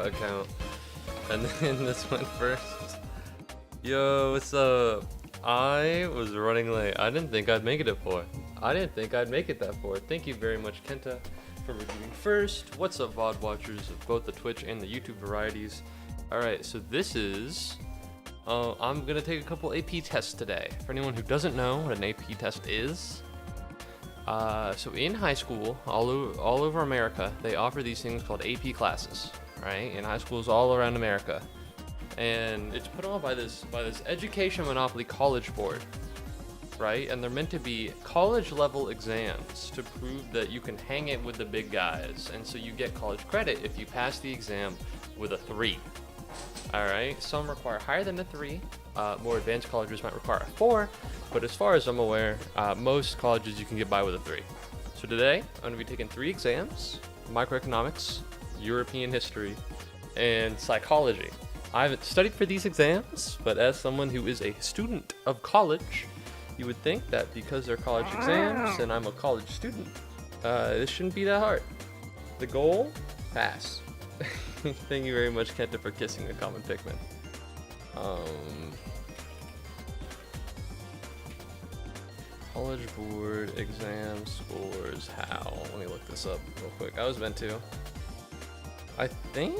account. And then this went first. Yo, what's up? I was running late. I didn't think I'd make it at 4. I didn't think I'd make it that 4. Thank you very much, Kenta, for reviewing first. What's up, VOD watchers of both the Twitch and the YouTube varieties? Alright, so this is... I'm gonna take a couple AP tests today. For anyone who doesn't know what an AP test is, so in high school, all over America, they offer these things called AP classes, right? In high schools all around America, and it's put on by this education monopoly college board, right? And they're meant to be college level exams to prove that you can hang it with the big guys, and so you get college credit if you pass the exam with a 3. Alright, some require higher than a 3, more advanced colleges might require a 4, but as far as I'm aware, most colleges you can get by with a 3. So today, I'm going to be taking 3 exams: microeconomics, European history, and psychology. I haven't studied for these exams, but as someone who is a student of college, you would think that because they're college exams and I'm a college student, this shouldn't be that hard. The goal? Pass. Thank you very much, Kenta, for kissing the common Pikmin. College board exam scores. How? Let me look this up real quick. I was meant to. I think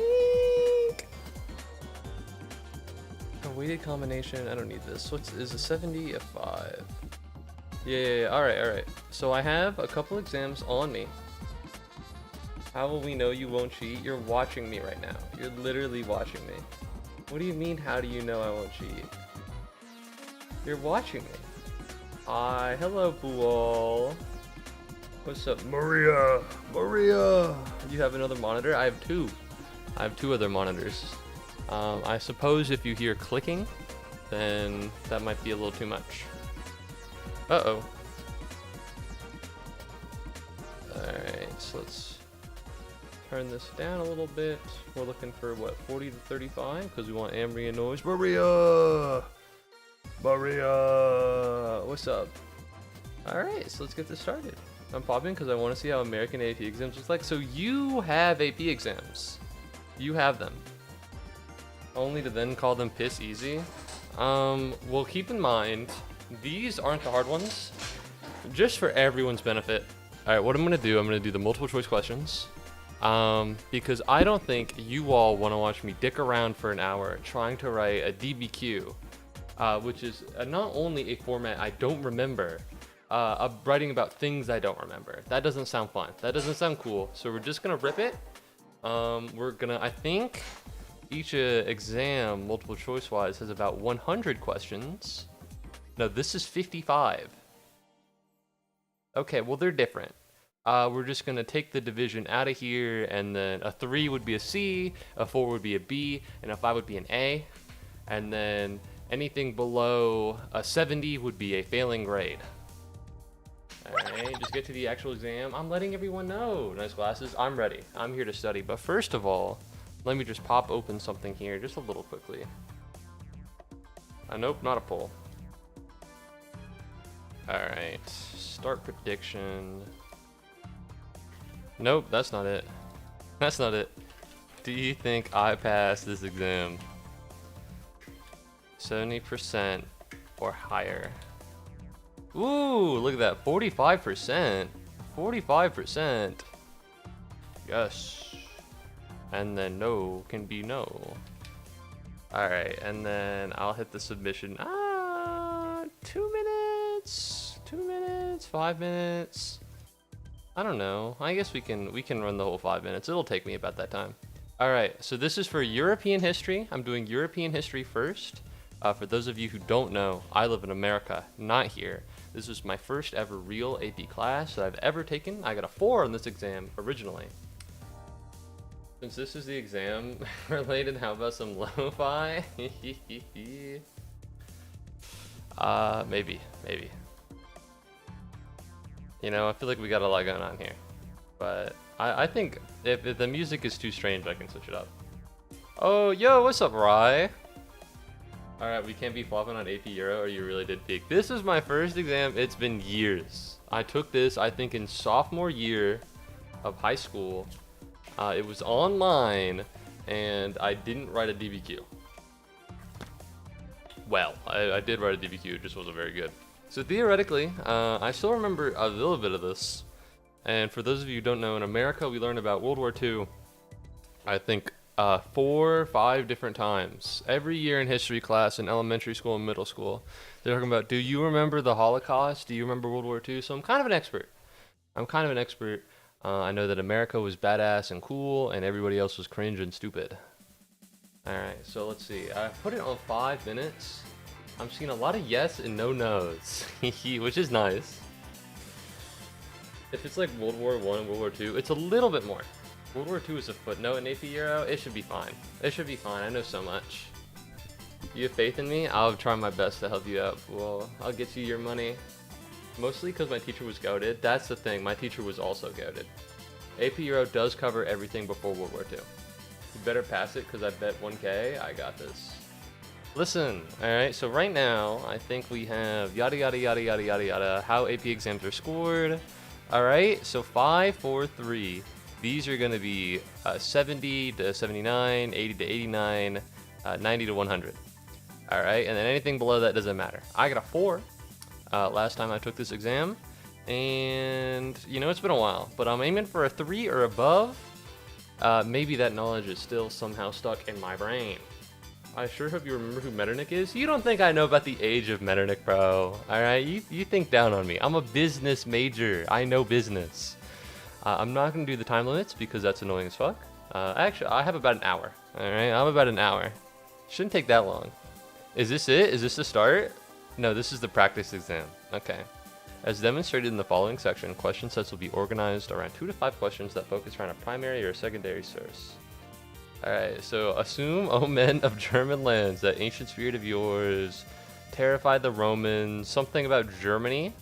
a weighted combination. I don't need this. Is a 70 a 5? Yeah. All right. So I have a couple exams on me. How will we know you won't cheat? You're watching me right now. You're literally watching me. What do you mean, how do you know I won't cheat? You're watching me. Hi, hello, Buol. What's up, Maria? Maria! You have another monitor? I have 2. I have 2 other monitors. I suppose if you hear clicking, then that might be a little too much. Uh-oh. Alright, so let's turn this down a little bit. We're looking for what, 40 to 35, because we want ambient noise. Maria! Maria! What's up? Alright, so let's get this started. I'm popping because I want to see how American AP exams look like. So you have AP exams. You have them. Only to then call them piss easy. Well, keep in mind, these aren't the hard ones. Just for everyone's benefit. Alright, what I'm going to do, I'm going to do the multiple choice questions. Because I don't think you all want to watch me dick around for an hour trying to write a DBQ, which is not only a format I don't remember, of writing about things I don't remember. That doesn't sound fun. That doesn't sound cool. So we're just gonna rip it. I think each exam, multiple choice wise, has about 100 questions. No, this is 55. Okay, well, they're different. We're just gonna take the division out of here, and then a 3 would be a C, a 4 would be a B, and a 5 would be an A, and then anything below a 70 would be a failing grade. Alright, just get to the actual exam. I'm letting everyone know. Nice glasses. I'm ready. I'm here to study. But first of all, let me just pop open something here just a little quickly. Nope, not a poll. Alright, start prediction. Nope, that's not it. That's not it. Do you think I passed this exam? 70% or higher. Ooh, look at that. 45%. 45%. Yes. And then no can be no. Alright, and then I'll hit the submission. 2 minutes. 2 minutes. 5 minutes. I don't know. I guess we can run the whole 5 minutes. It'll take me about that time. Alright, so this is for European history. I'm doing European history first. For those of you who don't know, I live in America, not here. This was my first ever real AP class that I've ever taken. I got a 4 on this exam originally. Since this is the exam related, how about some lo-fi? Maybe. You know, I feel like we got a lot going on here. But I think if the music is too strange, I can switch it up. Oh, yo, what's up, Rye? Alright, we can't be flopping on AP Euro, or you really did peak. This is my first exam. It's been years. I took this, I think, in sophomore year of high school. It was online, and I didn't write a DBQ. Well, I did write a DBQ, it just wasn't very good. So theoretically, I still remember a little bit of this. And for those of you who don't know, in America, we learned about World War II, I think, 4 or 5 different times. Every year in history class, in elementary school and middle school, they're talking about, do you remember the Holocaust? Do you remember World War II? So I'm kind of an expert. I know that America was badass and cool, and everybody else was cringe and stupid. Alright, so let's see. I put it on 5 minutes. I'm seeing a lot of yes and no no's, which is nice. If it's like World War I and World War II, it's a little bit more. World War II is a footnote in AP Euro. It should be fine. It should be fine. I know so much. You have faith in me? I'll try my best to help you out. Well, I'll get you your money. Mostly because my teacher was goated. That's the thing. My teacher was also goated. AP Euro does cover everything before World War II. You better pass it because I bet 1K. I got this. Listen, alright, so right now, I think we have yada yada yada yada yada yada, how AP exams are scored. Alright, so 5, 4, 3. These are going to be 70 to 79, 80 to 89, 90 to 100. Alright, and then anything below that doesn't matter. I got a 4 last time I took this exam, and you know, it's been a while, but I'm aiming for a 3 or above. Maybe that knowledge is still somehow stuck in my brain. I sure hope you remember who Metternich is. You don't think I know about the age of Metternich, bro. Alright, you think down on me. I'm a business major. I know business. I'm not going to do the time limits because that's annoying as fuck. Actually, I have about an hour. Alright, I'm about an hour. Shouldn't take that long. Is this it? Is this the start? No, this is the practice exam. Okay. As demonstrated in the following section, question sets will be organized around 2 to 5 questions that focus around a primary or a secondary source. Alright, so assume, O men of German lands, that ancient spirit of yours terrified the Romans, something about Germany.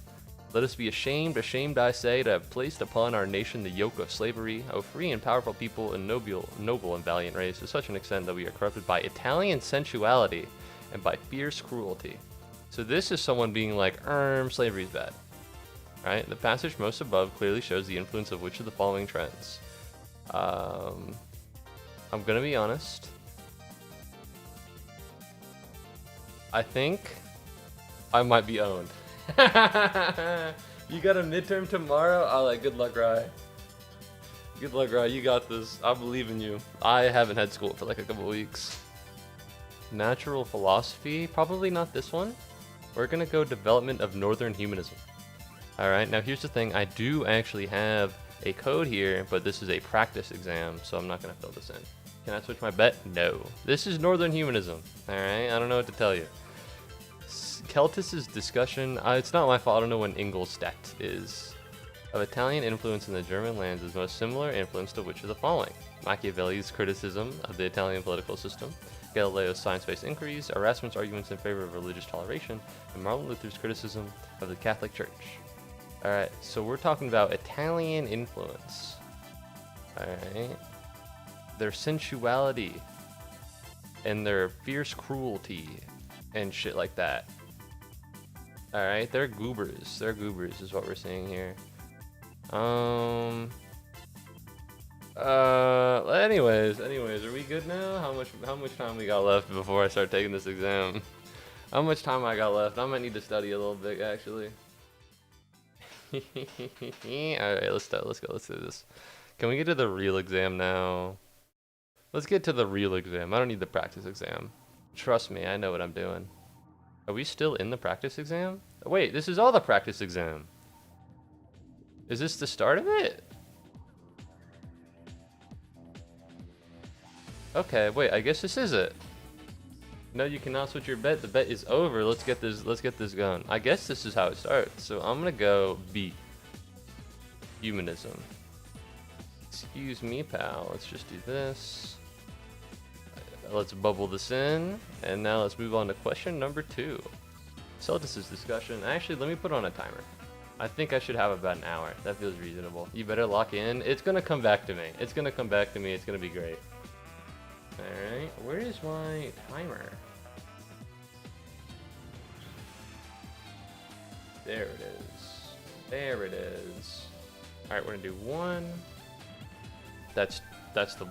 Let us be ashamed, ashamed I say, to have placed upon our nation the yoke of slavery, O free and powerful people and noble and valiant race, to such an extent that we are corrupted by Italian sensuality and by fierce cruelty. So this is someone being like, slavery is bad. Right? The passage most above clearly shows the influence of which of the following trends. I'm gonna be honest. I think I might be owned. You got a midterm tomorrow? Oh, like, good luck, Rye. Good luck, Rye. You got this. I believe in you. I haven't had school for like a couple weeks. Natural philosophy? Probably not this one. We're gonna go development of Northern humanism. Alright, now here's the thing. I do actually have a code here, but this is a practice exam, so I'm not gonna fill this in. Can I switch my bet? No. This is Northern humanism. Alright, I don't know what to tell you. Celtus's discussion, it's not my fault, I don't know what Ingolstadt is. Of Italian influence in the German lands is most similar influence to which of the following? Machiavelli's criticism of the Italian political system, Galileo's science-based inquiries, Erasmus' arguments in favor of religious toleration, and Martin Luther's criticism of the Catholic Church. Alright, so we're talking about Italian influence. Alright. Their sensuality and their fierce cruelty and shit like that. Alright, they're goobers. They're goobers is what we're seeing here. Anyways, are we good now? How much time we got left before I start taking this exam? How much time I got left? I might need to study a little bit actually. Alright, let's go. Let's do this. Can we get to the real exam now? Let's get to the real exam. I don't need the practice exam. Trust me, I know what I'm doing. Are we still in the practice exam? Wait, this is all the practice exam. Is this the start of it? Okay, wait, I guess this is it. No, you cannot switch your bet. The bet is over. Let's get this going. I guess this is how it starts. So I'm gonna go B. Humanism. Excuse me, pal. Let's just do this. Let's bubble this in, and now let's move on to question number 2. Celtus's discussion. Actually, let me put on a timer. I think I should have about an hour. That feels reasonable. You better lock in. It's gonna come back to me. It's gonna come back to me. It's gonna be great. Alright, where is my timer? There it is. There it is. Alright, we're gonna do 1. That's That's the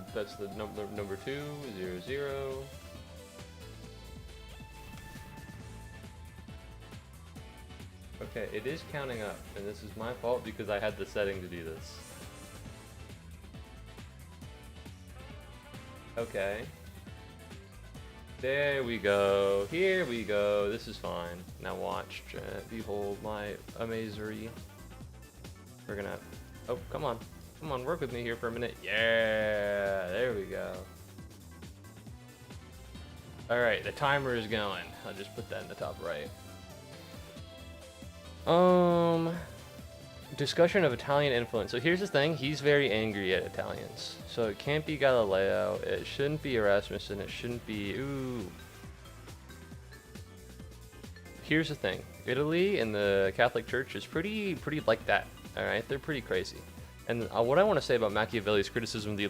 number 2, 0, 0. Okay, it is counting up, and this is my fault because I had the setting to do this. Okay. There we go. Here we go. This is fine. Now watch. Behold my amazery. We're gonna... Oh, come on. Come on, work with me here for a minute. Yeah, there we go. Alright, the timer is going. I'll just put that in the top right. Discussion of Italian influence. So here's the thing, he's very angry at Italians. So it can't be Galileo, it shouldn't be Erasmus, and it shouldn't be... Ooh. Here's the thing, Italy and the Catholic Church is pretty like that, alright? They're pretty crazy. And what I want to say about Machiavelli's criticism of the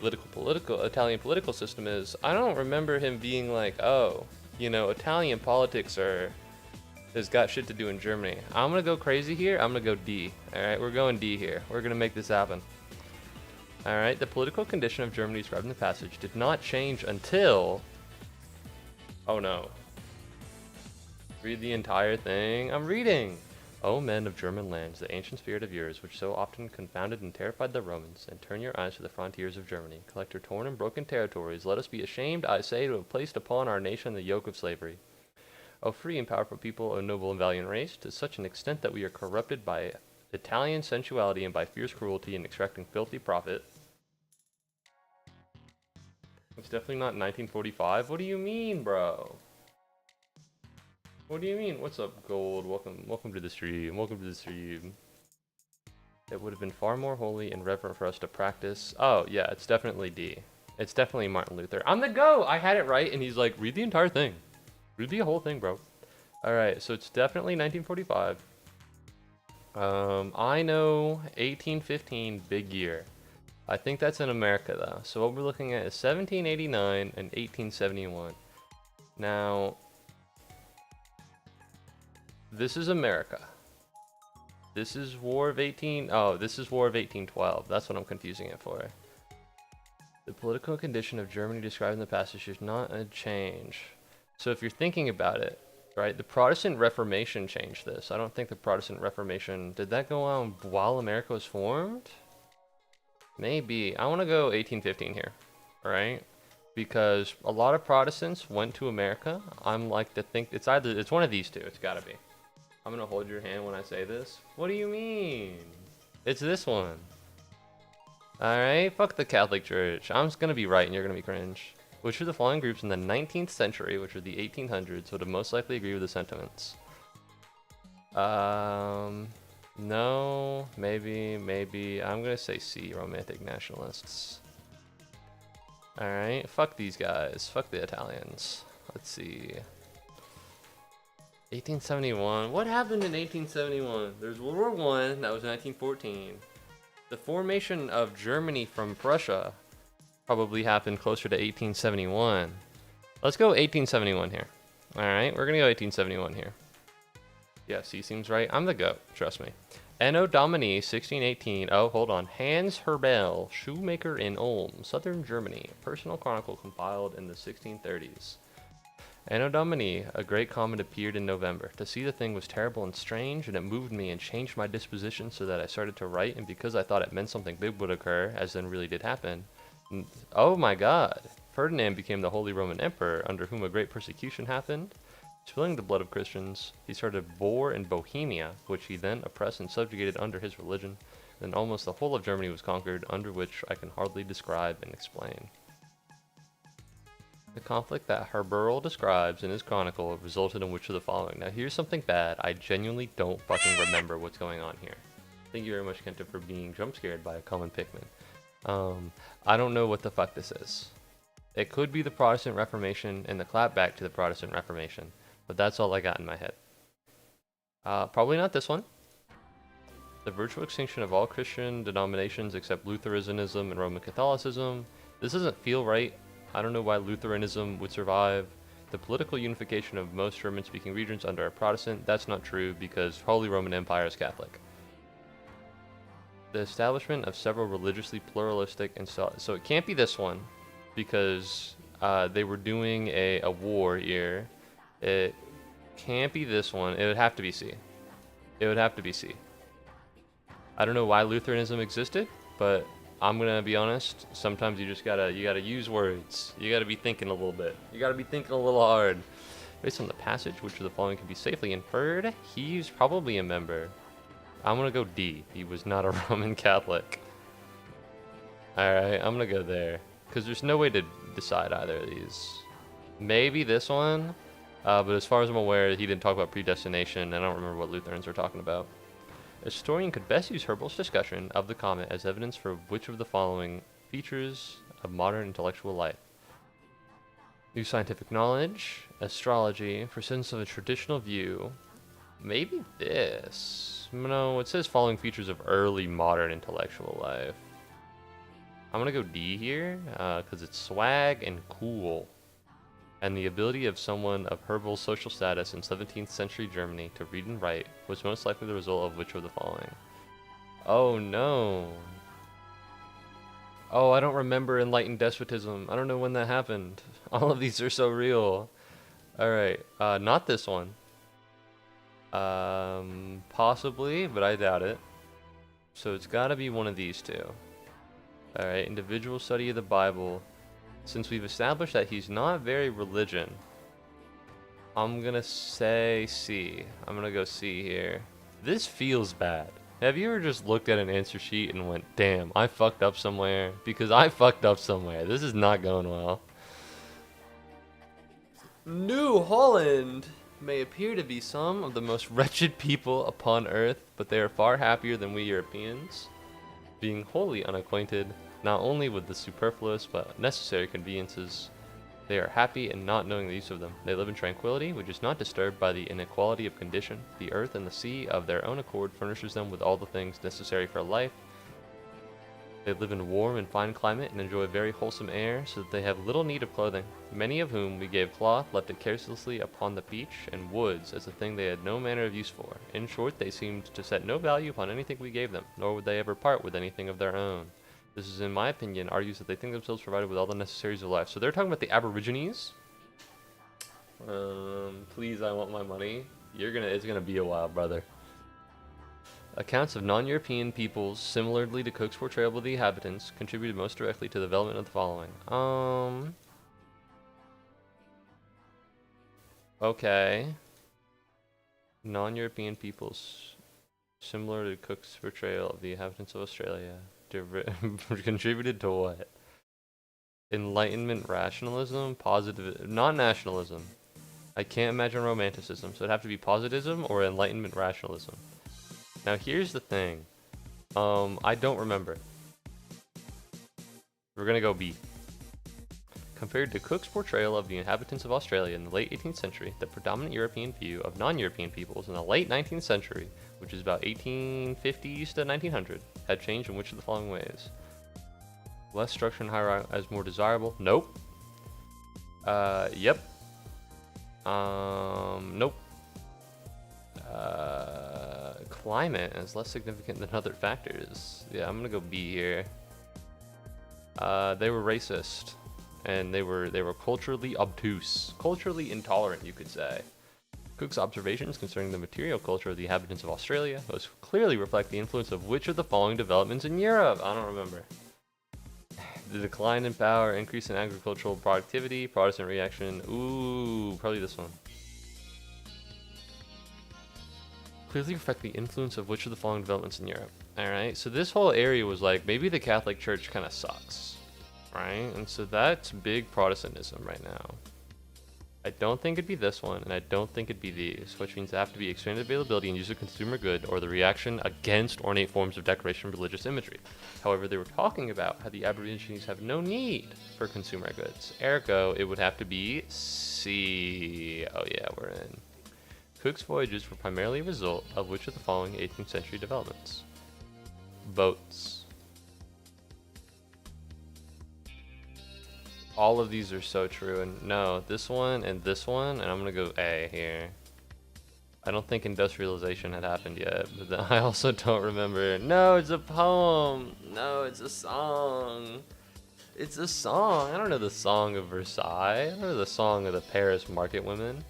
Italian political system is, I don't remember him being like, oh, you know, Italian politics has got shit to do in Germany. I'm gonna go crazy here, I'm gonna go D. Alright, we're going D here. We're gonna make this happen. Alright, the political condition of Germany described in the passage did not change until... Oh no. Read the entire thing? I'm reading! O men of German lands, the ancient spirit of yours, which so often confounded and terrified the Romans, and turn your eyes to the frontiers of Germany. Collect your torn and broken territories. Let us be ashamed, I say, to have placed upon our nation the yoke of slavery. O free and powerful people, O noble and valiant race, to such an extent that we are corrupted by Italian sensuality and by fierce cruelty in extracting filthy profit. It's definitely not 1945. What do you mean, bro? What do you mean? What's up, Gold? Welcome to the stream. Welcome to the stream. It would have been far more holy and reverent for us to practice. Oh, yeah, it's definitely D. It's definitely Martin Luther. On the go! I had it right, and he's like, read the entire thing. Read the whole thing, bro. Alright, so it's definitely 1945. I know 1815, big year. I think that's in America, though. So what we're looking at is 1789 and 1871. Now... This is America. This is War of 18... Oh, this is War of 1812. That's what I'm confusing it for. The political condition of Germany described in the passage is not a change. So if you're thinking about it, right, the Protestant Reformation changed this. I don't think the Protestant Reformation... Did that go on while America was formed? Maybe. I want to go 1815 here, right? Because a lot of Protestants went to America. I'm like to think... It's one of these two. It's gotta be. I'm gonna hold your hand when I say this. What do you mean? It's this one. Alright, fuck the Catholic Church. I'm just gonna be right and you're gonna be cringe. Which of the following groups in the 19th century, which are the 1800s, would have most likely agree with the sentiments? No, maybe. I'm gonna say C, romantic nationalists. Alright, fuck these guys. Fuck the Italians. Let's see. 1871. What happened in 1871? There's World War I, that was 1914. The formation of Germany from Prussia probably happened closer to 1871. Let's go 1871 here. Alright, we're gonna go 1871 here. Yeah, C seems right. I'm the GOAT, trust me. Anno Domini 1618. Oh, hold on. Hans Herbel, shoemaker in Ulm, southern Germany. Personal chronicle compiled in the 1630s. Anno Domini, a great comet appeared in November. To see the thing was terrible and strange, and it moved me and changed my disposition so that I started to write, and because I thought it meant something big would occur, as then really did happen. Oh my god! Ferdinand became the Holy Roman Emperor, under whom a great persecution happened. Spilling the blood of Christians, he started a war in Bohemia, which he then oppressed and subjugated under his religion. Then almost the whole of Germany was conquered, under which I can hardly describe and explain. The conflict that Herberl describes in his chronicle resulted in which of the following. Now here's something bad. I genuinely don't fucking remember what's going on here. Thank you very much, Kenta, for being jump scared by a common Pikmin. I don't know what the fuck this is. It could be the Protestant Reformation and the clapback to the Protestant Reformation, but that's all I got in my head. Probably not this one. The virtual extinction of all Christian denominations except Lutheranism and Roman Catholicism. This doesn't feel right. I don't know why Lutheranism would survive. The political unification of most German-speaking regions under a Protestant. That's not true because Holy Roman Empire is Catholic. The establishment of several religiously pluralistic and so it can't be this one because they were doing a war here. It can't be this one. It would have to be C. It would have to be C. I don't know why Lutheranism existed, but I'm gonna be honest. Sometimes you gotta use words. You gotta be thinking a little bit. You gotta be thinking a little hard. Based on the passage, which of the following can be safely inferred? He's probably a member. I'm gonna go D. He was not a Roman Catholic. Alright, I'm gonna go there. Because there's no way to decide either of these. Maybe this one, but as far as I'm aware, he didn't talk about predestination, and I don't remember what Lutherans were talking about. A historian could best use Hurlbut's discussion of the comet as evidence for which of the following features of modern intellectual life. New scientific knowledge, astrology, persistence of a traditional view. Maybe this. No, it says following features of early modern intellectual life. I'm gonna go D here, because it's swag and cool. And the ability of someone of Hurlbut's social status in 17th century Germany to read and write was most likely the result of which of the following? Oh no. Oh, I don't remember enlightened despotism. I don't know when that happened. All of these are so real. Alright, not this one. Possibly, but I doubt it. So it's gotta be one of these two. Alright, individual study of the Bible. Since we've established that he's not very religion, I'm gonna say C. I'm gonna go C here. This feels bad. Have you ever just looked at an answer sheet and went, damn, I fucked up somewhere? Because I fucked up somewhere. This is not going well. New Holland may appear to be some of the most wretched people upon earth, but they are far happier than we Europeans, being wholly unacquainted not only with the superfluous but necessary conveniences. They are happy in not knowing the use of them. They live in tranquility, which is not disturbed by the inequality of condition. The earth and the sea of their own accord furnishes them with all the things necessary for life. They live in warm and fine climate and enjoy very wholesome air, so that they have little need of clothing. Many of whom we gave cloth, left it carelessly upon the beach, and woods as a thing they had no manner of use for. In short, they seemed to set no value upon anything we gave them, nor would they ever part with anything of their own. This is, in my opinion, argues that they think themselves provided with all the necessaries of life. So they're talking about the Aborigines. Please, I want my money. It's gonna be a while, brother. Accounts of non-European peoples, similarly to Cook's portrayal of the inhabitants, contributed most directly to the development of the following. Okay. Non-European peoples, similar to Cook's portrayal of the inhabitants of Australia, contributed to what? Enlightenment, rationalism, positive, not nationalism. I can't imagine romanticism, so it'd have to be positivism or enlightenment rationalism. Now here's the thing. I don't remember. We're gonna go B. Compared to Cook's portrayal of the inhabitants of Australia in the late 18th century, the predominant European view of non-European peoples in the late 19th century, which is about 1850s to 1900, had changed in which of the following ways? Less structure and hierarchy as more desirable? Nope. Yep. Nope. Climate is less significant than other factors. Yeah, I'm gonna go B here. They were racist, and they were culturally obtuse, culturally intolerant, you could say. Cook's observations concerning the material culture of the inhabitants of Australia most clearly reflect the influence of which of the following developments in Europe? I don't remember. The decline in power, increase in agricultural productivity, Protestant reaction. Ooh, probably this one. Clearly reflect the influence of which of the following developments in Europe. Alright, so this whole area was like, maybe the Catholic Church kind of sucks. Right? And so that's big Protestantism right now. I don't think it'd be this one, and I don't think it'd be these, which means they have to be expanded availability and use of consumer good, or the reaction against ornate forms of decoration and religious imagery. However, they were talking about how the Aborigines have no need for consumer goods. Ergo, it would have to be C. Oh yeah, we're in. Cook's voyages were primarily a result of which of the following 18th century developments? Boats. All of these are so true, and no, this one, and I'm gonna go A here. I don't think industrialization had happened yet, but then I also don't remember. No, it's a poem. No, it's a song. It's a song. I don't know the Song of Versailles. I know the Song of the Paris market women.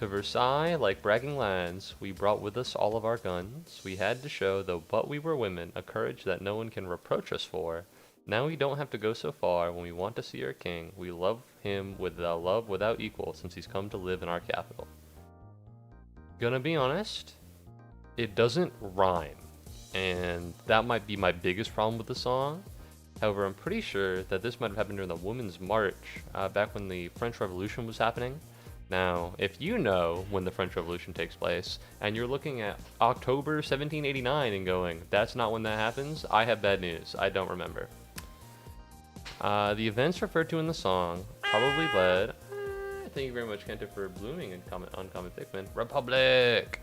To Versailles, like bragging lands, we brought with us all of our guns. We had to show, though but we were women, a courage that no one can reproach us for. Now we don't have to go so far when we want to see our king. We love him with a love without equal since he's come to live in our capital. Gonna be honest, it doesn't rhyme. And that might be my biggest problem with the song. However, I'm pretty sure that this might have happened during the Women's March, back when the French Revolution was happening. Now, if you know when the French Revolution takes place, and you're looking at October 1789 and going, that's not when that happens, I have bad news. I don't remember. The events referred to in the song probably led... thank you very much, Kenta, for blooming and Uncommon Pikmin. Republic!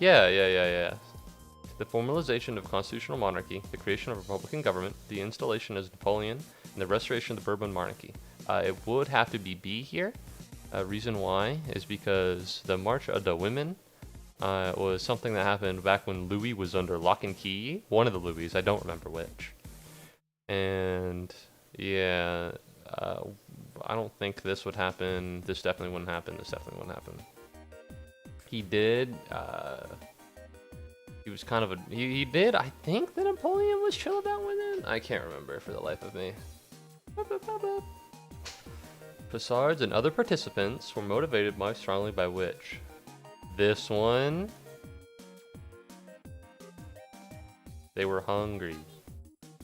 Yeah. The formalization of constitutional monarchy, the creation of republican government, the installation as Napoleon, and the restoration of the Bourbon monarchy. It would have to be B here. Reason why is because the March of the Women was something that happened back when Louis was under lock and key. One of the Louis, I don't remember which. And yeah, I don't think this would happen. This definitely wouldn't happen. This definitely wouldn't happen. He did. He was kind of a. He did. I think that Napoleon was chill about women. I can't remember for the life of me. Passards and other participants were motivated most strongly by which? This one. They were hungry.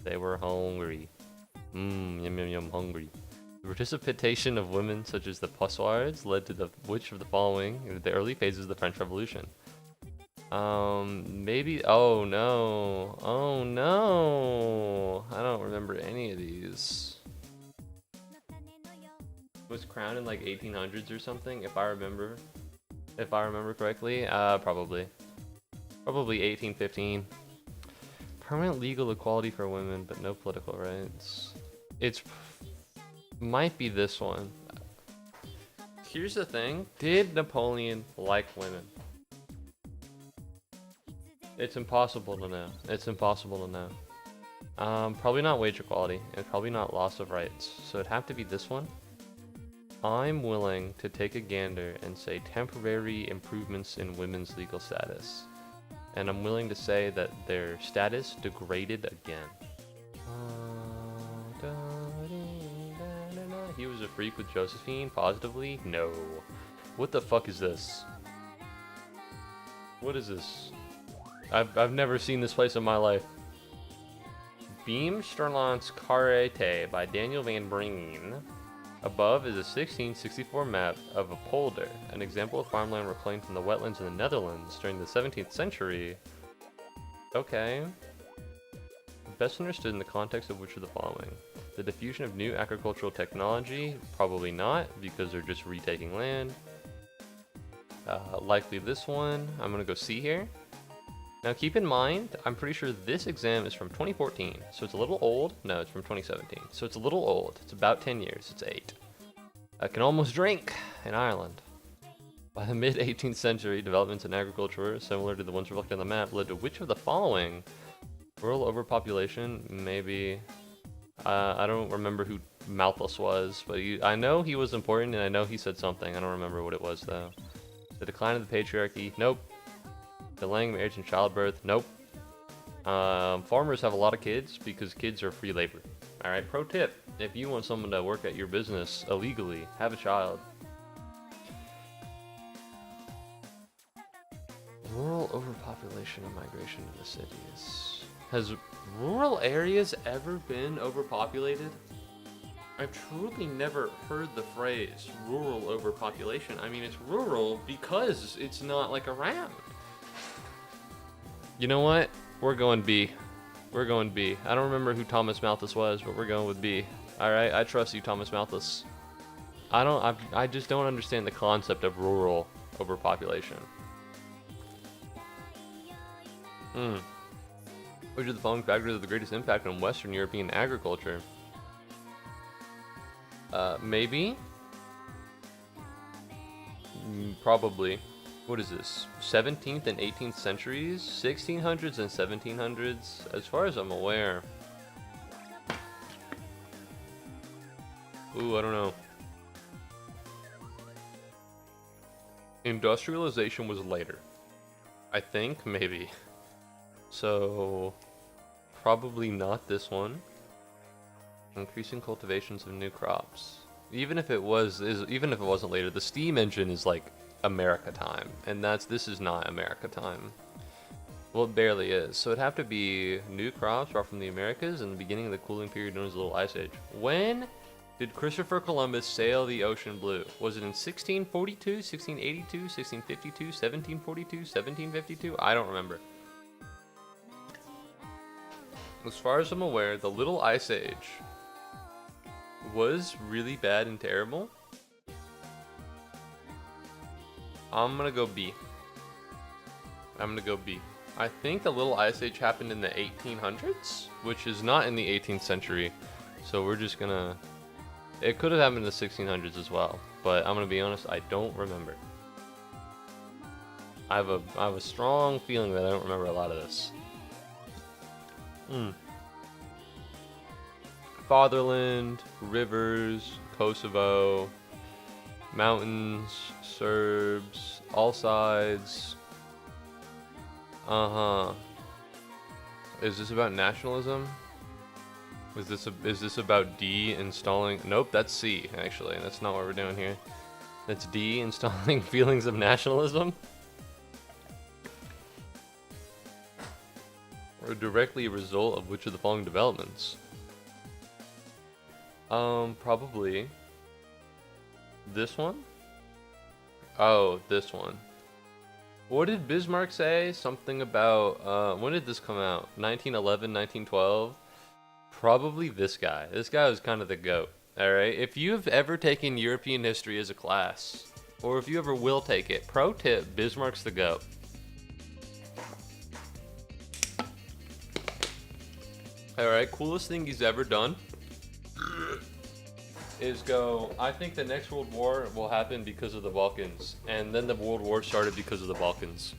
They were hungry. Yum, hungry. The participation of women such as the Passards led to the which of the following in the early phases of the French Revolution? Maybe. Oh no. I don't remember any of these. Was crowned in like 1800s or something, if I remember correctly. Probably 1815. Permanent legal equality for women but no political rights. Might be this one. Here's the thing, did Napoleon like women? It's impossible to know. Probably not wage equality, and probably not loss of rights, so it'd have to be this one. I'm willing to take a gander and say temporary improvements in women's legal status. And I'm willing to say that their status degraded again. He was a freak with Josephine, positively? No. What the fuck is this? What is this? I've never seen this place in my life. Beam Sterlance Karate by Daniel Van Breen. Above is a 1664 map of a polder, an example of farmland reclaimed from the wetlands in the Netherlands during the 17th century. Okay. Best understood in the context of which of the following? The diffusion of new agricultural technology? Probably not, because they're just retaking land. Likely this one. I'm gonna go C here. Now keep in mind, I'm pretty sure this exam is from 2014, so it's a little old. No, it's from 2017, so it's a little old. It's about 10 years, it's 8. I can almost drink in Ireland. By the mid-18th century, developments in agriculture, similar to the ones reflected on the map, led to which of the following? Rural overpopulation, maybe. I don't remember who Malthus was, but I know he was important and I know he said something. I don't remember what it was though. The decline of the patriarchy, nope. Delaying marriage and childbirth, nope. Farmers have a lot of kids because kids are free labor. Alright, pro tip, if you want someone to work at your business illegally, have a child. Rural overpopulation and migration to the cities. Has rural areas ever been overpopulated? I've truly never heard the phrase rural overpopulation. I mean, it's rural because it's not like around. You know what? We're going B. We're going B. I don't remember who Thomas Malthus was, but we're going with B. Alright, I trust you, Thomas Malthus. I just don't understand the concept of rural overpopulation. Which of the following factors have the greatest impact on Western European agriculture? Maybe? Probably. What is this? 17th and 18th centuries? 1600s and 1700s? As far as I'm aware. Ooh, I don't know. Industrialization was later. I think, maybe. So, probably not this one. Increasing cultivations of new crops. Even if it wasn't later, the steam engine is like America time, and this is not America time. Well, it barely is. So it'd have to be new crops brought from the Americas in the beginning of the cooling period known as the Little Ice Age. When did Christopher Columbus sail the ocean blue? Was it in 1642, 1682, 1652, 1742, 1752? I don't remember. As far as I'm aware, the Little Ice Age was really bad and terrible. I'm gonna go B. I think the Little Ice Age happened in the 1800s, which is not in the 18th century. So we're just gonna... It could have happened in the 1600s as well, but I'm gonna be honest, I don't remember. I have a strong feeling that I don't remember a lot of this. Fatherland, rivers, Kosovo, mountains, Serbs, all sides. Is this about nationalism? Is this about D installing? Nope, that's C actually. That's not what we're doing here. That's D installing feelings of nationalism. Or directly a result of which of the following developments? Probably this one? Oh, this one. What did Bismarck say? Something about, when did this come out? 1911, 1912? Probably this guy. This guy was kind of the GOAT, alright? If you've ever taken European history as a class, or if you ever will take it, pro tip, Bismarck's the GOAT. Alright, coolest thing he's ever done is go, I think the next World War will happen because of the Balkans. And then the World War started because of the Balkans.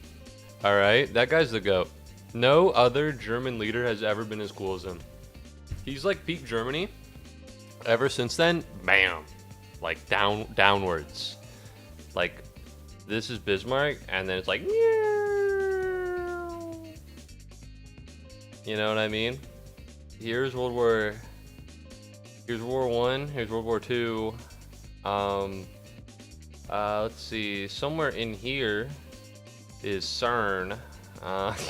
Alright, that guy's the GOAT. No other German leader has ever been as cool as him. He's like peak Germany. Ever since then, bam. Like downwards. Like, this is Bismarck, and then it's like, you know what I mean? Here's World War One. Here's World War Two. Let's see. Somewhere in here is CERN. Alright.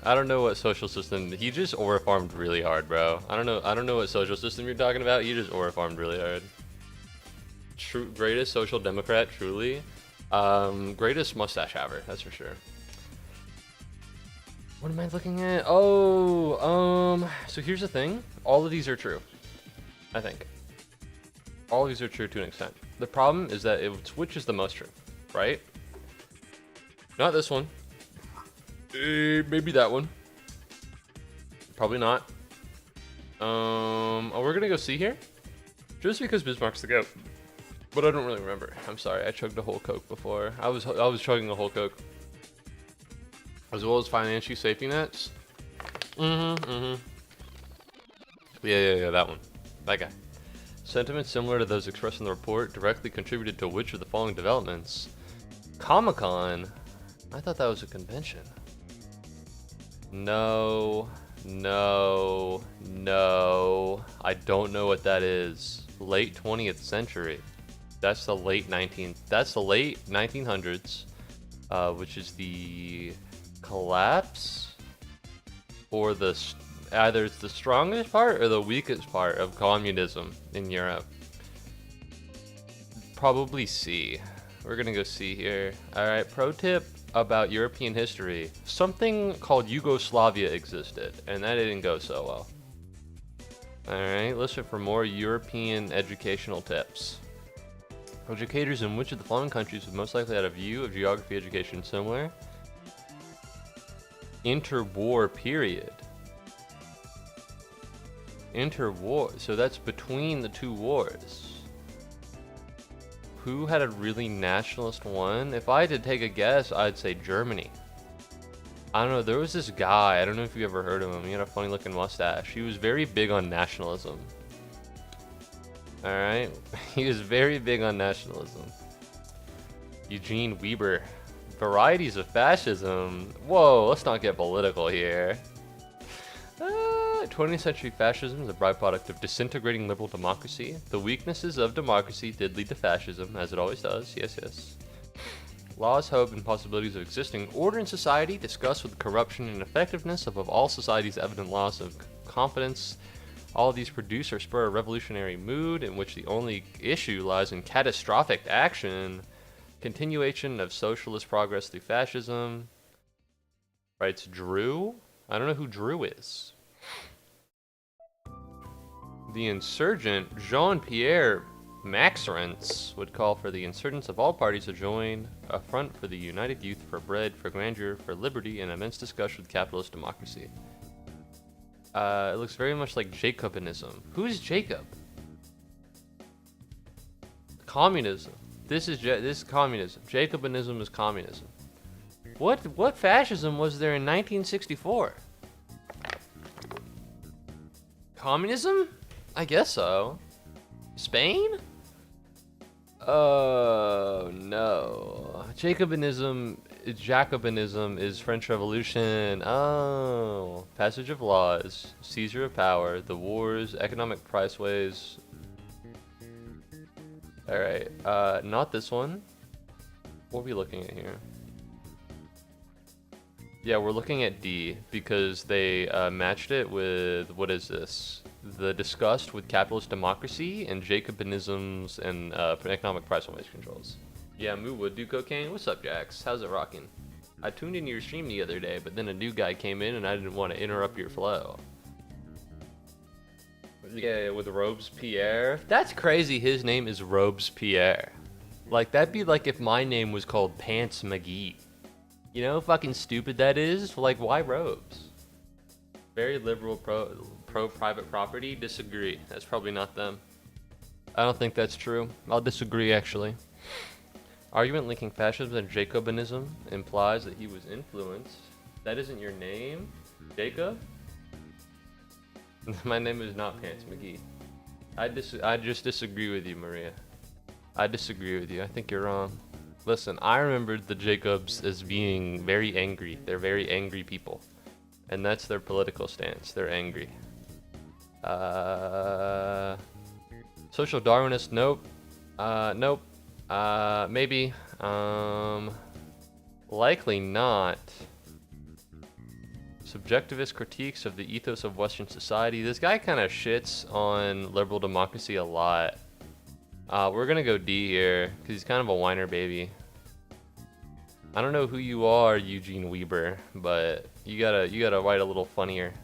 I don't know what social system. He just aura farmed really hard, bro. I don't know what social system you're talking about. He just aura farmed really hard. Greatest social democrat, truly. Greatest mustache haver, that's for sure. What am I looking at? Oh, so here's the thing. All of these are true, I think. All of these are true to an extent. The problem is that which is the most true, right? Not this one. Maybe that one. Probably not. Oh, we're gonna go see here. Just because Bismarck's the GOAT. But I don't really remember. I'm sorry, I chugged a whole Coke before. I was chugging a whole Coke. As well as financial safety nets. Yeah, that one. That guy. Sentiments similar to those expressed in the report directly contributed to which of the following developments? Comic-Con? I thought that was a convention. No. I don't know what that is. Late 20th century. That's the late 1900s, which is the collapse or either it's the strongest part or the weakest part of communism in Europe. Probably C. We're gonna go C here. Alright, pro tip about European history. Something called Yugoslavia existed, and that didn't go so well. Alright, listen for more European educational tips. Educators in which of the following countries would most likely have a view of geography education similar? Interwar period. Interwar, so that's between the two wars. who had a really nationalist one? If I had to take a guess, I'd say Germany. I don't know, there was this guy, I don't know if you ever heard of him, he had a funny looking mustache. He was very big on nationalism. Alright, he was very big on nationalism. Eugene Weber. Varieties of fascism. Whoa, let's not get political here. 20th century fascism is a byproduct of disintegrating liberal democracy. The weaknesses of democracy did lead to fascism, as it always does. Yes, yes. Laws, hope, and possibilities of existing order in society, discussed with the corruption and effectiveness of all society's evident loss of confidence. All of these produce or spur a revolutionary mood in which the only issue lies in catastrophic action. Continuation of socialist progress through fascism. Writes Drew? I don't know who Drew is. The insurgent Jean-Pierre Maxrentz would call for the insurgents of all parties to join a front for the united youth, for bread, for grandeur, for liberty, and immense disgust with capitalist democracy. It looks very much like Jacobinism. Who is Jacob? Communism. This is communism. Jacobinism is communism. What fascism was there in 1964? Communism? I guess so. Spain? Oh no. Jacobinism is French Revolution. Oh. Passage of laws, seizure of power, the wars, economic priceways. Alright, not this one. What are we looking at here? Yeah, we're looking at D because they matched it with, what is this? The disgust with capitalist democracy and Jacobinisms and economic price and wage controls. Yeah, Muubody do cocaine. What's up, Jax? How's it rocking? I tuned into your stream the other day, but then a new guy came in and I didn't want to interrupt your flow. Yeah, with Robespierre. That's crazy. His name is Robespierre. Like, that'd be like if my name was called Pants McGee. You know how fucking stupid that is? Like, why robes? Very liberal, pro private property. Disagree. That's probably not them. I don't think that's true. I'll disagree, actually. Argument linking fascism and Jacobinism implies that he was influenced. That isn't your name, Jacob? My name is not Pants McGee. I just disagree with you, Maria. I disagree with you. I think you're wrong. Listen, I remembered the Jacobs as being very angry. They're very angry people. And that's their political stance. They're angry. Social Darwinist, nope. Nope. Maybe. Likely not. Subjectivist critiques of the ethos of Western society. This guy kind of shits on liberal democracy a lot. We're gonna go D here, because he's kind of a whiner baby. I don't know who you are, Eugene Weber, but you gotta write a little funnier.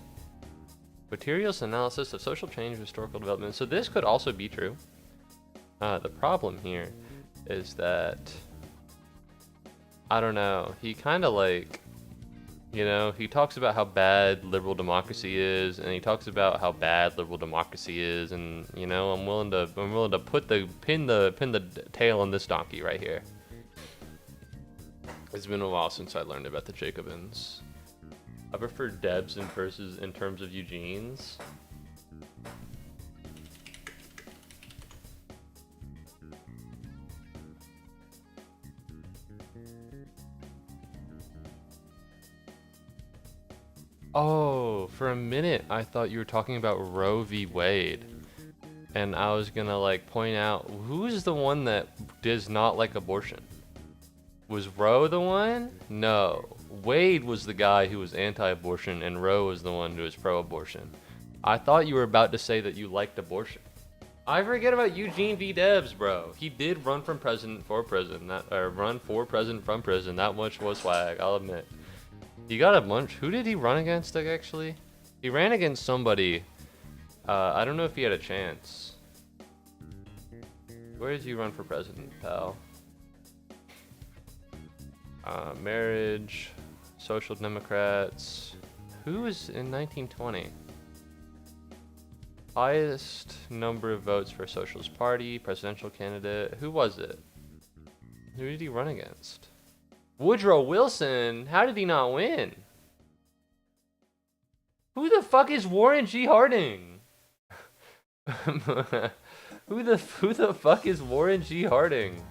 Materials analysis of social change, historical development. So this could also be true. The problem here is that, I don't know, he kind of like, you know, he talks about how bad liberal democracy is, and he talks about how bad liberal democracy is, and you know, I'm willing to pin the tail on this donkey right here. It's been a while since I learned about the Jacobins. I prefer Debs in terms of Eugenes. Oh, for a minute I thought you were talking about Roe v. Wade. And I was gonna like point out, who's the one that does not like abortion? Was Roe the one? No. Wade was the guy who was anti-abortion and Roe was the one who was pro-abortion. I thought you were about to say that you liked abortion. I forget about Eugene V. Debs, bro. He did run from president for prison. Run for president from prison. That much was swag, I'll admit. He got a bunch. Who did he run against, actually? He ran against somebody. I don't know if he had a chance. Where did you run for president, pal? Marriage, Social Democrats. Who was in 1920? Highest number of votes for Socialist Party, presidential candidate. Who was it? Who did he run against? Woodrow Wilson? How did he not win? Who the fuck is Warren G. Harding? Who the fuck is Warren G. Harding?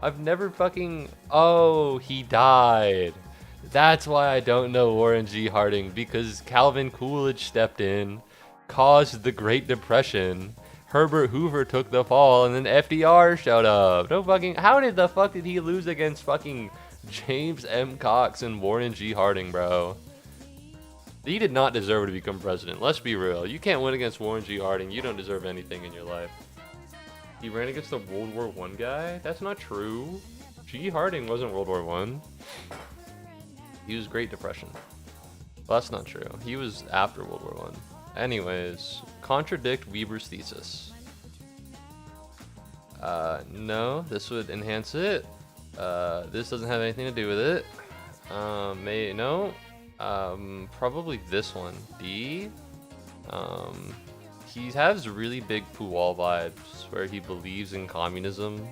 I've never fucking... Oh, he died. That's why I don't know Warren G. Harding, because Calvin Coolidge stepped in, caused the Great Depression, Herbert Hoover took the fall, and then FDR showed up. No fucking... How did the fuck did he lose against fucking James M. Cox and Warren G. Harding, bro? He did not deserve to become president. Let's be real. You can't win against Warren G. Harding. You don't deserve anything in your life. He ran against the World War I guy? That's not true. G. Harding wasn't World War I. He was Great Depression. Well, that's not true. He was after World War I. Anyways, contradict Weber's thesis. No, this would enhance it. This doesn't have anything to do with it. No. Probably this one. D. He has really big Puwal vibes where he believes in communism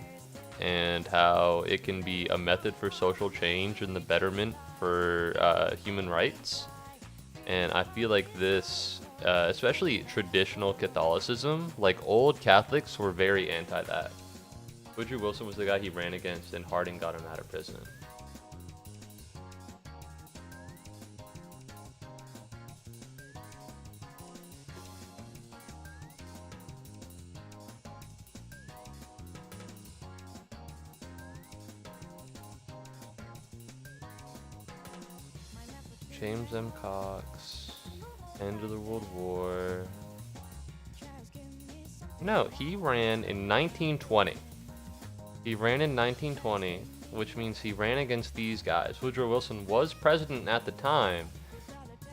and how it can be a method for social change and the betterment for human rights. And I feel like this, especially traditional Catholicism, like old Catholics were very anti that. Woodrow Wilson was the guy he ran against, and Harding got him out of prison. James M. Cox, end of the World War. No, he ran in 1920. He ran in 1920, which means he ran against these guys. Woodrow Wilson was president at the time,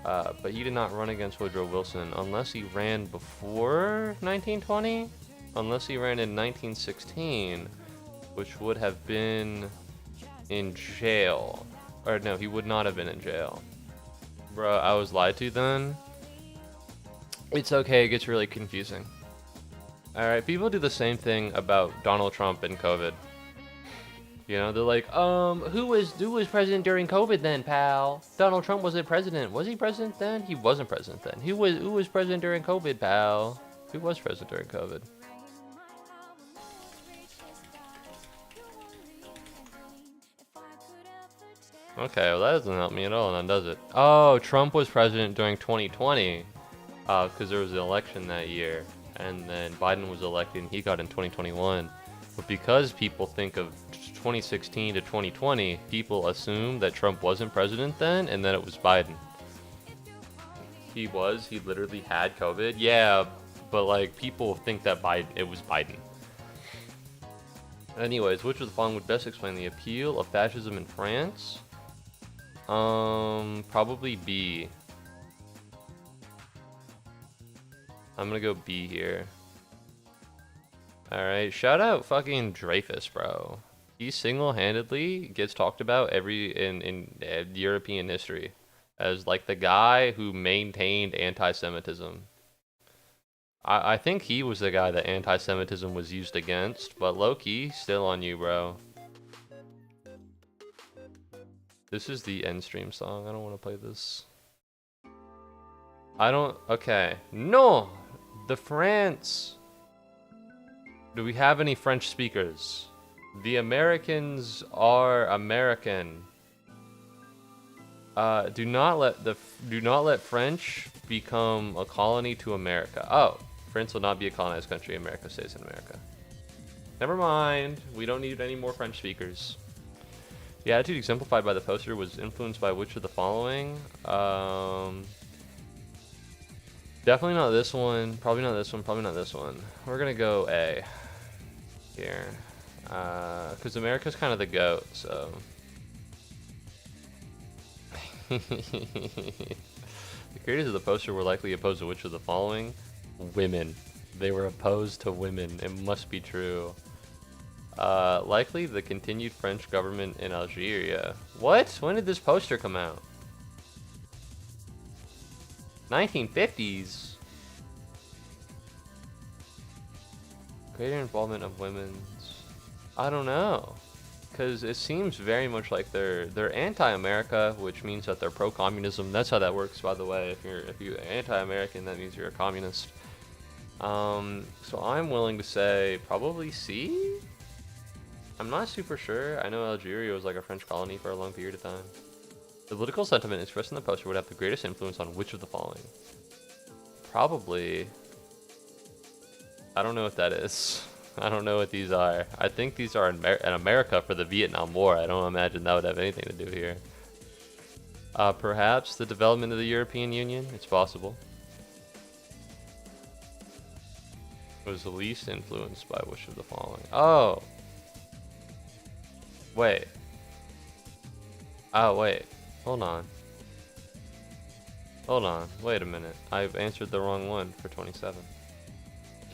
but he did not run against Woodrow Wilson unless he ran before 1920, unless he ran in 1916, which would have been in jail. Or no, he would not have been in jail. Bro, I was lied to then. It's okay, it gets really confusing. Alright, people do the same thing about Donald Trump and COVID. You know, they're like, who was president during COVID then, pal? Donald Trump wasn't president. Was he president then? He wasn't president then. Who was president during COVID, pal? Who was president during COVID? Okay, well that doesn't help me at all, then does it? Oh, Trump was president during 2020, because there was an election that year, and then Biden was elected and he got in 2021. But because people think of 2016 to 2020, people assume that Trump wasn't president then, and that it was Biden. He literally had COVID, yeah, but like people think that it was Biden. Anyways, which of the following would best explain the appeal of fascism in France? Probably B. I'm gonna go B here. Alright, shout out fucking Dreyfus, bro. He single-handedly gets talked about in European history as like the guy who maintained anti-Semitism. I think he was the guy that anti-Semitism was used against, but low-key, still on you, bro. This is the end stream song. I don't want to play this. Okay. No! The France! Do we have any French speakers? The Americans are American. Do not let French become a colony to America. Oh, France will not be a colonized country. America stays in America. Never mind. We don't need any more French speakers. The attitude exemplified by the poster was influenced by which of the following? Definitely not this one. Probably not this one. Probably not this one. We're gonna go A here, because America's kind of the GOAT. So the creators of the poster were likely opposed to which of the following? Women. They were opposed to women. It must be true. Likely the continued French government in Algeria. What? When did this poster come out? 1950s? Greater involvement of women's... I don't know. Because it seems very much like they're anti-America, which means that they're pro-communism. That's how that works, by the way. If you're anti-American, that means you're a communist. So I'm willing to say probably C. I'm not super sure. I know Algeria was like a French colony for a long period of time. The political sentiment expressed in the poster would have the greatest influence on which of the following? Probably. I don't know what that is. I don't know what these are. I think these are in America for the Vietnam War. I don't imagine that would have anything to do here. Perhaps the development of the European Union? It's possible. Was the least influenced by which of the following? Oh! Wait. Oh, wait. Hold on. Hold on. Wait a minute. I've answered the wrong one for 27.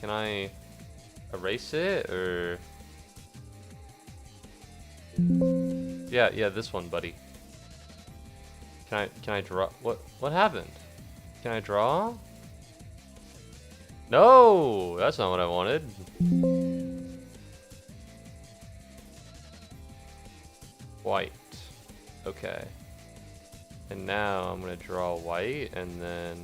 Can I erase it, or? Yeah, this one, buddy. Can I draw? What happened? Can I draw? No, that's not what I wanted. White. Okay. And now I'm gonna draw white, and then.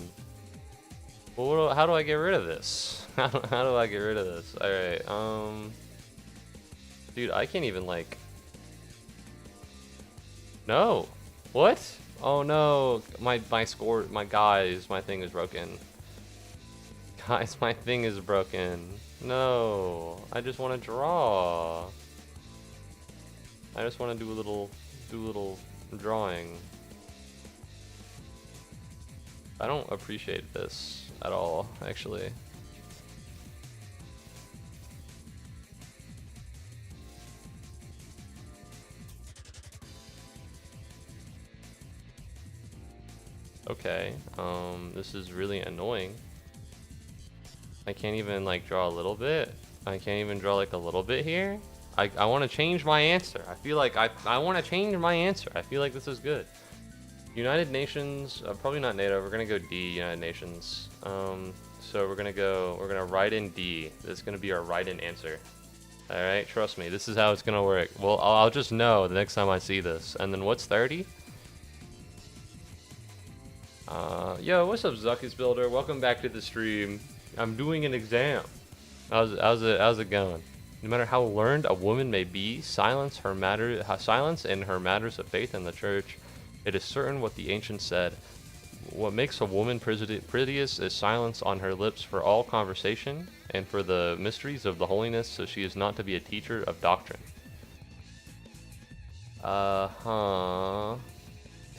Well, how do I get rid of this? How do I get rid of this? Alright, dude, I can't even, like... No! What? Oh no, my thing is broken. Guys, my thing is broken. No, I just want to draw. I just want to do a little drawing. I don't appreciate this at all, actually. Okay, this is really annoying. I can't even like draw a little bit. I can't even draw like a little bit here. I want to change my answer. I feel like I want to change my answer. I feel like this is good. United Nations, probably not NATO. We're gonna go D, United Nations. So we're gonna write in D. This is gonna be our write-in answer. All right, trust me. This is how it's gonna work. Well, I'll just know the next time I see this. And then what's 30? Yo, what's up, Zuckus Builder? Welcome back to the stream. I'm doing an exam. How's it going? No matter how learned a woman may be, silence in her matters of faith in the church. It is certain what the ancients said. What makes a woman prettiest is silence on her lips for all conversation, and for the mysteries of the holiness, so she is not to be a teacher of doctrine.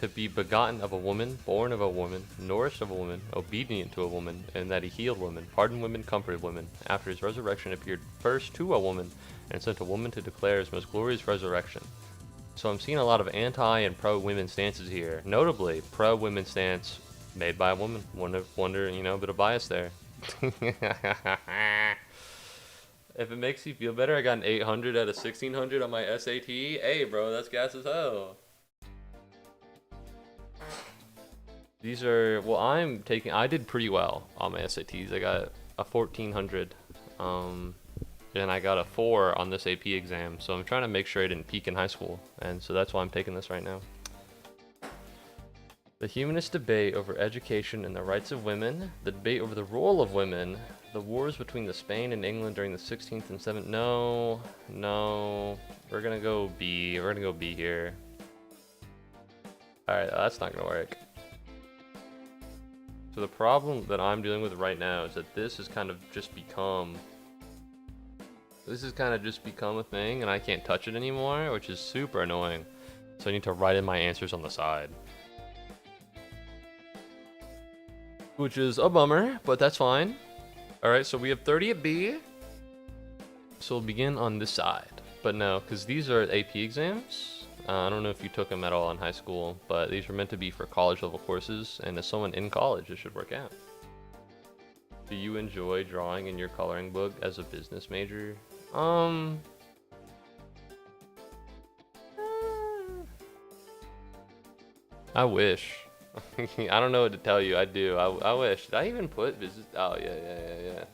To be begotten of a woman, born of a woman, nourished of a woman, obedient to a woman, and that he healed women, pardoned women, comforted women. After his resurrection appeared first to a woman, and sent a woman to declare his most glorious resurrection. So I'm seeing a lot of anti and pro-women stances here. Notably, pro-women stance made by a woman. Wonder, you know, a bit of bias there. If it makes you feel better, I got an 800 out of 1600 on my SAT. Hey, bro, that's gas as hell. These are, well, I did pretty well on my SATs. I got a 1400. And I got a 4 on this AP exam, so I'm trying to make sure I didn't peak in high school, and so that's why I'm taking this right now. The humanist debate over education and the rights of women, the debate over the role of women, the wars between the Spain and England during the 16th and 17th. No, we're gonna go B. We're gonna go B here. All right, that's not gonna work. So the problem that I'm dealing with right now is that this has kind of just become a thing, and I can't touch it anymore, which is super annoying. So I need to write in my answers on the side. Which is a bummer, but that's fine. Alright, so we have 30 at B. So we'll begin on this side. But no, because these are AP exams. I don't know if you took them at all in high school, but these are meant to be for college level courses, and as someone in college, it should work out. Do you enjoy drawing in your coloring book as a business major? I wish. I don't know what to tell you. I do. I wish. Did I even put business? Oh, yeah.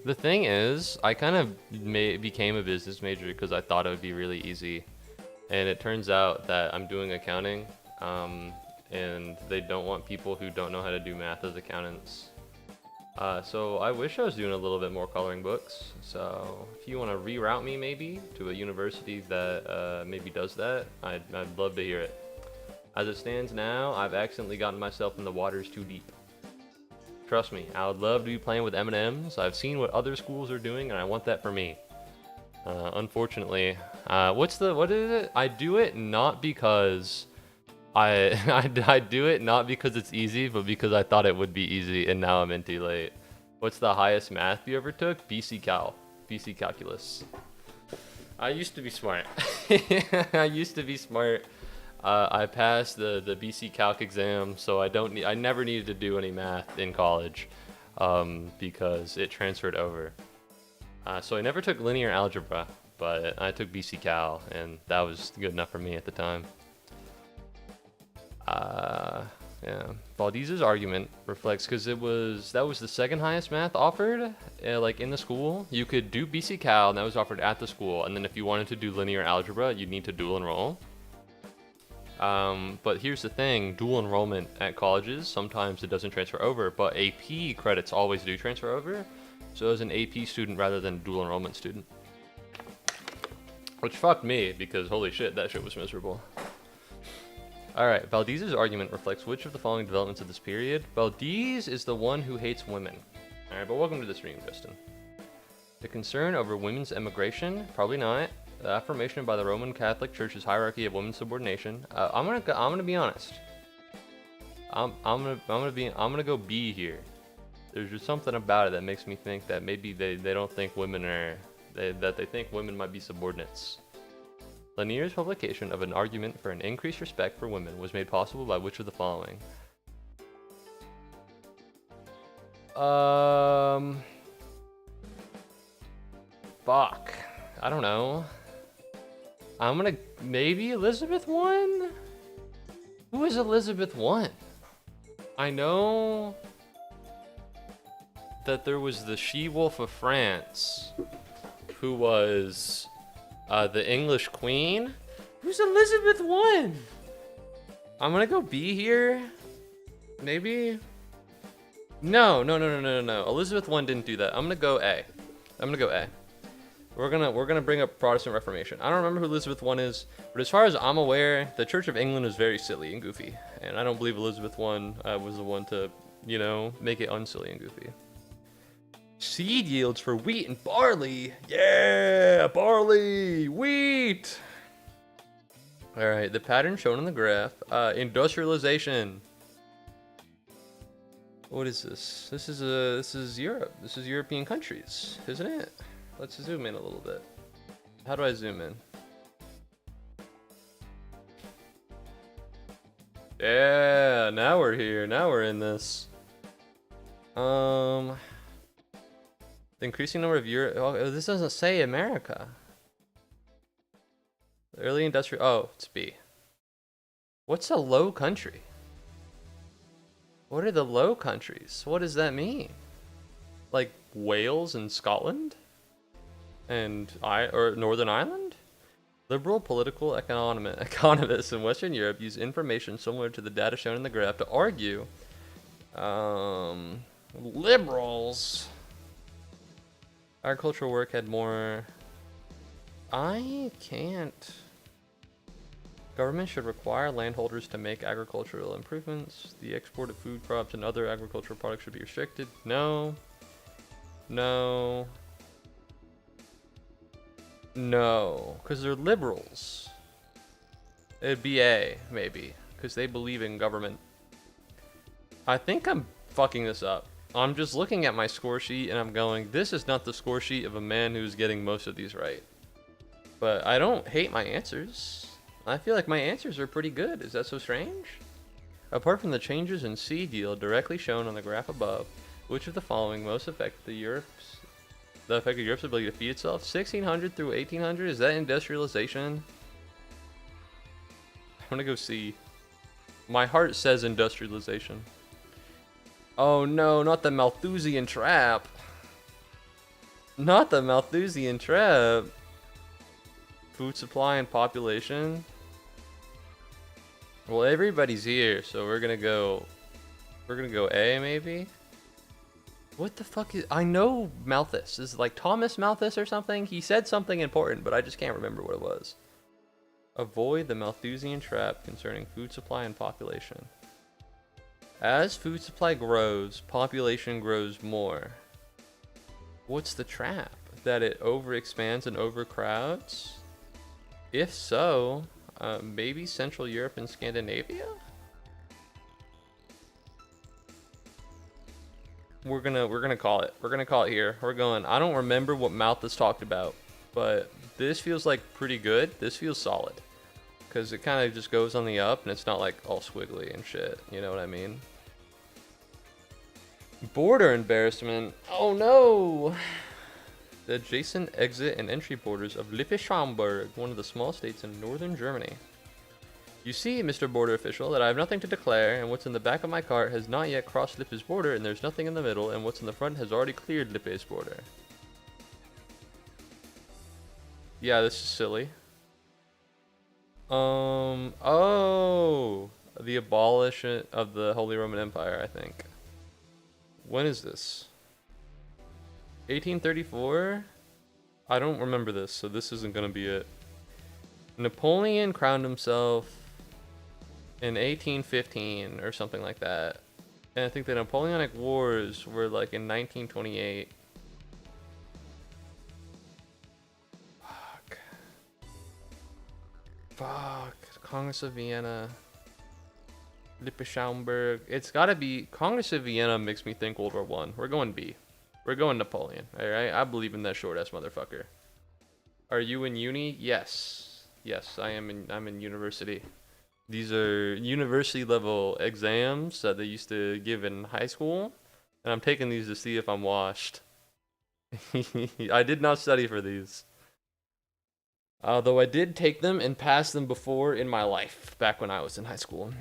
The thing is, I kind of became a business major because I thought it would be really easy. And it turns out that I'm doing accounting, and they don't want people who don't know how to do math as accountants. So I wish I was doing a little bit more coloring books. So if you want to reroute me maybe to a university that maybe does that, I'd love to hear it. As it stands now, I've accidentally gotten myself in the waters too deep. Trust me, I would love to be playing with M&Ms. I've seen what other schools are doing, and I want that for me. Unfortunately, what is it? I do it not because I do it not because it's easy, but because I thought it would be easy, and now I'm in too late. What's the highest math you ever took? BC Calculus. I used to be smart. I used to be smart. I passed the BC Calc exam, so I never needed to do any math in college, because it transferred over. So I never took linear algebra, but I took BC Cal, and that was good enough for me at the time. Yeah. Valdez's argument reflects because that was the second highest math offered, like in the school. You could do BC Cal, and that was offered at the school, and then if you wanted to do linear algebra, you'd need to dual enroll. But here's the thing, dual enrollment at colleges, sometimes it doesn't transfer over, but AP credits always do transfer over. So as an AP student rather than a dual enrollment student. Which fucked me, because holy shit, that shit was miserable. Alright, Valdez's argument reflects which of the following developments of this period? Valdez is the one who hates women. Alright, but welcome to the stream, Justin. The concern over women's emigration? Probably not. The affirmation by the Roman Catholic Church's hierarchy of women's subordination. I'm gonna be honest. I'm gonna go B here. There's just something about it that makes me think that maybe they don't think women are that they think women might be subordinates. Lanier's publication of an argument for an increased respect for women was made possible by which of the following? Fuck. I don't know. I'm gonna maybe Elizabeth I? Who is Elizabeth I? I know that there was the She-Wolf of France, who was the English Queen. Who's Elizabeth I? I'm gonna go B here. Maybe. No. Elizabeth I didn't do that. I'm gonna go A. We're gonna bring up Protestant Reformation. I don't remember who Elizabeth I is, but as far as I'm aware, the Church of England is very silly and goofy, and I don't believe Elizabeth I was the one to, make it unsilly and goofy. Seed yields for wheat and barley. Yeah, barley, wheat. All right, the pattern shown on the graph. Industrialization. What is this? This is Europe. This is European countries, isn't it? Let's zoom in a little bit. How do I zoom in? Yeah, now we're here. Now we're in this. The increasing number of Europe. Oh, this doesn't say America. The early industrial. Oh, it's B. What's a low country? What are the low countries? What does that mean? Like Wales and Scotland? Or Northern Ireland? Liberal political economists in Western Europe use information similar to the data shown in the graph to argue. Liberals. Agricultural work had more. I can't. Government should require landholders to make agricultural improvements. The export of food crops and other agricultural products should be restricted. No. No, because they're liberals. It'd be A, maybe, because they believe in government. I think I'm fucking this up. I'm just looking at my score sheet and I'm going, this is not the score sheet of a man who's getting most of these right. But I don't hate my answers. I feel like my answers are pretty good. Is that so strange? Apart from the changes in seed yield directly shown on the graph above, which of the following most affected Europe's ability to feed itself? 1600 through 1800? Is that industrialization? I'm gonna go C. My heart says industrialization. Oh no, not the Malthusian trap. Not the Malthusian trap. Food supply and population. Well, everybody's here, so we're gonna go A maybe. What the fuck is? I know Malthus is like Thomas Malthus or something. He said something important, but I just can't remember what it was. Avoid the Malthusian trap concerning food supply and population. As food supply grows, population grows more. What's the trap? That it overexpands and overcrowds? If so, maybe Central Europe and Scandinavia? We're gonna call it. We're gonna call it here. We're going. I don't remember what Malthus talked about, but this feels like pretty good. This feels solid. Because it kind of just goes on the up and it's not like all squiggly and shit. You know what I mean? Border embarrassment. Oh no! The adjacent exit and entry borders of Lippe-Schaumburg, one of the small states in northern Germany. You see, Mr. Border Official, that I have nothing to declare, and what's in the back of my cart has not yet crossed Lippe's border, and there's nothing in the middle, and what's in the front has already cleared Lippe's border. Yeah, this is silly. Oh, the abolition of the Holy Roman Empire, I think. When is this? 1834? I don't remember this, so this isn't gonna be it. Napoleon crowned himself in 1815 or something like that. And I think the Napoleonic Wars were like in 1928. Fuck. Congress of Vienna. Lippe-Schaumburg. It's gotta be... Congress of Vienna makes me think World War One. We're going B. We're going Napoleon. Alright? I believe in that short-ass motherfucker. Are you in uni? Yes. Yes, I'm in university. These are university level exams that they used to give in high school. And I'm taking these to see if I'm washed. I did not study for these. Though I did take them and pass them before in my life, back when I was in high school.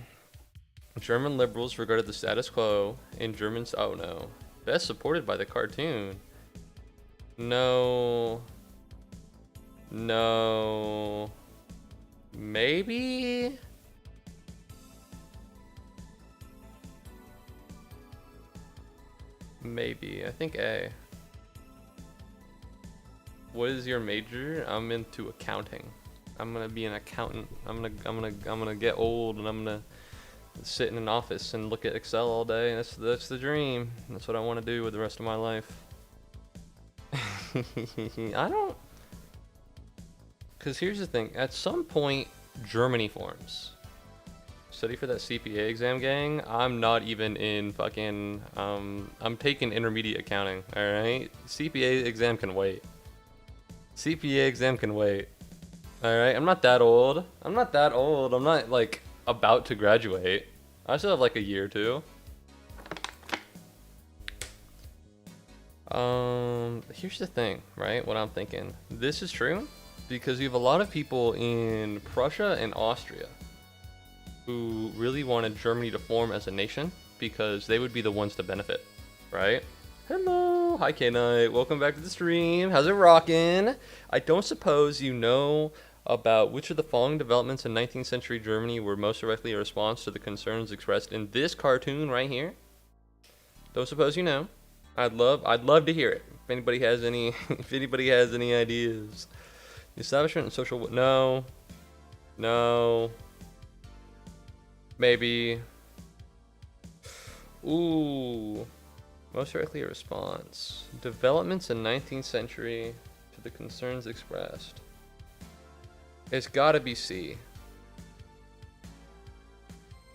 German liberals regarded the status quo in Germans. Oh no. Best supported by the cartoon. No. No. Maybe? Maybe. I think A. What is your major? I'm into accounting. I'm gonna be an accountant. I'm gonna get old and I'm gonna sit in an office and look at Excel all day. That's the dream. That's what I want to do with the rest of my life. I don't. Because here's the thing. At some point, Germany forms. Study for that CPA exam, gang. I'm not even in fucking. I'm taking intermediate accounting. All right. CPA exam can wait. CPA exam can wait. Alright, I'm not that old. I'm not like about to graduate. I still have like a year or two. Here's the thing, right? What I'm thinking. This is true because you have a lot of people in Prussia and Austria who really wanted Germany to form as a nation because they would be the ones to benefit, right? Hello, hi K-Knight, welcome back to the stream. How's it rockin'? I don't suppose you know about which of the following developments in 19th century Germany were most directly a response to the concerns expressed in this cartoon right here? Don't suppose you know. I'd love to hear it. If anybody has any, if anybody has any ideas. The establishment and social, no, maybe. Ooh. Most directly a response. Developments in 19th century to the concerns expressed. It's gotta be C.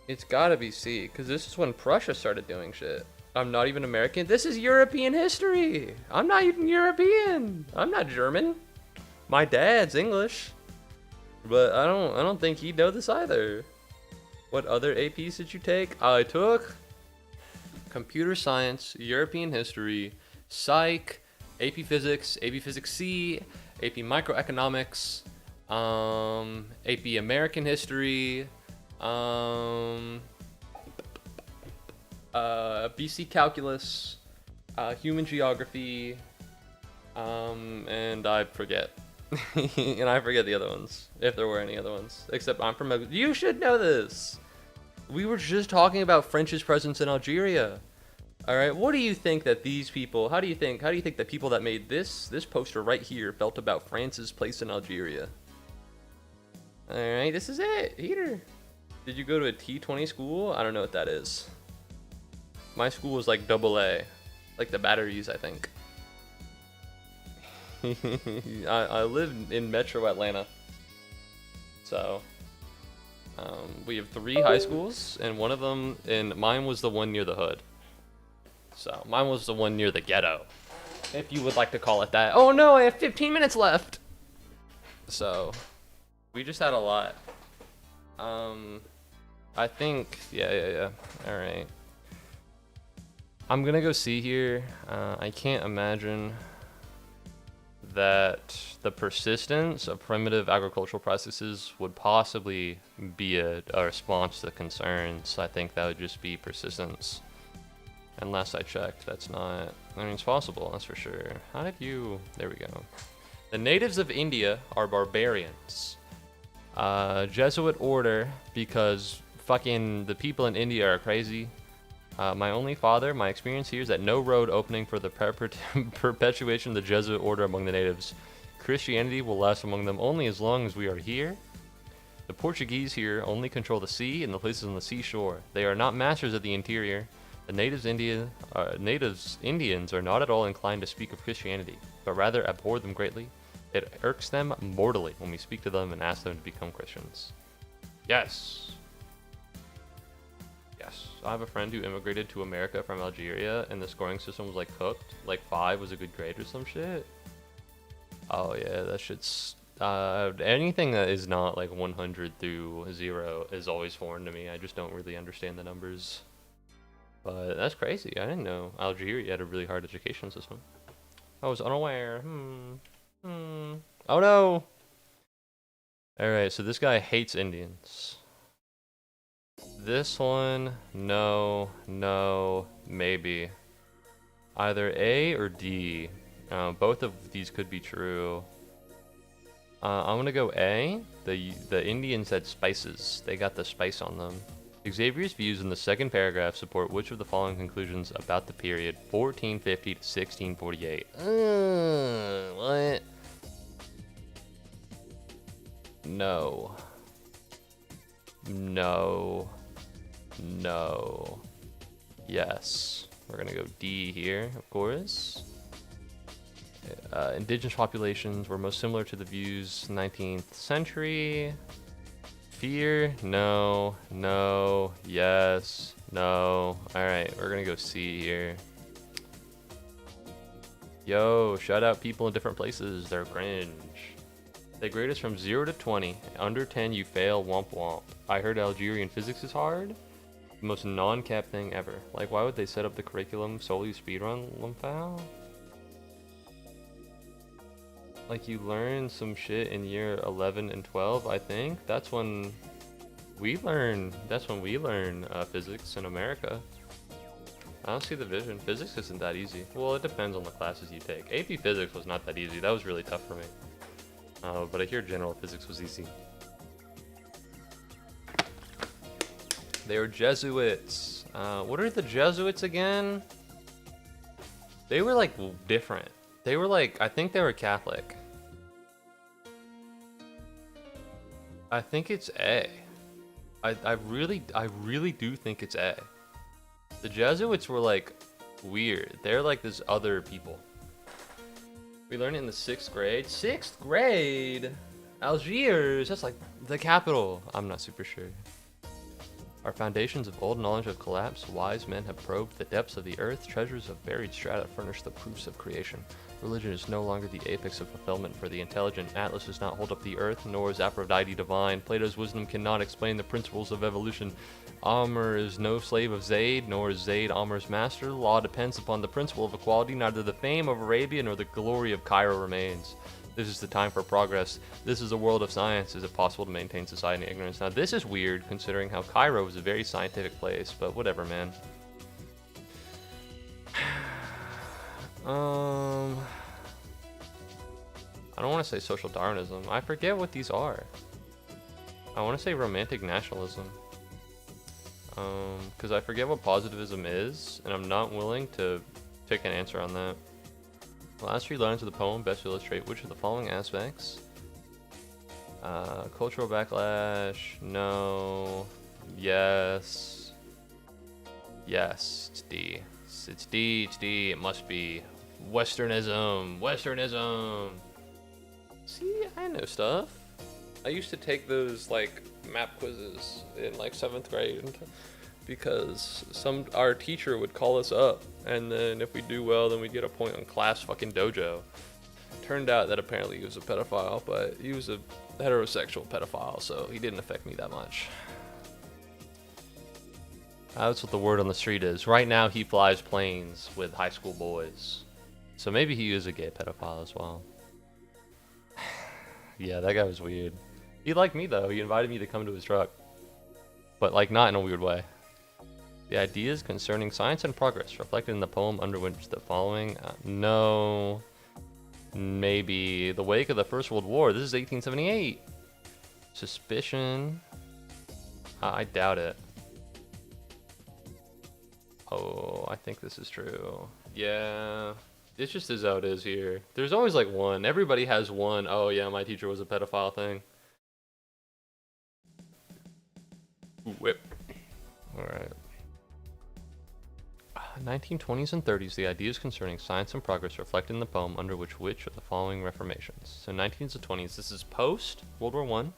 It's gotta be C, because this is when Prussia started doing shit. I'm not even American. This is European history. I'm not even European. I'm not German. My dad's English. But I don't think he'd know this either. What other APs did you take? I took Computer Science, European History, Psych, AP Physics C, AP Microeconomics, AP American History, BC Calculus, Human Geography, And I forget. And I forget the other ones, if there were any other ones. Except I'm from... You should know this! We were just talking about French's presence in Algeria. Alright, what do you think that these people... How do you think the people that made this poster right here felt about France's place in Algeria? Alright, this is it. Heater. Did you go to a T20 school? I don't know what that is. My school was like AA. Like the batteries, I think. I live in Metro Atlanta. So, we have 3 high schools, and one of them, and mine was the one near the hood. So, mine was the one near the ghetto, if you would like to call it that. Oh no, I have 15 minutes left! So, we just had a lot. I think, yeah. Alright. I'm gonna go see here. I can't imagine that the persistence of primitive agricultural practices would possibly be a response to concerns. I think that would just be persistence. And last I checked, that's not... I mean, it's possible, that's for sure. How did you... There we go. The natives of India are barbarians. Jesuit order, because fucking the people in India are crazy. My only father, my experience here is that no road opening for the perpetuation of the Jesuit order among the natives. Christianity will last among them only as long as we are here. The Portuguese here only control the sea and the places on the seashore. They are not masters of the interior. The natives Indians are not at all inclined to speak of Christianity, but rather abhor them greatly. It irks them mortally when we speak to them and ask them to become Christians. Yes. Yes, I have a friend who immigrated to America from Algeria, and the scoring system was like cooked. Like 5 was a good grade or some shit. Oh yeah, that shit's... anything that is not like 100 through 0 is always foreign to me. I just don't really understand the numbers. But that's crazy. I didn't know Algeria had a really hard education system. I was unaware. Oh no! Alright, so this guy hates Indians. This one, no, maybe. Either A or D. Both of these could be true. I'm gonna go A. The Indians had spices. They got the spice on them. Xavier's views in the second paragraph support which of the following conclusions about the period 1450 to 1648? What? No. Yes. We're gonna go D here, of course. Indigenous populations were most similar to the views 19th century. Fear? No. Yes. No. Alright, we're gonna go C here. Yo, shout out people in different places. They're cringe. They grade us from 0 to 20. Under 10, you fail. Womp womp. I heard Algerian physics is hard. The most non-cap thing ever. Like, why would they set up the curriculum solely speedrun, Lumpao? Like, you learn some shit in year 11 and 12, I think. That's when we learn physics in America. I don't see the vision. Physics isn't that easy. Well, it depends on the classes you take. AP Physics was not that easy. That was really tough for me. But I hear general physics was easy. They were Jesuits. What are the Jesuits again? They were like different. They were like, I think they were Catholic. I think it's A. I really do think it's A. The Jesuits were like weird. They're like this other people. We learned it in the 6th grade. 6th grade? Algiers, that's like the capital. I'm not super sure. Our foundations of old knowledge have collapsed. Wise men have probed the depths of the earth. Treasures of buried strata furnish the proofs of creation. Religion is no longer the apex of fulfillment for the intelligent. Atlas does not hold up the earth, nor is Aphrodite divine. Plato's wisdom cannot explain the principles of evolution. Amr is no slave of Zayd, nor is Zayd Amr's master. The law depends upon the principle of equality. Neither the fame of Arabia nor the glory of Cairo remains. This is the time for progress. This is a world of science. Is it possible to maintain society in ignorance? Now this is weird considering how Cairo was a very scientific place, but whatever, man. I don't want to say social Darwinism. I forget what these are. I want to say romantic nationalism. Because I forget what positivism is, and I'm not willing to pick an answer on that. The last 3 lines of the poem best illustrate which of the following aspects? Cultural backlash, no, yes, yes, it's D. It's D, it's D, it must be Westernism, Westernism. See, I know stuff. I used to take those, like, map quizzes in, like, 7th grade because our teacher would call us up, and then if we do well, then we'd get a point on class fucking dojo. Turned out that apparently he was a pedophile, but he was a heterosexual pedophile, so he didn't affect me that much. That's what the word on the street is. Right now he flies planes with high school boys. So maybe he is a gay pedophile as well. Yeah, that guy was weird. He liked me though. He invited me to come to his truck. But like not in a weird way. The ideas concerning science and progress reflected in the poem under which the following... no... Maybe the wake of the First World War. This is 1878. Suspicion. I doubt it. Oh, I think this is true. Yeah. It just is how it is here. There's always like one. Everybody has one. Oh yeah, my teacher was a pedophile thing. Whip. Alright. 1920s and 30s, the ideas concerning science and progress reflected in the poem under which of the following reformations. So 19s and 20s, this is post World War One,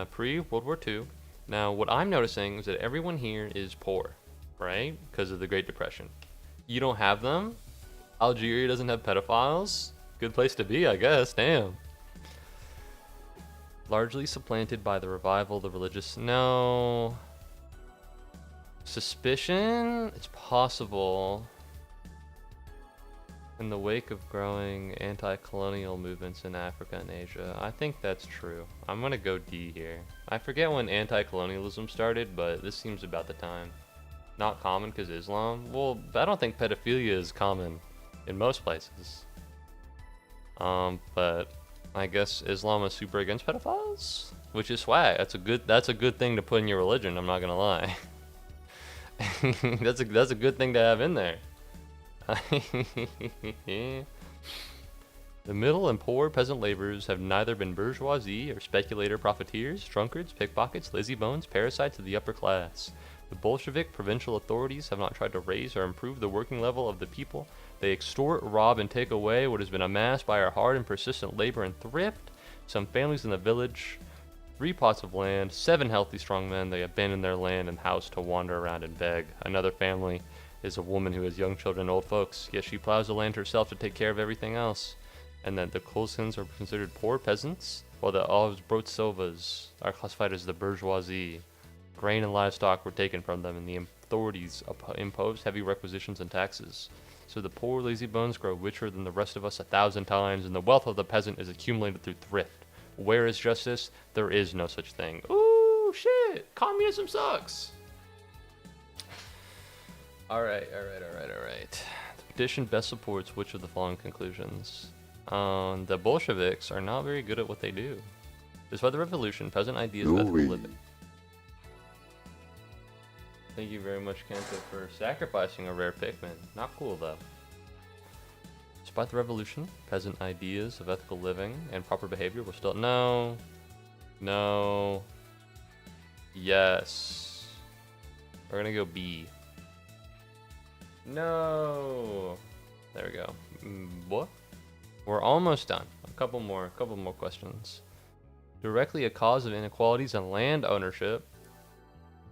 pre World War II. Now, what I'm noticing is that everyone here is poor, right? Because of the Great Depression. You don't have them. Algeria doesn't have pedophiles. Good place to be, I guess. Damn. Largely supplanted by the revival of the religious. No. Suspicion? It's possible. In the wake of growing anti-colonial movements in Africa and Asia. I think that's true. I'm gonna go D here. I forget when anti-colonialism started, but this seems about the time. Not common because Islam? Well, I don't think pedophilia is common in most places. But I guess Islam is super against pedophiles? Which is swag. That's a good thing to put in your religion, I'm not gonna lie. That's a good thing to have in there. The middle and poor peasant laborers have neither been bourgeoisie or speculator profiteers, drunkards, pickpockets, lazybones, parasites of the upper class. The Bolshevik provincial authorities have not tried to raise or improve the working level of the people. They extort, rob, and take away what has been amassed by our hard and persistent labor and thrift. Some families in the village, 3 plots of land, 7 healthy strong men, they abandon their land and house to wander around and beg. Another family is a woman who has young children and old folks, yet she plows the land herself to take care of everything else. And then the Coulsons are considered poor peasants, while the Brotsilvas are classified as the bourgeoisie. Grain and livestock were taken from them, and the authorities imposed heavy requisitions and taxes. So the poor lazy bones grow richer than the rest of us 1,000 times, and the wealth of the peasant is accumulated through thrift. Where is justice? There is no such thing. Ooh, shit! Communism sucks! Alright. The petition best supports which of the following conclusions? The Bolsheviks are not very good at what they do. Despite the revolution, peasant ideas of ethical living. Thank you very much, Kenta, for sacrificing a rare Pikmin. Not cool, though. Despite the revolution, peasant ideas of ethical living and proper behavior were still... No. No. Yes. We're gonna go B. No. There we go. What? We're almost done. A couple more questions. Directly a cause of inequalities in land ownership.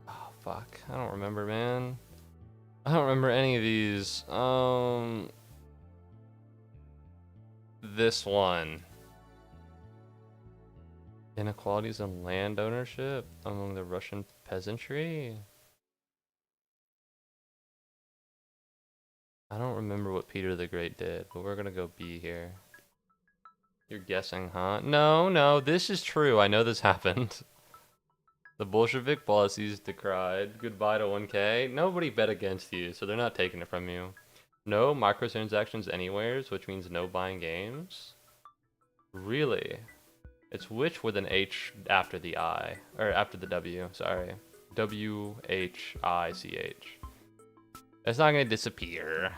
Oh, fuck. I don't remember, man. I don't remember any of these. This one. Inequalities in land ownership among the Russian peasantry? I don't remember what Peter the Great did, but we're gonna go B here. You're guessing, huh? No, this is true. I know this happened. The Bolshevik policies decried. Goodbye to 1K. Nobody bet against you, so they're not taking it from you. No microtransactions anywheres, which means no buying games. Really? It's which with an H after the I, or after the W, sorry. W-H-I-C-H. It's not gonna disappear.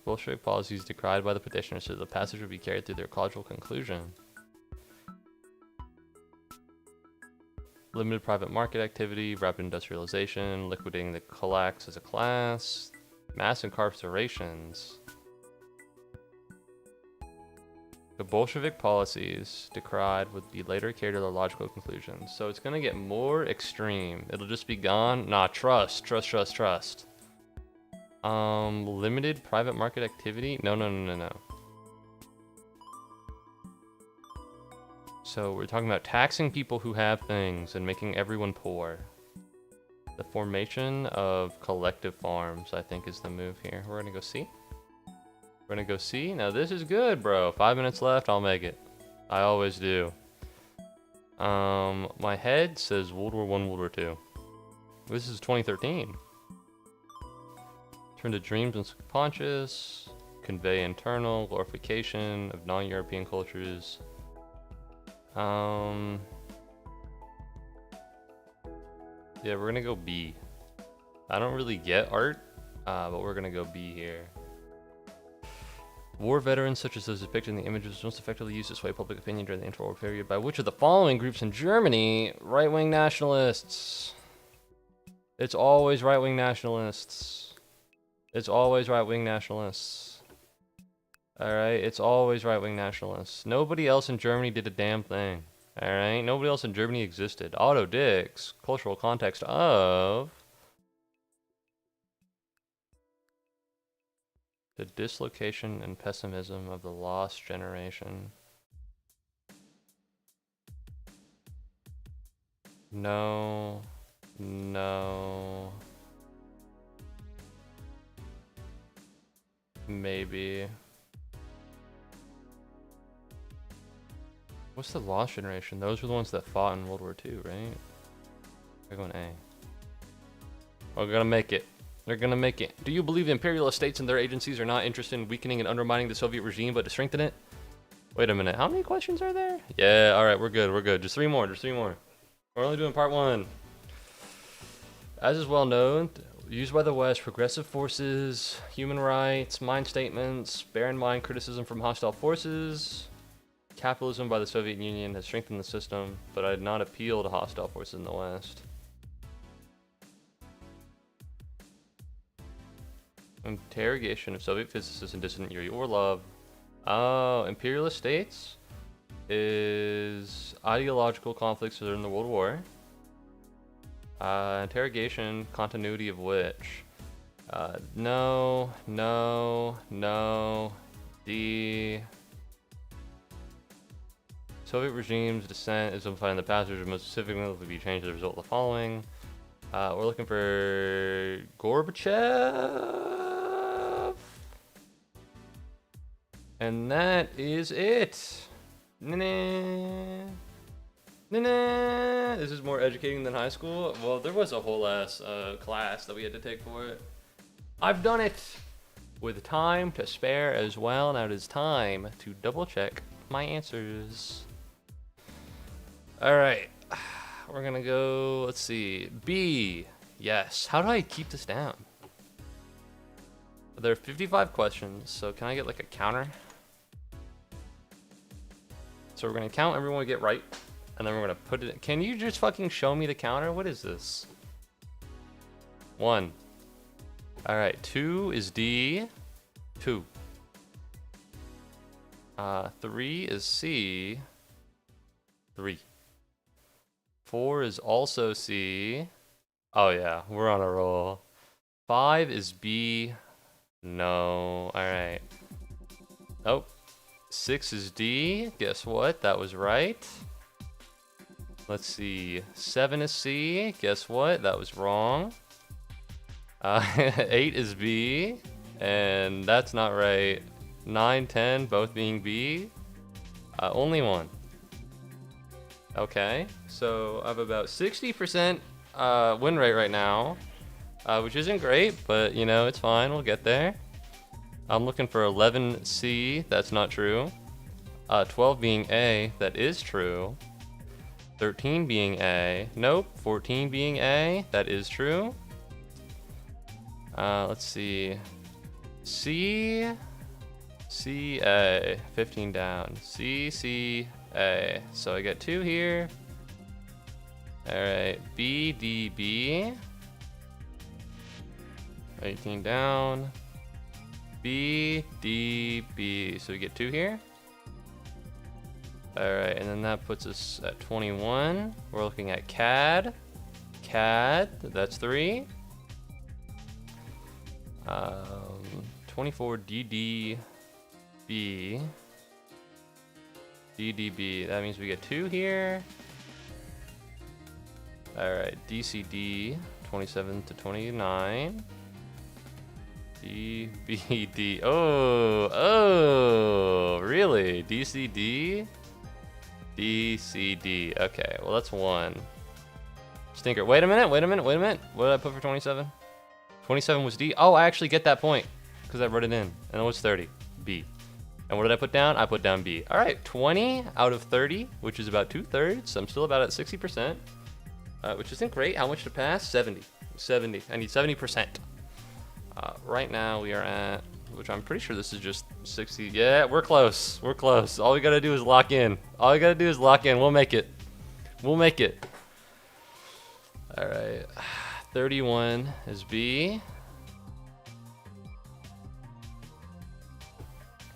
Bolshevik policies decried by the petitioners, so the passage would be carried through their logical conclusion. Limited private market activity, rapid industrialization, liquidating the kulaks as a class, mass incarcerations. The Bolshevik policies decried would be later carried to their logical conclusions. So it's gonna get more extreme. It'll just be gone. Nah, trust. Limited private market activity? No. So we're talking about taxing people who have things and making everyone poor. The formation of collective farms, I think, is the move here. We're gonna go see. We're gonna go see. Now this is good, bro. 5 minutes left, I'll make it. I always do. My head says World War I, World War II. This is 2013. Turn to dreams and subconscious. Convey internal glorification of non-European cultures. Yeah, we're gonna go B. I don't really get art, but we're gonna go B here. War veterans, such as those depicted in the images, most effectively used to sway public opinion during the interwar period by which of the following groups in Germany? Right-wing nationalists. It's always right-wing nationalists. It's always right-wing nationalists. Alright, it's always right-wing nationalists. Nobody else in Germany did a damn thing. Alright, nobody else in Germany existed. Otto Dix, cultural context of... the dislocation and pessimism of the lost generation. No. Maybe. What's the lost generation? Those were the ones that fought in World War II, right? They're going A. We're gonna make it. They're gonna make it. Do you believe the imperialist states and their agencies are not interested in weakening and undermining the Soviet regime, but to strengthen it? Wait a minute. How many questions are there? Yeah, alright, we're good. Just three more. We're only doing part 1. As is well known, used by the West, progressive forces, human rights, mind statements, bear in mind criticism from hostile forces. Capitalism by the Soviet Union has strengthened the system, but I did not appeal to hostile forces in the West. Interrogation of Soviet physicists and dissident Yuri Orlov. Oh, imperialist states is ideological conflicts during the World War. Interrogation, continuity of which? No. D. Soviet regime's descent is implied in the passage, most specifically will be changed as a result of the following. We're looking for Gorbachev. And that is it. This is more educating than high school. Well, there was a whole ass class that we had to take for it. I've done it with time to spare as well. Now it is time to double check my answers. All right, we're gonna go, let's see, B. Yes, how do I keep this down? There are 55 questions, so can I get like a counter? So we're gonna count everyone we get right, and then we're gonna put it in. Can you just fucking show me the counter? What is this? 1. All right, 2 is D. 2. 3 is C. 3. 4 is also C. Oh yeah, we're on a roll. 5 is B. No. All right. Oh. 6 is D. Guess what? That was right. Let's see. 7 is C. Guess what? That was wrong. 8 is B. And that's not right. 9, 10, both being B. Only 1. Okay. So I have about 60% win rate right now. Which isn't great, but you know, it's fine. We'll get there. I'm looking for 11C. That's not true. 12 being A, that is true. 13 being A, nope. 14 being A, that is true. Let's see. C, A, 15 down. C, A. So I get 2 here. Alright, B, D, B. 18 down. B, D, B. So we get 2 here. Alright, and then that puts us at 21. We're looking at CAD. CAD, that's 3. 24 DD, B. DDB, that means we get 2 here. Alright, DCD, 27 to 29. DBD, oh, really? DCD? DCD, okay, well that's 1. Stinker, wait a minute. What did I put for 27? 27 was D. Oh, I actually get that point because I wrote it in. And then what's 30? B. And what did I put down? I put down B. All right, 20 out of 30, which is about 2/3. I'm still about at 60%, which isn't great. How much to pass? 70. 70. I need 70%. Right now we are at, which I'm pretty sure this is just 60. Yeah, we're close. We're close. All we gotta do is lock in. All we gotta do is lock in. We'll make it. We'll make it. All right. 31 is B.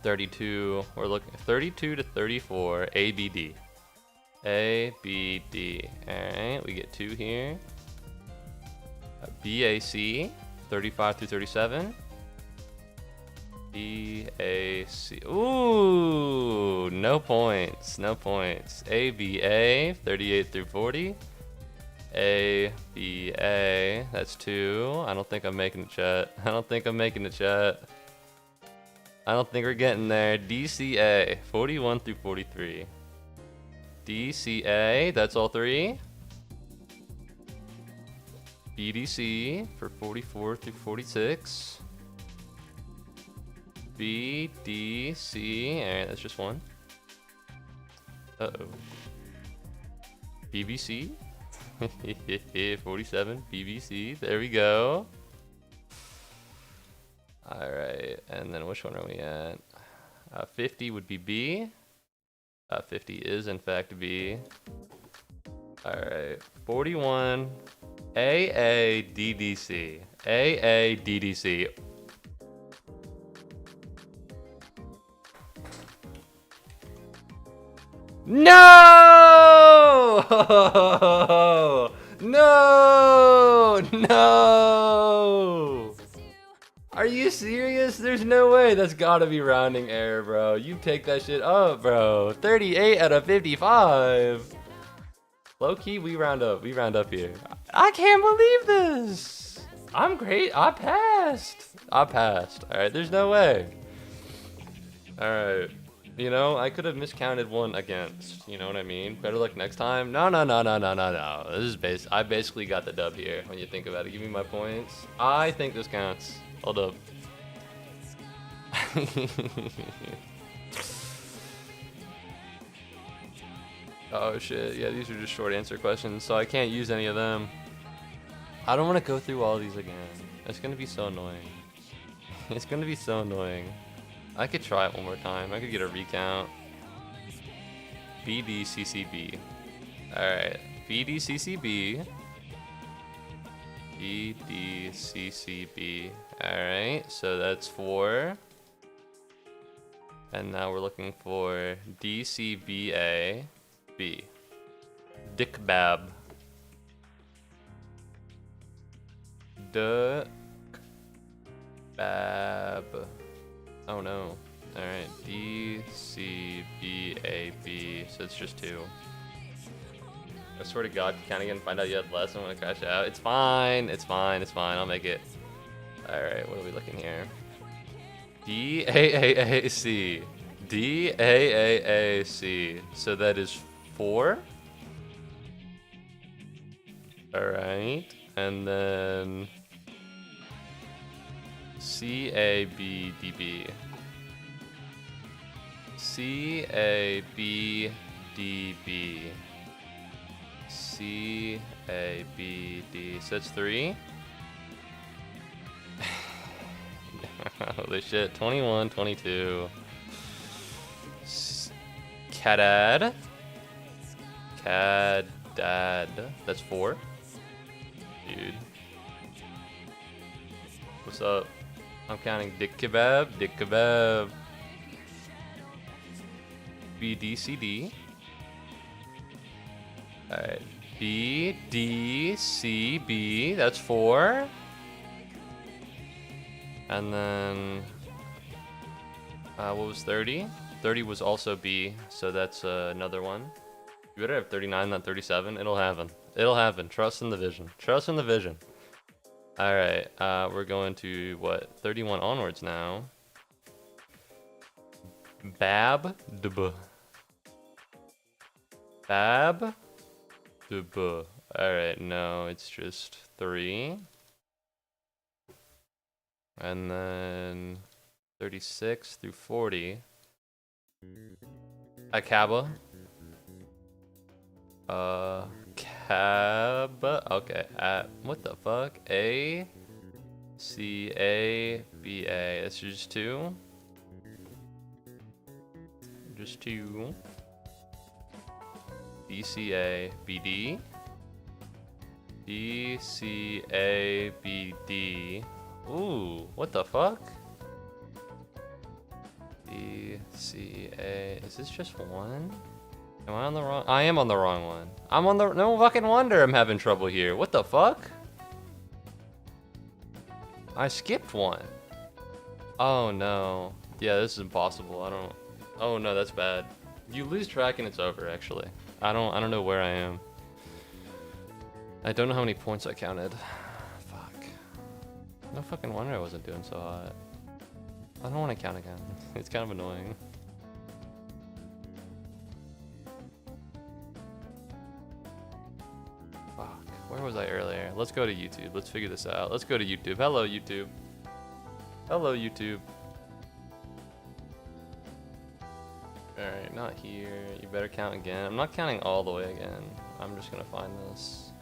32, we're looking 32 to 34, A, B, D. A, B, D. Alright, we get 2 here. B, A, C, 35 through 37. B, A, C. Ooh, no points, no points. A, B, A, 38 through 40. A, B, A, that's 2. I don't think I'm making it, chat. I don't think I'm making it, chat. I don't think we're getting there. DCA, 41 through 43. DCA, that's all 3. BDC for 44 through 46. BDC, alright, that's just 1. Uh-oh. BBC, 47, BBC, there we go. Alright, and then which one are we at? 50 would be B. 50 is in fact B. Alright, 41. AADDC. AADDC. No! No! No! Are you serious? There's no way. That's gotta be rounding error, bro. You take that shit up, bro. 38 out of 55. Low key, we round up. We round up here. I can't believe this. I'm great. I passed. I passed. All right. There's no way. All right. You know, I could have miscounted one against. You know what I mean? Better luck next time. No. This is I basically got the dub here. When you think about it, give me my points. I think this counts. Hold up. Oh shit, yeah, these are just short answer questions, so I can't use any of them. I don't want to go through all these again. It's gonna be so annoying. It's gonna be so annoying. I could try it one more time. I could get a recount. BDCCB. Alright, BDCCB. BDCCB. Alright, so that's 4. And now we're looking for DCBA. B. Dickbab. Duck. Bab. Oh no. Alright, DCBAB. So it's just 2. I swear to God, count again, find out you had less, I'm gonna crash out. It's fine, it's fine, it's fine, I'll make it. Alright, what are we looking here? DAAAC. DAAAC. So that is 4. Alright, and then CABDB. C, A, B, D, B. C, A, B, D. So that's 3. Holy shit. 21, 22. Cadad. Cadad. That's 4. Dude. What's up? I'm counting Dick Kebab. Dick Kebab. B, D, C, D. Alright. B, D, C, B. That's 4. And then... what was 30? 30 was also B, so that's another one. You better have 39, not 37. It'll happen. It'll happen. Trust in the vision. Trust in the vision. Alright, we're going to, what, 31 onwards now. Bab, db. Bab, db. Alright, no, it's just 3. And then 36 through 40. Akaba. Cab. Okay. What the fuck? A. C. A. B. A. That's just 2. Just 2. B. C. A. B. D. B. C. A. B. D. Ooh. What the fuck? B. C. A. Is this just 1? Am I on the wrong? I am on the wrong one. I'm on the... No fucking wonder I'm having trouble here. What the fuck? I skipped 1. Oh no. Yeah, this is impossible. I don't... Oh no, that's bad. You lose track and it's over, actually. I don't know where I am. I don't know how many points I counted. Fuck. No fucking wonder I wasn't doing so hot. I don't want to count again. It's kind of annoying. Where was I earlier? Let's go to YouTube. Let's figure this out. Let's go to YouTube. Hello, YouTube. Hello, YouTube. Alright, not here. You better count again. I'm not counting all the way again. I'm just gonna find this.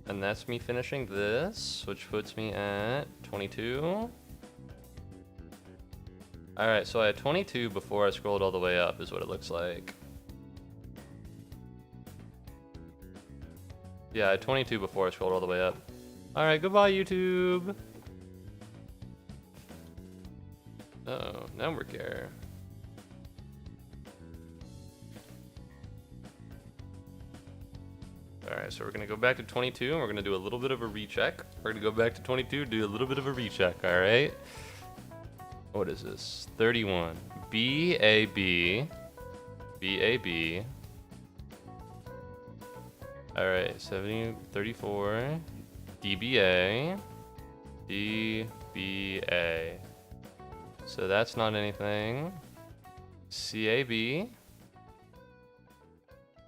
And that's me finishing this, which puts me at 22. Alright, so I had 22 before I scrolled all the way up, is what it looks like. Yeah, I had 22 before I scrolled all the way up. Alright, goodbye, YouTube! Uh-oh, number care. Alright, so we're gonna go back to 22 and we're gonna do a little bit of a recheck. We're gonna go back to 22, do a little bit of a recheck, alright? What is this? 31. B-A-B. B-A-B. Alright, 70, 34. DBA. DBA. So that's not anything. CAB.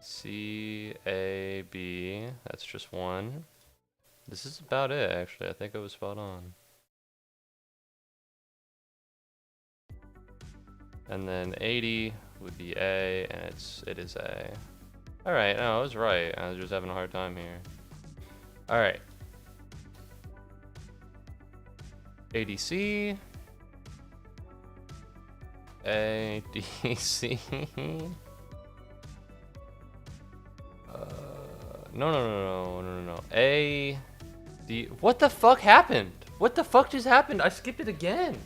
CAB. That's just 1. This is about it, actually. I think I was spot on. And then 80 would be A, and it is A. Alright, no, I was right. I was just having a hard time here. Alright. ADC. ADC. No. A. D. What the fuck happened? What the fuck just happened? I skipped it again.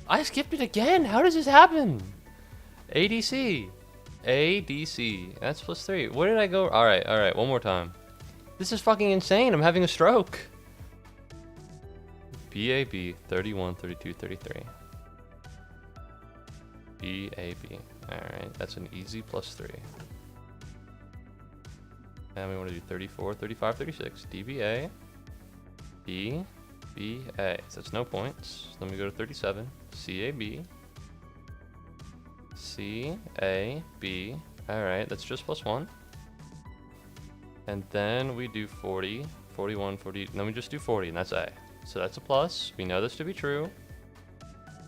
How does this happen? ADC. ADC. That's +3. Where did I go? Alright. One more time. This is fucking insane. I'm having a stroke. BAB. 31, 32, 33. BAB. Alright. That's an easy +3. And we want to do 34, 35, 36. DBA. BBA. So that's no points. Let me go to 37. CAB. CAB. Alright, that's just +1. And then we do 40, 41, 40. Then we just do 40, and that's A. So that's a plus. We know this to be true.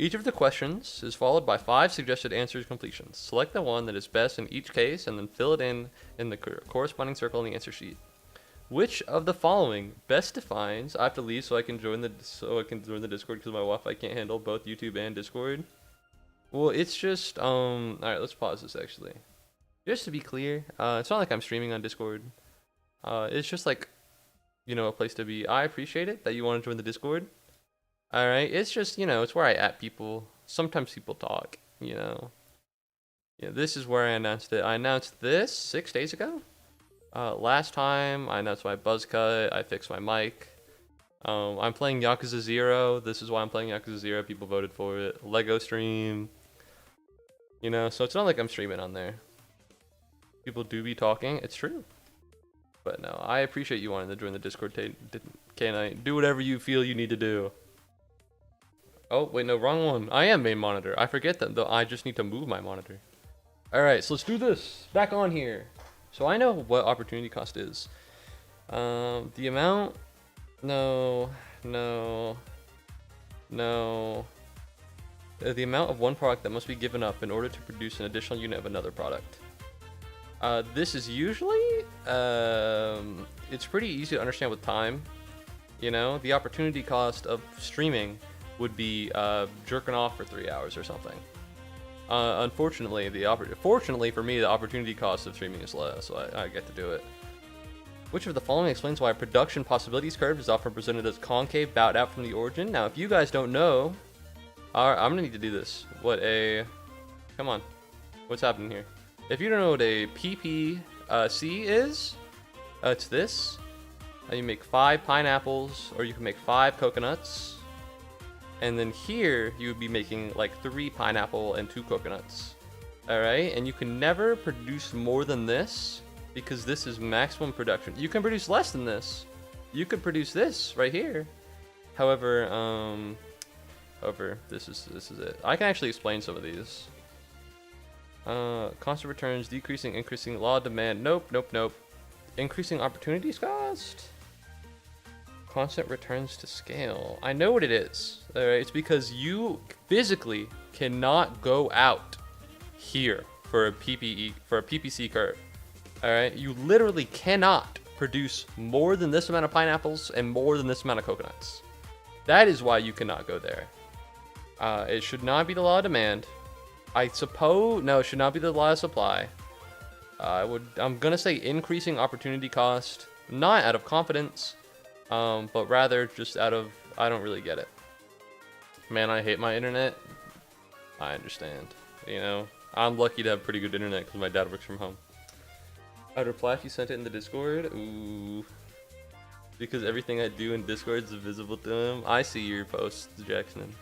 Each of the questions is followed by 5 suggested answers completions. Select the one that is best in each case and then fill it in the corresponding circle in the answer sheet. Which of the following best defines? I have to leave so I can join the Discord because my Wi-Fi can't handle both YouTube and Discord. Well, it's just all right. Let's pause this actually. Just to be clear, it's not like I'm streaming on Discord. It's just like, a place to be. I appreciate it that you want to join the Discord. All right, it's just it's where I at people. Sometimes people talk. This is where I announced it. I announced this 6 days ago. Last time I announced my buzz cut. I fixed my mic. I'm playing Yakuza 0. This is why I'm playing Yakuza 0. People voted for it. Lego stream. So it's not like I'm streaming on there. People do be talking. It's true. But no, I appreciate you wanting to join the Discord. Can I do whatever you feel you need to do? Oh, wait, no, wrong one. I am main monitor. I forget that, though. I just need to move my monitor. All right, so let's do this. Back on here. So I know what opportunity cost is. The amount... No. The amount of one product that must be given up in order to produce an additional unit of another product. This is usually... it's pretty easy to understand with time. The opportunity cost of streaming would be jerking off for 3 hours or something. Unfortunately, fortunately for me, the opportunity cost of streaming is low, so I get to do it. Which of the following explains why a production possibilities curve is often presented as concave, bowed out from the origin? Now, if you guys don't know, I'm gonna need to do this. Come on, what's happening here? If you don't know what a PPC is, it's this. You make 5 pineapples, or you can make 5 coconuts. And then here, you would be making like 3 pineapple and 2 coconuts. Alright, and you can never produce more than this, because this is maximum production. You can produce less than this. You could produce this right here. However, this is it. I can actually explain some of these. Constant returns, decreasing, increasing, law of demand. Nope. Increasing opportunities cost. Constant returns to scale. I know what it is. All right, it's because you physically cannot go out here for a PPC curve. All right, you literally cannot produce more than this amount of pineapples and more than this amount of coconuts. That is why you cannot go there. It should not be the law of demand. I suppose no, it should not be the law of supply. I'm gonna say increasing opportunity cost, not out of confidence. But rather just out of, I don't really get it. Man, I hate my internet. I understand. I'm lucky to have pretty good internet because my dad works from home. I'd reply if you sent it in the Discord. Ooh. Because everything I do in Discord is visible to him. I see your posts, Jackson.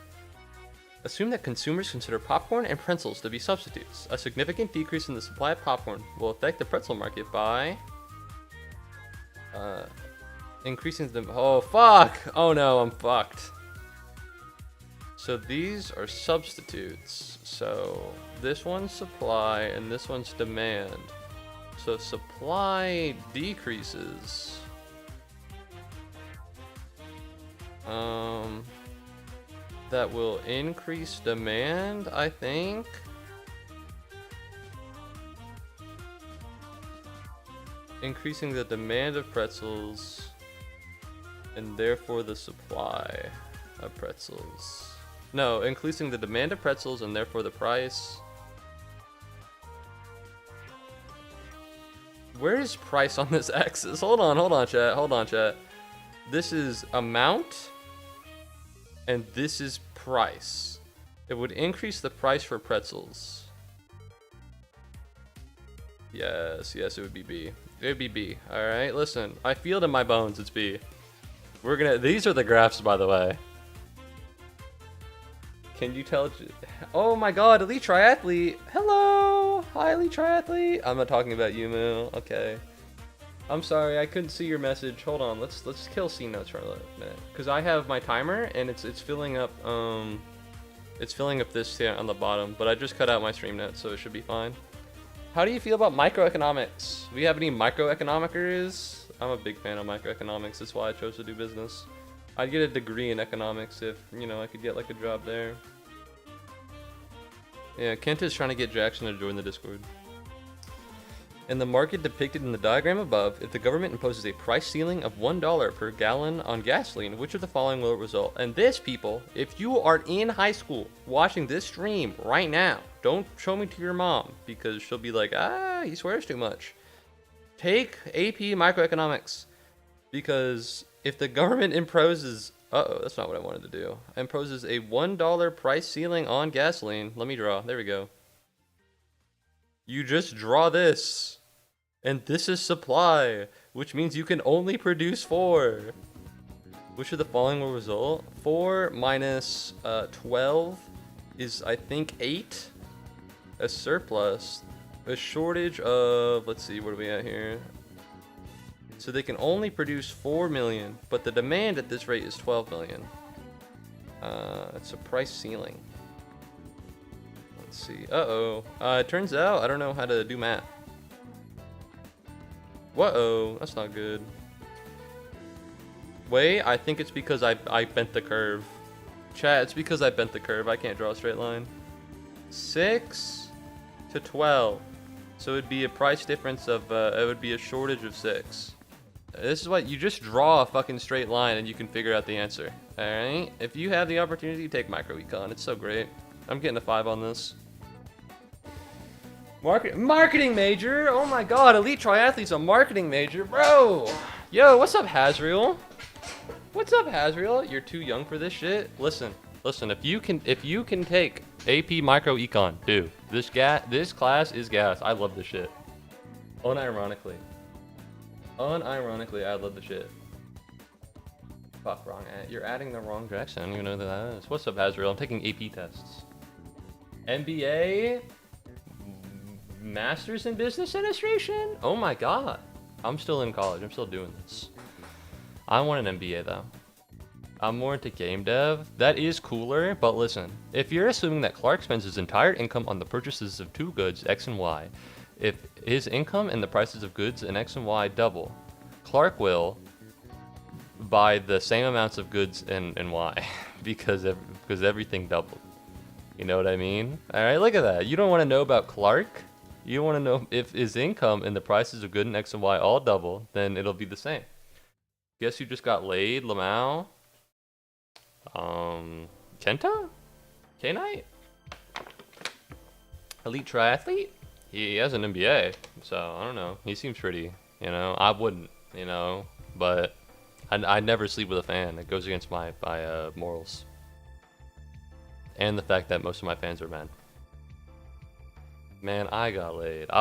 Assume that consumers consider popcorn and pretzels to be substitutes. A significant decrease in the supply of popcorn will affect the pretzel market by... increasing the... Oh, fuck! Oh no, I'm fucked. So these are substitutes. So this one's supply and this one's demand. So supply decreases. That will increase demand, I think. Increasing the demand of pretzels and therefore the supply of pretzels. No, increasing the demand of pretzels and therefore the price. Where is price on this axis? Hold on, chat. This is amount and this is price. It would increase the price for pretzels. Yes, it would be B. It would be B. Alright, listen. I feel it in my bones, it's B. These are the graphs, by the way. Can you tell? Oh my god, Elite Triathlete! Hello! Hi, Elite Triathlete! I'm not talking about you, Moo. Okay. I'm sorry, I couldn't see your message. Hold on, let's kill C notes for a minute. Because I have my timer, and it's filling up, it's filling up this here on the bottom, but I just cut out my stream notes, so it should be fine. How do you feel about microeconomics? Do we have any microeconomicers? I'm a big fan of microeconomics. That's why I chose to do business. I'd get a degree in economics if, I could get like a job there. Yeah, Kent is trying to get Jackson to join the Discord. In the market depicted in the diagram above, if the government imposes a price ceiling of $1 per gallon on gasoline, which of the following will result? And this, people, if you are in high school watching this stream right now, don't show me to your mom because she'll be like, he swears too much. Take AP microeconomics, because if the government imposes, that's not what I wanted to do. Imposes a $1 price ceiling on gasoline. Let me draw. There we go. You just draw this. And this is supply, which means you can only produce 4. Which of the following will result? 4 minus 12 is, I think, 8. A surplus. A shortage of, let's see, what are we at here? So they can only produce 4 million, but the demand at this rate is 12 million. It's a price ceiling. Let's see. It turns out I don't know how to do math. Whoa, that's not good. Wait, I think it's because I bent the curve. Chat, it's because I bent the curve. I can't draw a straight line. 6 to 12. So it'd be a price difference of, it would be a shortage of 6. This is what, you just draw a fucking straight line and you can figure out the answer. Alright? If you have the opportunity, take microecon. It's so great. I'm getting a 5 on this. Marketing major? Oh my god, elite triathlete's a marketing major, bro! Yo, what's up, Hazriel? What's up, Hazriel? You're too young for this shit? Listen, if you can take AP microecon, dude, this class is gas. I love this shit. Unironically, I love the shit. Fuck, wrong ad. You're adding the wrong Jackson. I don't even know who that is. What's up, Hazriel? I'm taking AP tests. MBA? Masters in Business Administration? Oh my god. I'm still in college. I'm still doing this. I want an MBA though. I'm more into game dev. That is cooler, but listen. If you're assuming that Clark spends his entire income on the purchases of 2 goods, X and Y, if his income and the prices of goods in X and Y double, Clark will buy the same amounts of goods in Y because everything doubled. You know what I mean? Alright, look at that. You don't want to know about Clark? You want to know if his income and the prices of good in X and Y all double, then it'll be the same. Guess who just got laid? Lamau? Kenta? K-Knight? Elite triathlete? He has an MBA, so I don't know. He seems pretty, you know. I wouldn't, you know, but I never sleep with a fan. It goes against my morals. And the fact that most of my fans are men. Man, I got laid. Oh,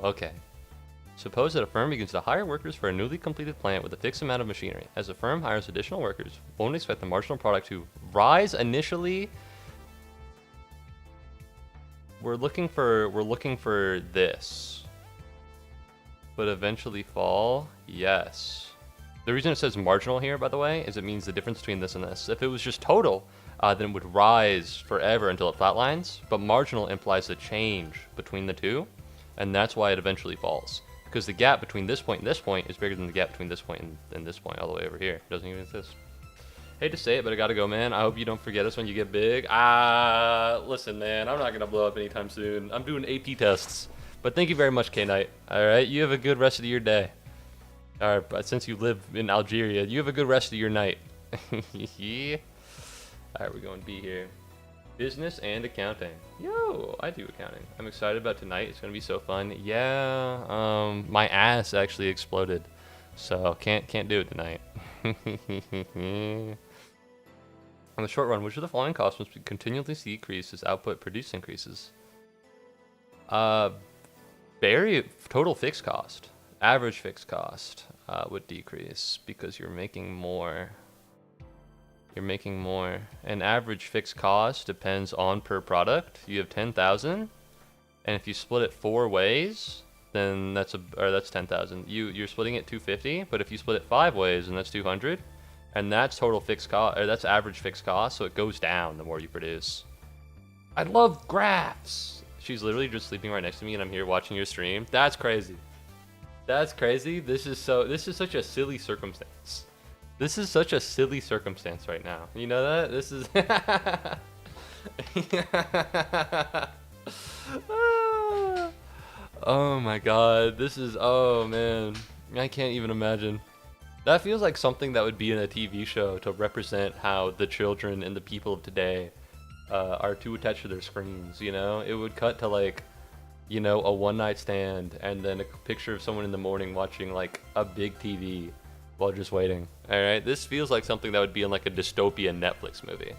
okay. Suppose that a firm begins to hire workers for a newly completed plant with a fixed amount of machinery. As the firm hires additional workers, won't expect the marginal product to rise initially. We're looking for this, but eventually fall. Yes. The reason it says marginal here, by the way, is it means the difference between this and this. If it was just total, then it would rise forever until it flatlines, but marginal implies a change between the two, and that's why it eventually falls. Because the gap between this point and this point is bigger than the gap between this point and this point all the way over here. It doesn't even exist. Hate to say it, but I gotta go, man. I hope you don't forget us when you get big. Listen, man, I'm not gonna blow up anytime soon. I'm doing AP tests. But thank you very much, K-Knight. Alright, you have a good rest of your day. Alright, but since you live in Algeria, you have a good rest of your night. Yeah. Alright, we're going B here. Business and accounting. Yo, I do accounting. I'm excited about tonight. It's gonna be so fun. Yeah, my ass actually exploded, so can't do it tonight. On the short run, which of the following costs must be continually decreased as output produce increases? Very total fixed cost. Average fixed cost would decrease because you're making more. You're making more. An average fixed cost depends on per product. You have 10,000, and if you split it 4 ways, then that's 10,000. You're splitting it 250, but if you split it 5 ways, then that's 200, and that's total fixed cost, or that's average fixed cost. So it goes down the more you produce. I love graphs. She's literally just sleeping right next to me, and I'm here watching your stream. That's crazy. That's crazy. This is such a silly circumstance. This is such a silly circumstance right now. You know that? This is Oh my god, this is, oh man, I can't even imagine. That feels like something that would be in a TV show to represent how the children and the people of today are too attached to their screens, you know? It would cut to like, you know, a one night stand and then a picture of someone in the morning watching like a big TV while just waiting. Alright, this feels like something that would be in like a dystopian Netflix movie.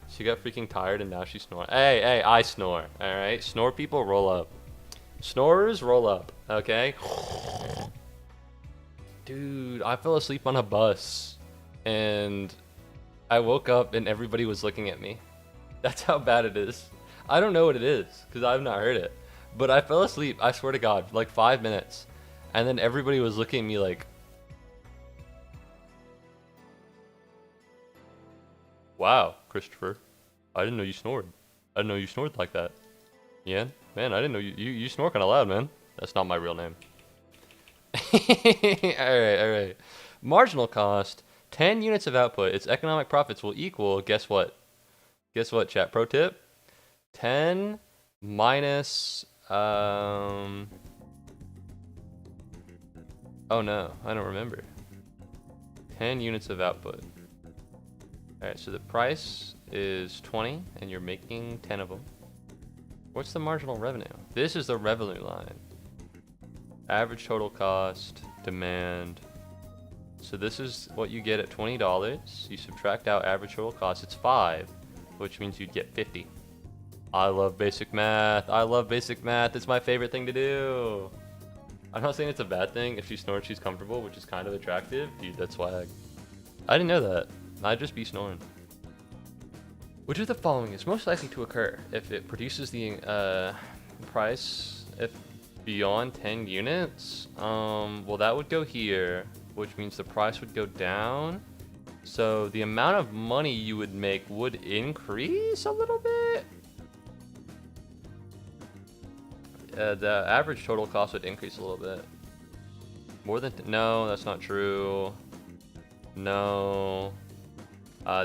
She got freaking tired and now she's snoring. Hey, hey, I snore, alright? Snore people, roll up. Snorers, roll up, okay? Dude, I fell asleep on a bus and I woke up and everybody was looking at me. That's how bad it is. I don't know what it is because I've not heard it. But I fell asleep, I swear to God, for like 5 minutes. And then everybody was looking at me like, wow, Christopher, I didn't know you snored. I didn't know you snored like that. Yeah, man, I didn't know you snore kind of loud, man. That's not my real name. Alright. Marginal cost, 10 units of output. Its economic profits will equal, guess what? Guess what, chat? Pro tip? 10 minus, oh no, I don't remember. 10 units of output. Alright, so the price is 20, and you're making 10 of them. What's the marginal revenue? This is the revenue line. Average total cost, demand. So this is what you get at $20. You subtract out average total cost, it's 5, which means you'd get 50. I love basic math. I love basic math. It's my favorite thing to do. I'm not saying it's a bad thing. If she snores, she's comfortable, which is kind of attractive. Dude, that's swag. I didn't know that. I'd just be snoring. Which of the following is most likely to occur if it produces the price if beyond 10 units? Well, that would go here, which means the price would go down. So the amount of money you would make would increase a little bit. The average total cost would increase a little bit. More than, no, that's not true. No.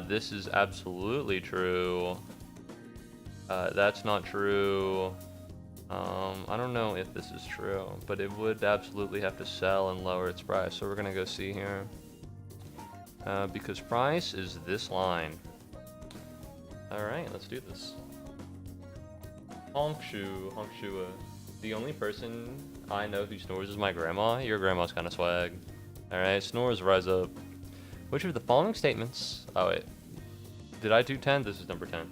This is absolutely true. That's not true. I don't know if this is true, but it would absolutely have to sell and lower its price. So we're gonna go see here. Because price is this line. Alright, let's do this. Hongshu. The only person I know who snores is my grandma. Your grandma's kind of swag. Alright, snores, rise up. Which of the following statements... Oh, wait. Did I do 10? This is number 10.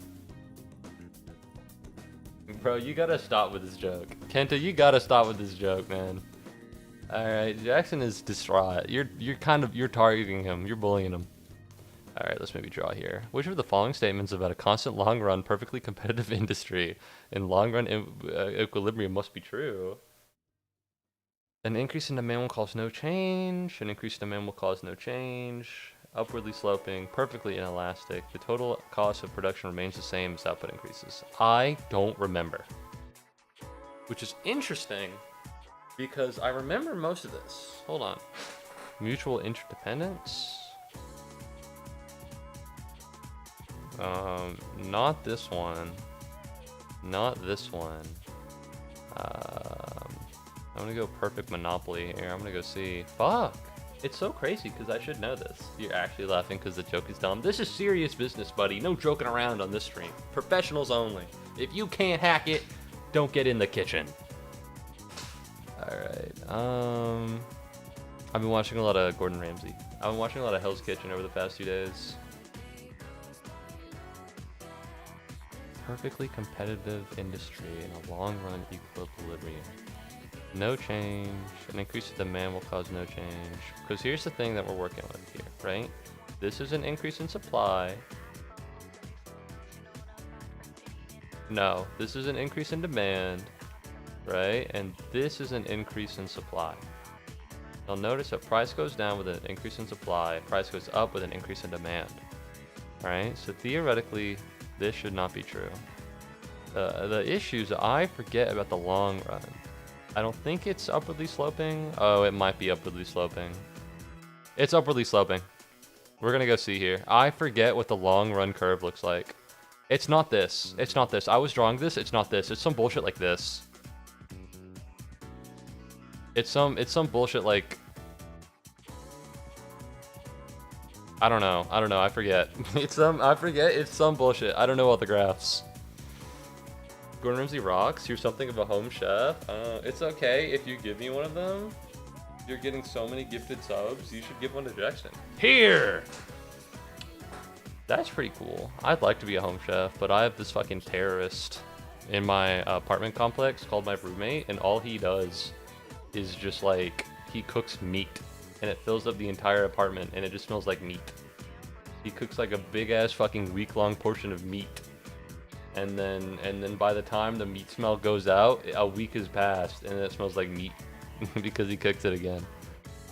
Bro, you gotta stop with this joke. Kenta, you gotta stop with this joke, man. Alright, Jackson is distraught. You're targeting him. You're bullying him. Alright, let's maybe draw here. Which of the following statements about a constant long-run, perfectly competitive industry in long-run equilibrium must be true? An increase in demand will cause no change. An increase in demand will cause no change. Upwardly sloping, perfectly inelastic. The total cost of production remains the same as output increases. I don't remember. Which is interesting, because I remember most of this. Hold on. Mutual interdependence? Not this one. Not this one. I'm gonna go perfect monopoly here. I'm gonna go see. Fuck! It's so crazy because I should know this. You're actually laughing because the joke is dumb. This is serious business, buddy. No joking around on this stream. Professionals only. If you can't hack it, don't get in the kitchen. Alright. I've been watching a lot of Gordon Ramsay. I've been watching a lot of Hell's Kitchen over the past 2 days. Perfectly competitive industry in a long-run equilibrium. No change. An increase in demand will cause no change. Because here's the thing that we're working with here, right? This is an increase in supply. No, this is an increase in demand, right? And this is an increase in supply. You'll notice that price goes down with an increase in supply, price goes up with an increase in demand. Alright, so theoretically, this should not be true. The issues I forget about the long run. I don't think it's upwardly sloping. Oh, it might be upwardly sloping. It's upwardly sloping. We're gonna go see here. I forget what the long run curve looks like. It's not this. It's not this. I was drawing this. It's not this. It's some bullshit like this. It's some bullshit like, I don't know. I forget. I forget. It's some bullshit. I don't know all the graphs. Gordon Ramsay rocks. You're something of a home chef. It's okay if you give me one of them. You're getting so many gifted subs. You should give one to Jackson. Here! That's pretty cool. I'd like to be a home chef, but I have this fucking terrorist in my apartment complex called my roommate, and all he does is just like, he cooks meat, and it fills up the entire apartment, and it just smells like meat. He cooks like a big ass fucking week-long portion of meat. And then by the time the meat smell goes out, a week has passed and it smells like meat because he cooks it again.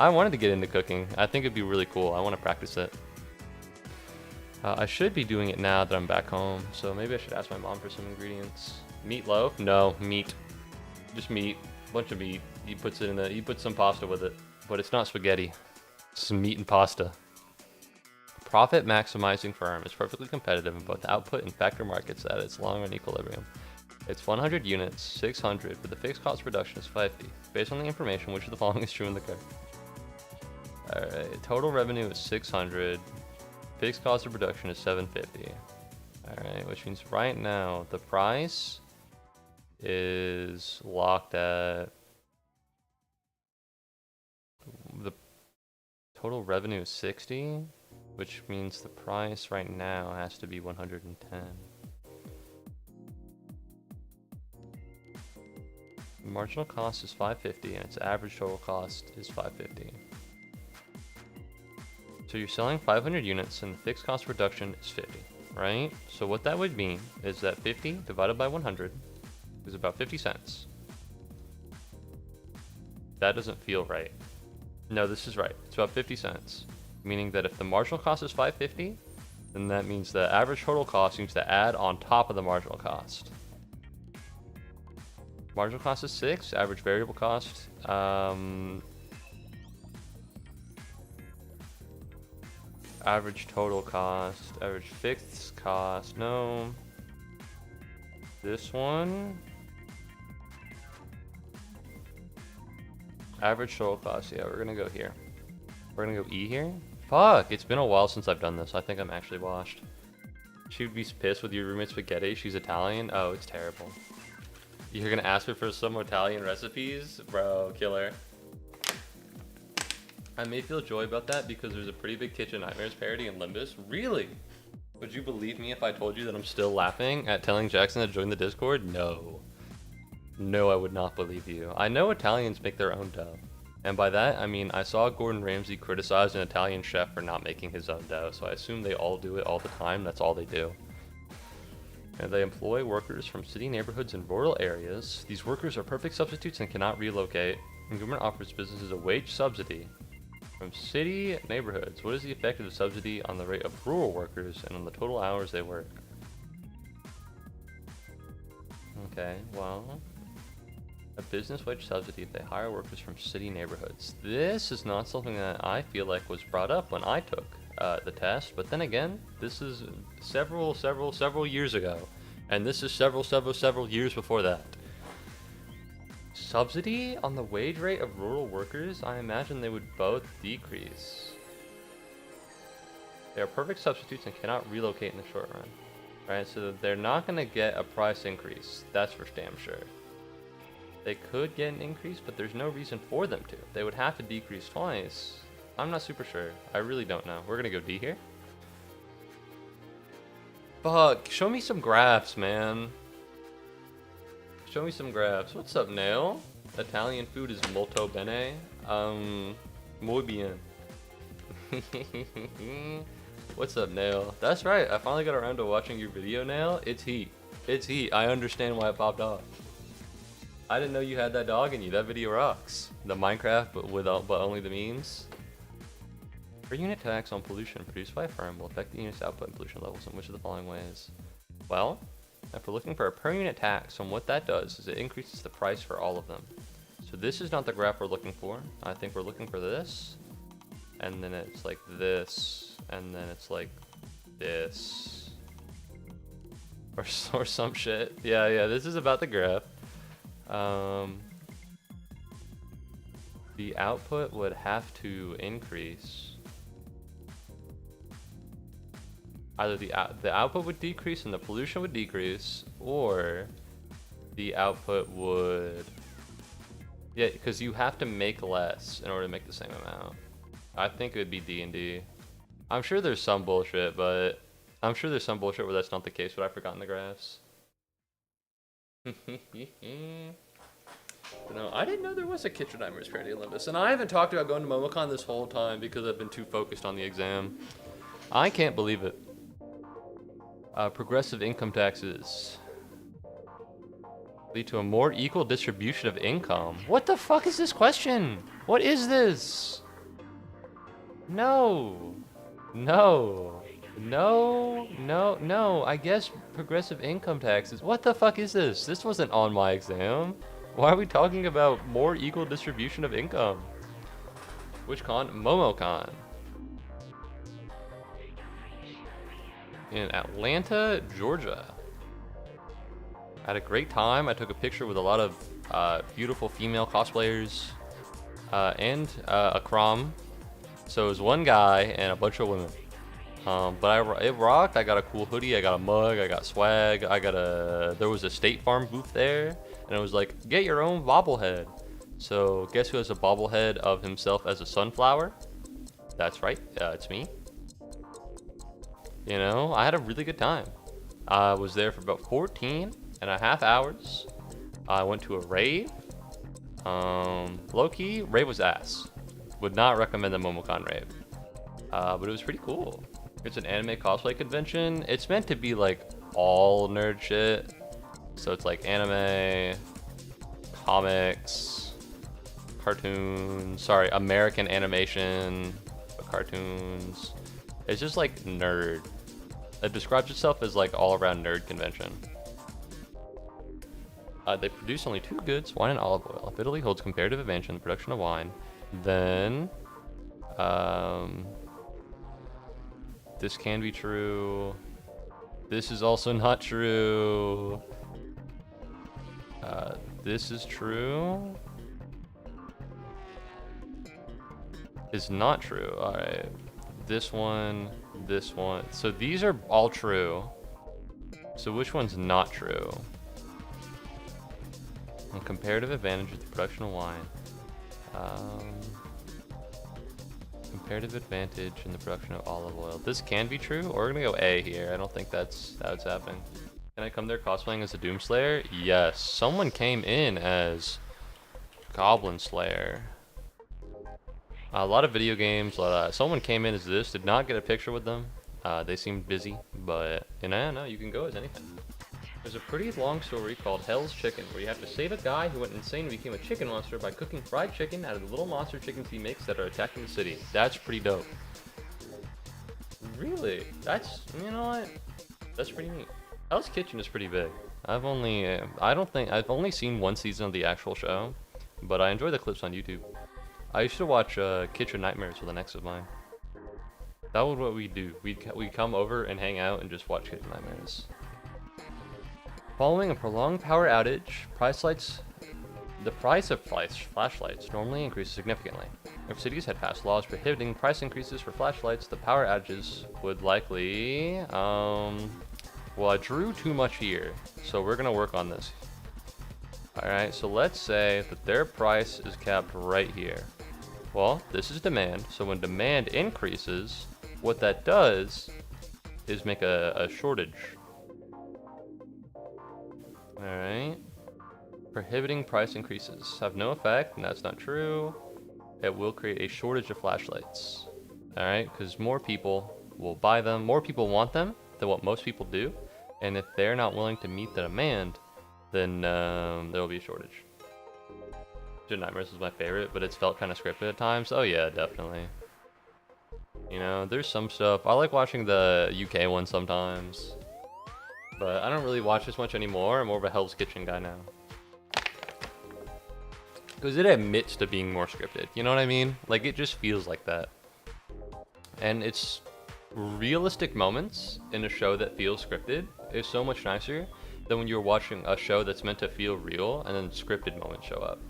I wanted to get into cooking. I think it'd be really cool. I want to practice it. I should be doing it now that I'm back home, so maybe I should ask my mom for some ingredients. Meatloaf? No, meat. Just meat. Bunch of meat. He puts it in he puts some pasta with it, but it's not spaghetti. It's some meat and pasta. Profit maximizing firm is perfectly competitive in both output and factor markets at its long-run equilibrium. It's 100 units, 600, but the fixed cost reduction is 50. Based on the information, which of the following is true in the curve? Alright, total revenue is 600. Fixed cost of production is 750. Alright, which means right now the price is locked at, the total revenue is 60, which means the price right now has to be 110. The marginal cost is 550 and its average total cost is 550. So you're selling 500 units and the fixed cost reduction is 50, right? So what that would mean is that 50 divided by 100 is about 50 cents. That doesn't feel right. No, this is right. It's about 50 cents. Meaning that if the marginal cost is 550, then that means the average total cost needs to add on top of the marginal cost. Marginal cost is 6, average variable cost, average total cost, average fixed cost, no. This one, average total cost, yeah, we're gonna go here. We're gonna go E here. Fuck, it's been a while since I've done this. I think I'm actually washed. She would be pissed with your roommate's spaghetti. She's Italian. Oh, it's terrible. You're gonna ask her for some Italian recipes? Bro, killer. I may feel joy about that because there's a pretty big Kitchen Nightmares parody in Limbus. Really? Would you believe me if I told you that I'm still laughing at telling Jackson to join the Discord? No. No, I would not believe you. I know Italians make their own dough. And by that, I mean I saw Gordon Ramsay criticize an Italian chef for not making his own dough, so I assume they all do it all the time. That's all they do. And they employ workers from city neighborhoods and rural areas. These workers are perfect substitutes and cannot relocate. And government offers businesses a wage subsidy from city neighborhoods. What is the effect of the subsidy on the rate of rural workers and on the total hours they work? Okay, well, a business wage subsidy if they hire workers from city neighborhoods. This is not something that I feel like was brought up when I took the test, but then again, this is several years ago, and this is several years before that. Subsidy on the wage rate of rural workers? I imagine they would both decrease. They are perfect substitutes and cannot relocate in the short run. Right, so they're not going to get a price increase, that's for damn sure. They could get an increase, but there's no reason for them to. They would have to decrease twice. I'm not super sure. I really don't know. We're gonna go D here. Fuck, show me some graphs, man. Show me some graphs. What's up, Nail? Italian food is molto bene. Muy bien. What's up, Nail? That's right, I finally got around to watching your video, Nail. It's heat. It's heat. I understand why it popped off. I didn't know you had that dog in you. That video rocks. The Minecraft, but only the memes. Per unit tax on pollution produced by a firm will affect the unit's output and pollution levels in which of the following ways? Well, if we're looking for a per unit tax, and what that does is it increases the price for all of them. So this is not the graph we're looking for. I think we're looking for this, and then it's like this, and then it's like this. or some shit. Yeah, this is about the graph. The output would have to increase. Either the output would decrease and the pollution would decrease, or the output would... Yeah, because you have to make less in order to make the same amount. I think it would be D and D. I'm sure there's some bullshit, but... I'm sure there's some bullshit where that's not the case, but I've forgotten the graphs. No, I didn't know there was a Kitchen Nightmares parody Olympus, and I haven't talked about going to MomoCon this whole time because I've been too focused on the exam. I can't believe it. Progressive income taxes lead to a more equal distribution of income. What the fuck is this question? What is this? No. I guess progressive income taxes. What the fuck is this? This wasn't on my exam. Why are we talking about more equal distribution of income? Which con? MomoCon. In Atlanta, Georgia. I had a great time. I took a picture with a lot of beautiful female cosplayers and a crom. So it was one guy and a bunch of women. But it rocked. I got a cool hoodie, I got a mug, I got swag, there was a State Farm booth there, and it was like, get your own bobblehead. So guess who has a bobblehead of himself as a sunflower? That's right, it's me. You know, I had a really good time. I was there for about 14.5 hours. I went to a rave. Low-key, rave was ass. Would not recommend the MomoCon rave. But it was pretty cool. It's an anime cosplay convention. It's meant to be like all nerd shit. So it's like anime, comics, cartoons, sorry, American animation, cartoons. It's just like nerd. It describes itself as like all around nerd convention. They produce only 2 goods, wine and olive oil. If Italy holds comparative advantage in the production of wine, then this can be true. This is also not true. This is true. It's not true. All right. This one, this one. So these are all true. So which one's not true? And comparative advantage of the production of wine. Comparative advantage in the production of olive oil. This can be true, or we're gonna go A here. I don't think that's what's happening. Can I come there cosplaying as a Doomslayer? Yes. Someone came in as Goblin Slayer. A lot of video games. Someone came in as this. Did not get a picture with them. They seemed busy, but no, you can go as anything. There's a pretty long story called Hell's Chicken, where you have to save a guy who went insane and became a chicken monster by cooking fried chicken out of the little monster chickens he makes that are attacking the city. That's pretty dope. Really? That's, you know what? That's pretty neat. Hell's Kitchen is pretty big. I've only seen 1 season of the actual show, but I enjoy the clips on YouTube. I used to watch Kitchen Nightmares with an ex of mine. That was what we'd do. We'd come over and hang out and just watch Kitchen Nightmares. Following a prolonged power outage, the price of flashlights normally increases significantly. If cities had passed laws prohibiting price increases for flashlights, the power outages would likely, well, I drew too much here, so we're gonna work on this. Alright, so let's say that their price is capped right here. Well, this is demand, so when demand increases, what that does is make a shortage. Alright. Prohibiting price increases have no effect, and that's not true. It will create a shortage of flashlights. Alright, because more people will buy them, more people want them than what most people do, and if they're not willing to meet the demand, then there will be a shortage. Kitchen Nightmares is my favorite, but it's felt kind of scripted at times. Oh yeah, definitely. You know, there's some stuff. I like watching the UK one sometimes, but I don't really watch this much anymore. I'm more of a Hell's Kitchen guy now. Because it admits to being more scripted, you know what I mean? Like, it just feels like that. And it's realistic moments in a show that feels scripted It's so much nicer than when you're watching a show that's meant to feel real and then scripted moments show up.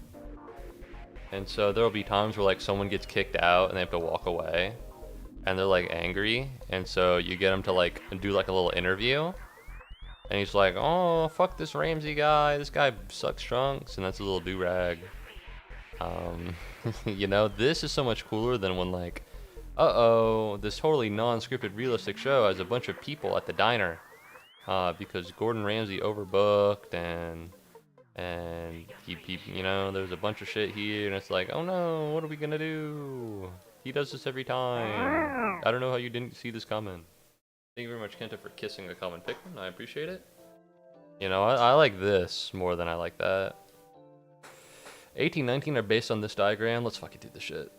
And so there'll be times where like someone gets kicked out and they have to walk away and they're like angry, and so you get them to like do like a little interview, and he's like, oh fuck this Ramsey guy, this guy sucks trunks, and that's a little do-rag. You know, this is so much cooler than when like, uh-oh, this totally non-scripted realistic show has a bunch of people at the diner because Gordon Ramsay overbooked, and he you know, there's a bunch of shit here, and it's like, oh no, what are we gonna do? He does this every time. I don't know how you didn't see this coming. Thank you very much, Kenta, for kissing a common Pikmin. I appreciate it. You know, I like this more than I like that. 18, 19 are based on this diagram. Let's fucking do this shit.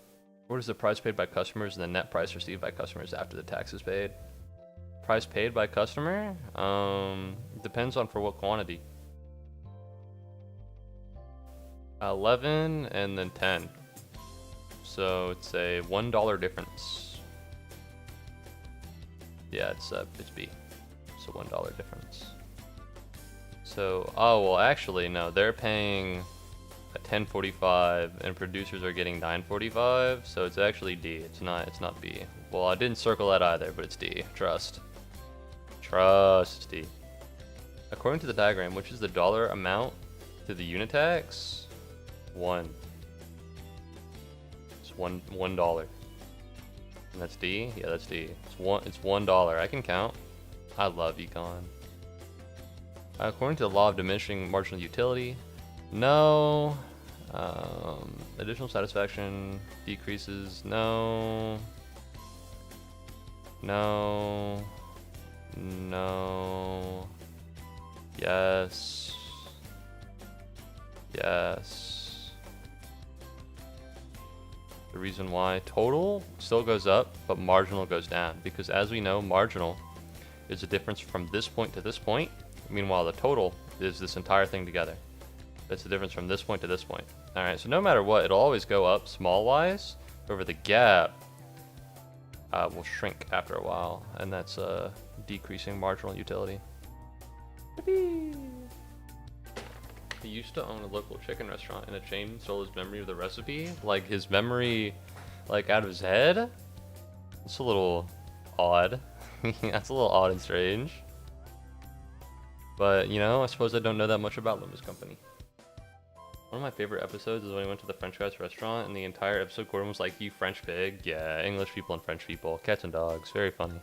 What is the price paid by customers and the net price received by customers after the tax is paid? Price paid by customer? Depends on for what quantity. 11 and then 10. So it's a $1 difference. Yeah, it's B. So $1 difference. So, oh well, actually no, they're paying a 10.45 and producers are getting 9.45, so it's actually D. It's not B. Well, I didn't circle that either, but it's D. Trust, it's D. According to the diagram, which is the dollar amount to the unit tax? 1. It's $1. And that's D? Yeah, that's D. It's $1. I can count. I love econ. According to the law of diminishing marginal utility, no. Additional satisfaction decreases. No. No. No. Yes. Yes. The reason why total still goes up, but marginal goes down, because as we know, marginal is the difference from this point to this point. Meanwhile, the total is this entire thing together. That's the difference from this point to this point. All right, so no matter what, it'll always go up small-wise. However, the gap will shrink after a while, and that's decreasing marginal utility. He used to own a local chicken restaurant, and a chain stole his memory of the recipe. Like, his memory, like, out of his head? It's a little odd. That's a little odd and strange. But, you know, I suppose I don't know that much about Lumba's company. One of my favorite episodes is when we went to the French guy's restaurant, and the entire episode Gordon was like, you French pig. Yeah, English people and French people. Cats and dogs. Very funny.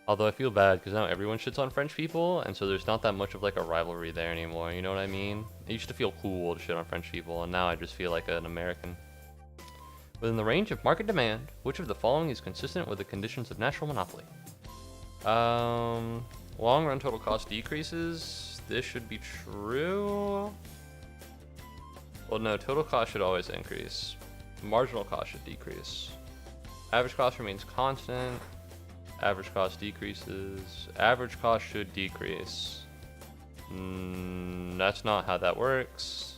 Although I feel bad, because now everyone shits on French people, and so there's not that much of like a rivalry there anymore, you know what I mean? It used to feel cool to shit on French people, and now I just feel like an American. Within the range of market demand, which of the following is consistent with the conditions of natural monopoly? Long run total cost decreases. This should be true. Well, no, total cost should always increase. Marginal cost should decrease. Average cost remains constant. Average cost decreases. Average cost should decrease. That's not how that works.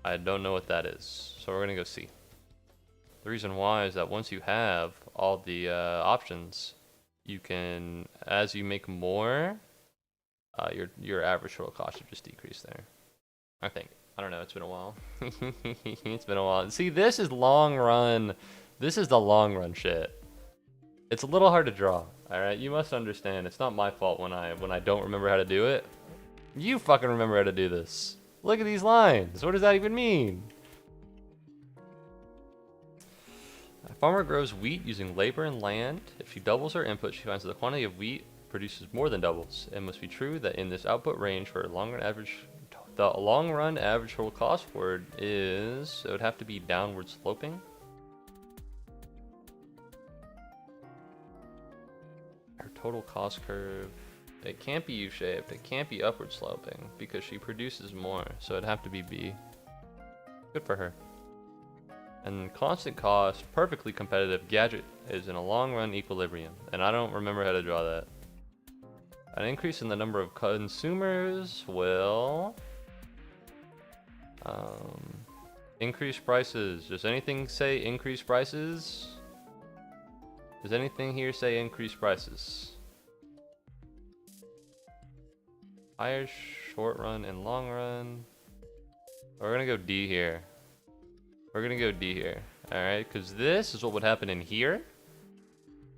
I don't know what that is. So we're gonna go C. The reason why is that once you have all the options, you can, as you make more, your average total cost should just decrease there. I think. I don't know. It's been a while. It's been a while. See, this is long run. This is the long run shit. It's a little hard to draw, alright? You must understand, it's not my fault when I don't remember how to do it. You fucking remember how to do this. Look at these lines. What does that even mean? A farmer grows wheat using labor and land. If she doubles her input, she finds that the quantity of wheat produces more than doubles. It must be true that in this output range for a long run average, the long run average total cost word is, it would have to be downward sloping. Total cost curve, it can't be U-shaped, it can't be upward sloping because she produces more, so it'd have to be B. Good for her. And constant cost, perfectly competitive gadget is in a long run equilibrium, and I don't remember how to draw that. An increase in the number of consumers will increase prices. Does anything say increase prices? Does anything here say increase prices? Higher short run and long run. We're gonna go D here. We're gonna go D here. Alright, because this is what would happen in here.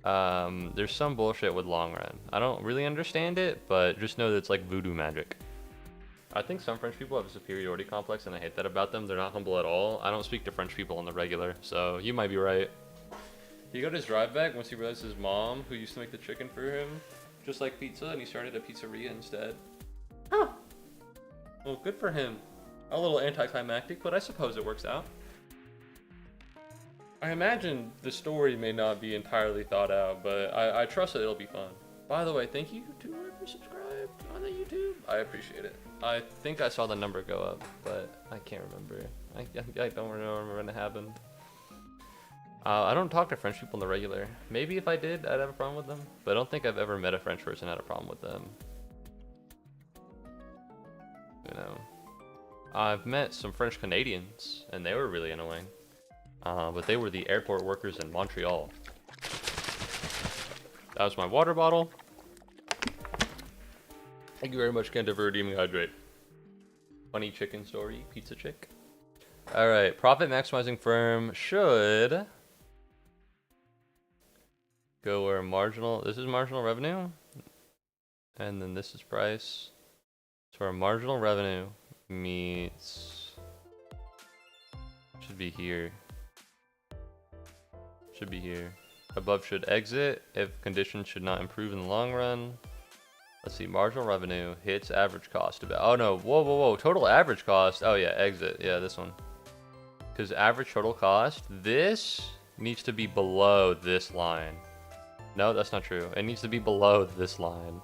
There's some bullshit with long run. I don't really understand it, but just know that it's like voodoo magic. I think some French people have a superiority complex, and I hate that about them. They're not humble at all. I don't speak to French people on the regular, so you might be right. He got his drive back once he realized his mom, who used to make the chicken for him, just like pizza, and he started a pizzeria instead. Huh. Well, good for him. A little anticlimactic, but I suppose it works out. I imagine the story may not be entirely thought out, but I trust that it'll be fun. By the way, thank you to whoever subscribed on the YouTube. I appreciate it. I think I saw the number go up, but I can't remember. I don't remember when it happened. I don't talk to French people on the regular. Maybe if I did, I'd have a problem with them. But I don't think I've ever met a French person and had a problem with them. You know. I've met some French Canadians, and they were really annoying. But they were the airport workers in Montreal. That was my water bottle. Thank you very much, Kenta, for redeeming Hydrate. Funny chicken story, pizza chick. Alright, profit maximizing firm should go where marginal, this is marginal revenue. And then this is price. So our marginal revenue meets, should be here. Should be here. Above should exit if conditions should not improve in the long run. Let's see, marginal revenue hits average cost about, oh no, whoa, total average cost. Oh yeah, exit, yeah, this one. Because average total cost, this needs to be below this line. No, that's not true. It needs to be below this line.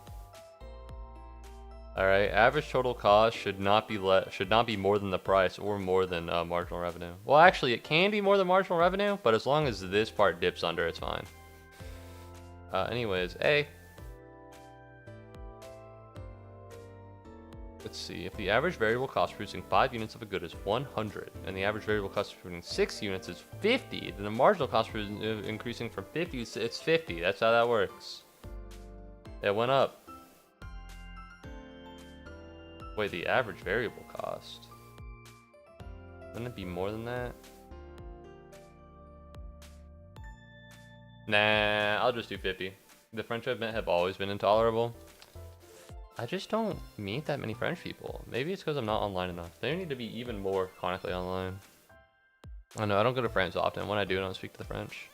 All right, average total cost should not be more than the price or more than marginal revenue. Well, actually, it can be more than marginal revenue, but as long as this part dips under, it's fine. Anyways, A. Let's see, if the average variable cost for producing 5 units of a good is 100, and the average variable cost for producing 6 units is 50, then the marginal cost for increasing from 50, it's 50. That's how that works. It went up. Wait, the average variable cost. Wouldn't it be more than that? Nah, I'll just do 50. The French I've met have always been intolerable. I just don't meet that many French people. Maybe it's because I'm not online enough. They need to be even more chronically online. I know, I don't go to France often. When I do, I don't speak to the French.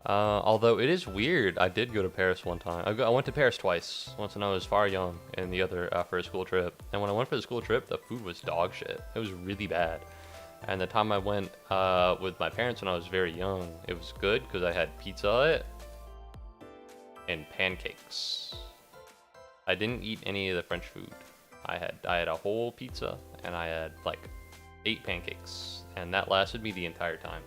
Although it is weird, I did go to Paris one time. I went to Paris twice. Once when I was far young, and the other for a school trip. And when I went for the school trip, the food was dog shit. It was really bad. And the time I went with my parents when I was very young, it was good because I had pizza and pancakes. I didn't eat any of the French food. I had a whole pizza and I had like 8 pancakes, and that lasted me the entire time.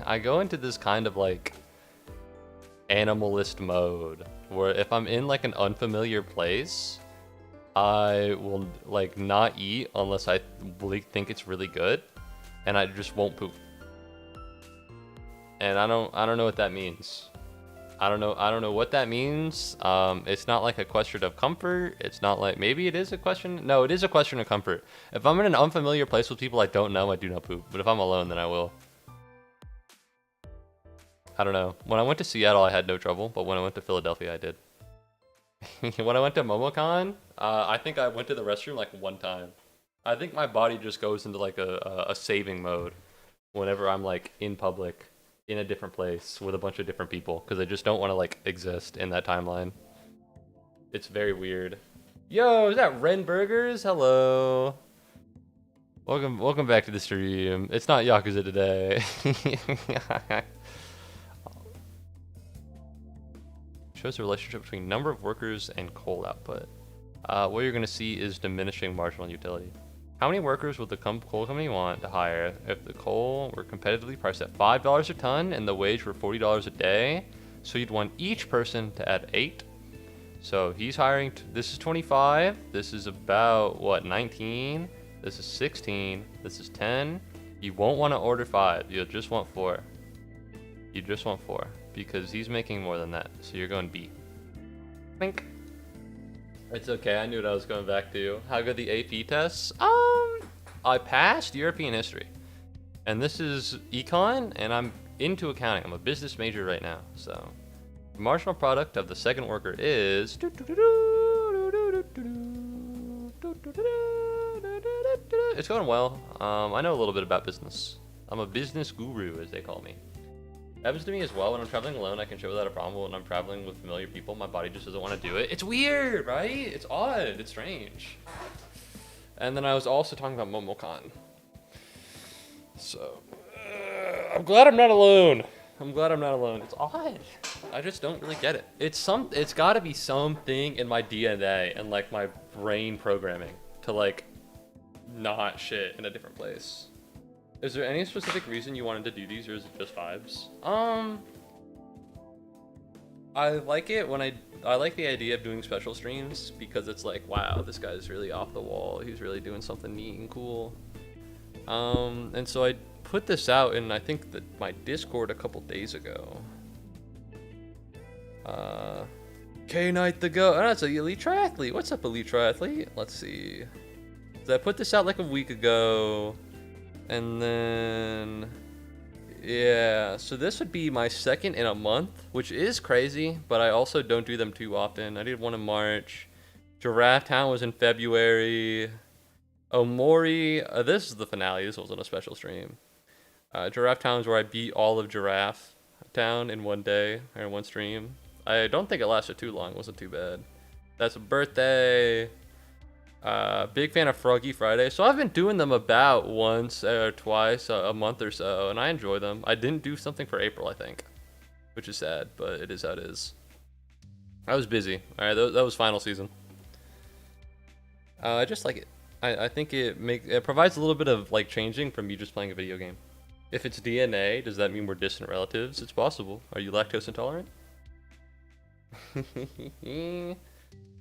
I go into this kind of like animalist mode where if I'm in like an unfamiliar place, I will like not eat unless I think it's really good, and I just won't poop. And I don't know what that means. I don't know what that means. It's not like a question of comfort. It's not like, maybe it is a question. No, it is a question of comfort. If I'm in an unfamiliar place with people I don't know, I do not poop. But if I'm alone, then I will. I don't know. When I went to Seattle, I had no trouble. But when I went to Philadelphia, I did. When I went to MomoCon, I think I went to the restroom like one time. I think my body just goes into like a saving mode whenever I'm like in public, in a different place with a bunch of different people, because I just don't want to like exist in that timeline. It's very weird. Yo, is that Ren Burgers? Hello. Welcome back to the stream. It's not Yakuza today. Shows the relationship between number of workers and coal output. What you're going to see is diminishing marginal utility. How many workers would the coal company want to hire if the coal were competitively priced at $5 a ton and the wage were $40 a day? So you'd want each person to add 8. So he's hiring, this is 25, this is about, what, 19? This is 16, this is 10. You won't want to order 5, you'll just want 4. You just want 4. because he's making more than that. So you're going B. Think. It's okay. I knew what I was going back to. How good the AP tests? I passed European history, and this is econ, and I'm into accounting. I'm a business major right now, so the marginal product of the second worker is. It's going well. I know a little bit about business. I'm a business guru, as they call me. It happens to me as well. When I'm traveling alone, I can show without a problem. When I'm traveling with familiar people, my body just doesn't want to do it. It's weird, right? It's odd. It's strange. And then I was also talking about MomoCon. So, I'm glad I'm not alone. It's odd. I just don't really get it. It's got to be something in my DNA and like my brain programming to like not shit in a different place. Is there any specific reason you wanted to do these, or is it just vibes? I like it when I like the idea of doing special streams because it's like, wow, this guy's really off the wall. He's really doing something neat and cool. And so I put this out in, I think, my Discord a couple days ago. K-Knight the Go. Oh, that's an elite triathlete. What's up, elite triathlete? Let's see. So I put this out like a week ago. And then, yeah, so this would be my second in a month, which is crazy, but I also don't do them too often. I did one in March. Giraffe Town was in February. Omori, this is the finale. This wasn't a special stream. Giraffe Town is where I beat all of Giraffe Town in one day, or in one stream. I don't think it lasted too long. It wasn't too bad. That's a birthday. Big fan of Froggy Friday. So I've been doing them about once or twice a month or so, and I enjoy them. I didn't do something for April, I think, which is sad, but it is how it is. I was busy. All right, that was final season. I just like it. I think it provides a little bit of like changing from you just playing a video game. If it's DNA, does that mean we're distant relatives? It's possible. Are you lactose intolerant?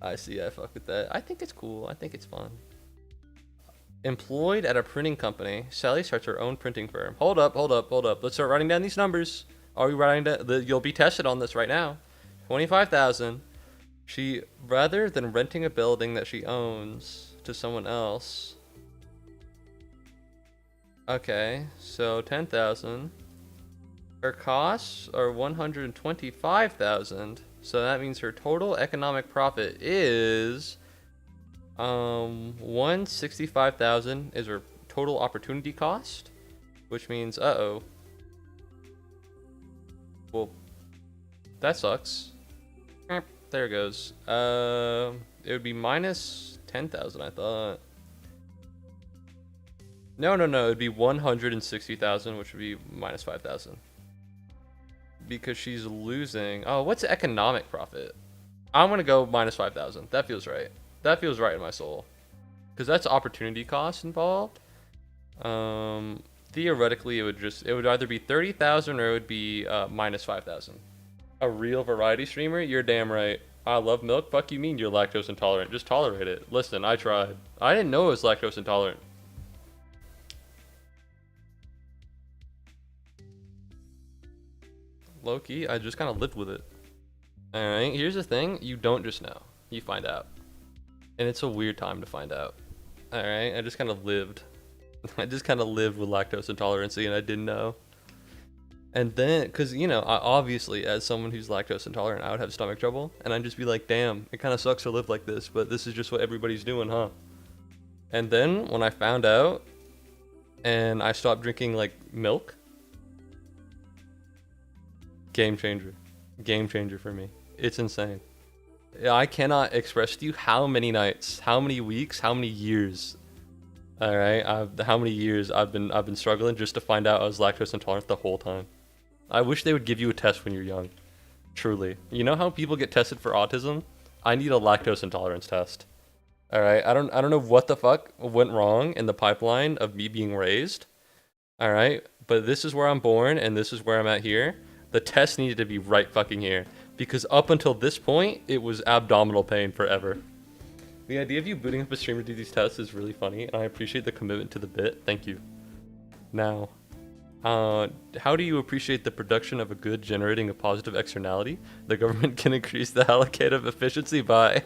I see, I fuck with that. I think it's cool. I think it's fun. Employed at a printing company, Sally starts her own printing firm. Hold up. Let's start writing down these numbers. Are we writing down? You'll be tested on this right now. 25,000. She, rather than renting a building that she owns to someone else. Okay, so 10,000. Her costs are 125,000. So that means her total economic profit is 165,000 is her total opportunity cost, which means well, that sucks. There it goes. It would be minus 10,000, I thought. No, it'd be 160,000, which would be minus 5,000. Because she's losing. Oh, what's economic profit? I'm gonna go minus 5,000. That feels right. That feels right in my soul. Because that's opportunity cost involved. Theoretically, it would either be 30,000 or it would be minus 5,000. A real variety streamer? You're damn right. I love milk. Fuck you mean you're lactose intolerant? Just tolerate it. Listen, I tried. I didn't know it was lactose intolerant. Low-key, I just kind of lived with it. Alright, here's the thing. You don't just know. You find out. And it's a weird time to find out. Alright, I just kind of lived. I just kind of lived with lactose intolerancy and I didn't know. And then, because, you know, obviously, as someone who's lactose intolerant, I would have stomach trouble. And I'd just be like, damn, it kind of sucks to live like this, but this is just what everybody's doing, huh? And then, when I found out, and I stopped drinking, like, milk, game changer. Game changer for me. It's insane. I cannot express to you how many nights, how many weeks, how many years. All right, how many years I've been struggling just to find out I was lactose intolerant the whole time. I wish they would give you a test when you're young. Truly. You know how people get tested for autism? I need a lactose intolerance test. All right, I don't know what the fuck went wrong in the pipeline of me being raised. All right, but this is where I'm born and this is where I'm at here. The test needed to be right fucking here. Because up until this point, it was abdominal pain forever. The idea of you booting up a streamer to do these tests is really funny, and I appreciate the commitment to the bit. Thank you. Now, How do you appreciate the production of a good generating a positive externality? The government can increase the allocative efficiency by...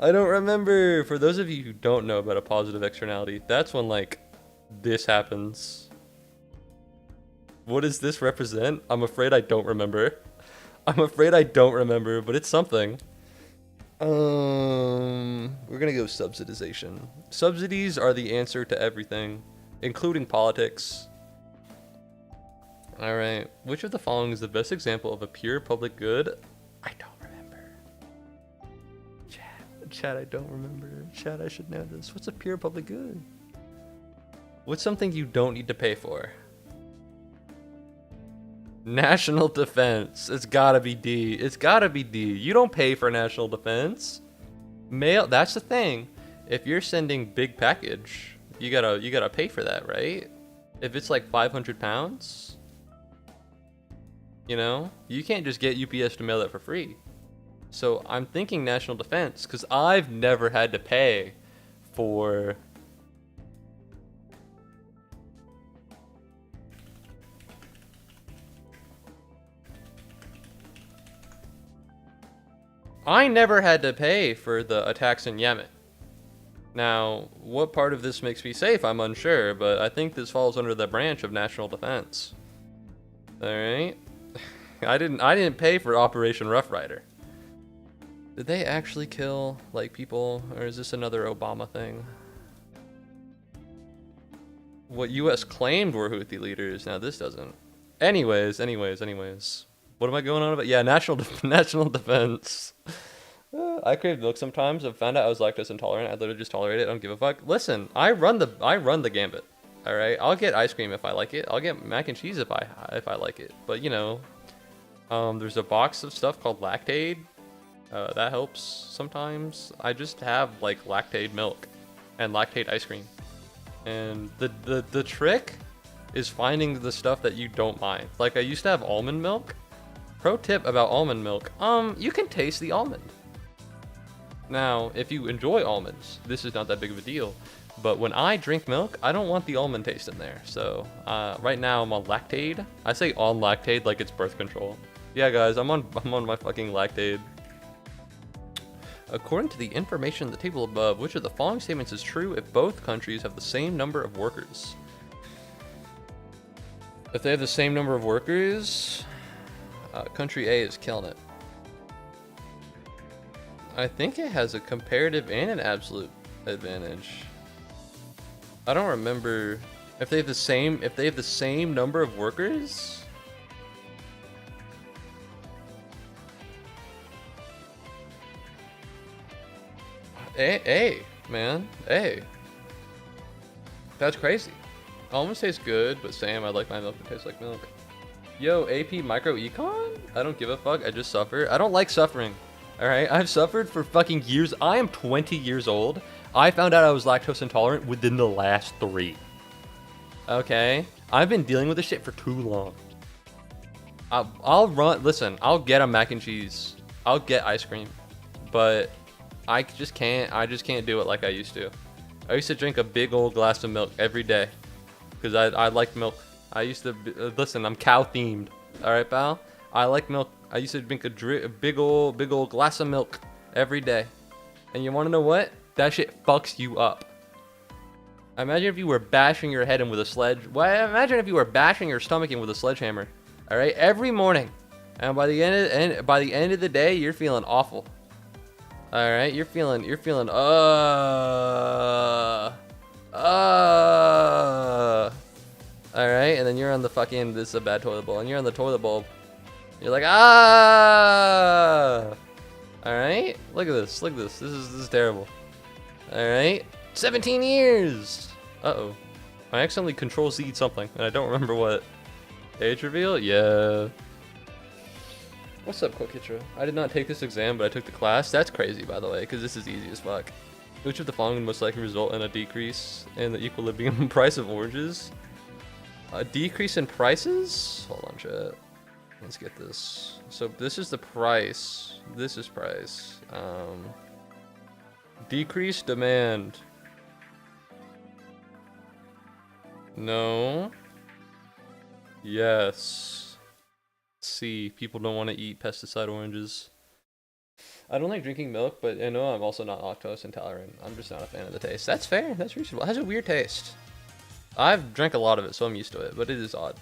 I don't remember. For those of you who don't know about a positive externality, that's when, like, this happens. What does this represent? I'm afraid I don't remember. I'm afraid I don't remember, but it's something. We're gonna go subsidization. Subsidies are the answer to everything, including politics. Alright, which of the following is the best example of a pure public good? I don't remember. Chat, I don't remember. Chat, I should know this. What's a pure public good? What's something you don't need to pay for? National defense. It's gotta be D. It's gotta be D. You don't pay for national defense. Mail. That's the thing. If you're sending big package, you gotta pay for that, right? If it's like 500 pounds, you know, you can't just get UPS to mail that for free. So I'm thinking national defense because I've never had to pay for. I never had to pay for the attacks in Yemen. Now, what part of this makes me safe, I'm unsure, but I think this falls under the branch of national defense. Alright. I didn't pay for Operation Rough Rider. Did they actually kill, like, people, or is this another Obama thing? What US claimed were Houthi leaders, now this doesn't. Anyways. What am I going on about? Yeah, national defense. I crave milk sometimes. I've found out I was lactose intolerant. I literally just tolerate it. I don't give a fuck. Listen, I run the gambit. All right, I'll get ice cream if I like it. I'll get mac and cheese if I like it. But you know, there's a box of stuff called Lactaid. That helps sometimes. I just have like Lactaid milk and Lactaid ice cream. And the trick is finding the stuff that you don't mind. Like I used to have almond milk. Pro tip about almond milk, you can taste the almond. Now, if you enjoy almonds, this is not that big of a deal. But when I drink milk, I don't want the almond taste in there. So, right now I'm on Lactaid. I say on Lactaid like it's birth control. Yeah, guys, I'm on my fucking Lactaid. According to the information in the table above, which of the following statements is true if both countries have the same number of workers? If they have the same number of workers... country A is killing it. I think it has a comparative and an absolute advantage. I don't remember if they have the same number of workers. Man, that's crazy. Almost tastes good, but Sam, I'd like my milk to taste like milk. Yo, AP Micro Econ? I don't give a fuck. I just suffer. I don't like suffering. Alright? I've suffered for fucking years. I am 20 years old. I found out I was lactose intolerant within the last 3. Okay? I've been dealing with this shit for too long. Listen, I'll get a mac and cheese. I'll get ice cream. But I just can't do it like I used to. I used to drink a big old glass of milk every day. Because I like milk. I used to listen. I'm cow themed. All right, pal. I like milk. I used to drink a big old glass of milk every day. And you want to know what? That shit fucks you up. Imagine if you were bashing your head in with a sledge. Well, imagine if you were bashing your stomach in with a sledgehammer. All right, every morning, and by the end of the day, you're feeling awful. All right, you're feeling. Alright, and then you're on the fucking, this is a bad toilet bowl, and you're on the toilet bowl. You're like, Alright, look at this, this is terrible. Alright, 17 years! Uh-oh. I accidentally Control-Z'd something, and I don't remember what. Age reveal? Yeah. What's up, Kokitra? I did not take this exam, but I took the class. That's crazy, by the way, because this is easy as fuck. Which of the following would most likely result in a decrease in the equilibrium price of oranges? A decrease in prices? Hold on, chat. Let's get this. So this is the price. This is price. Decreased demand. No. Yes. C. People don't want to eat pesticide oranges. I don't like drinking milk, but I know I'm also not lactose intolerant. I'm just not a fan of the taste. That's fair. That's reasonable. It has a weird taste. I've drank a lot of it, so I'm used to it, but it is odd.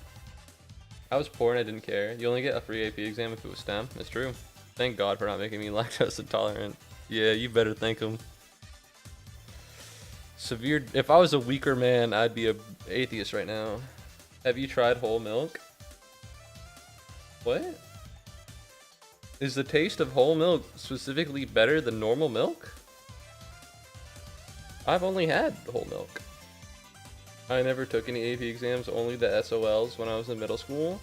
I was poor and I didn't care. You only get a free AP exam if it was STEM. It's true. Thank God for not making me lactose intolerant. Yeah, you better thank him. Severe. If I was a weaker man, I'd be an atheist right now. Have you tried whole milk? What? Is the taste of whole milk specifically better than normal milk? I've only had whole milk. I never took any AP exams, only the SOLs when I was in middle school.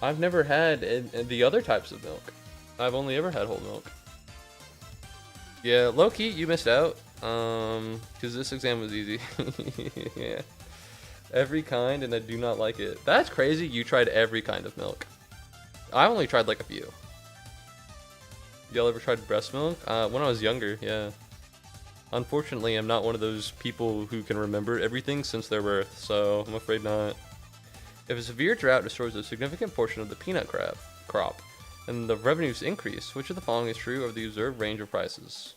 I've never had the other types of milk. I've only ever had whole milk. Yeah, low-key, you missed out. Because this exam was easy. Yeah. Every kind, and I do not like it. That's crazy, you tried every kind of milk. I only tried like a few. Y'all ever tried breast milk? When I was younger, yeah. Unfortunately, I'm not one of those people who can remember everything since their birth, so I'm afraid not. If a severe drought destroys a significant portion of the peanut crop, and the revenues increase, which of the following is true of the observed range of prices?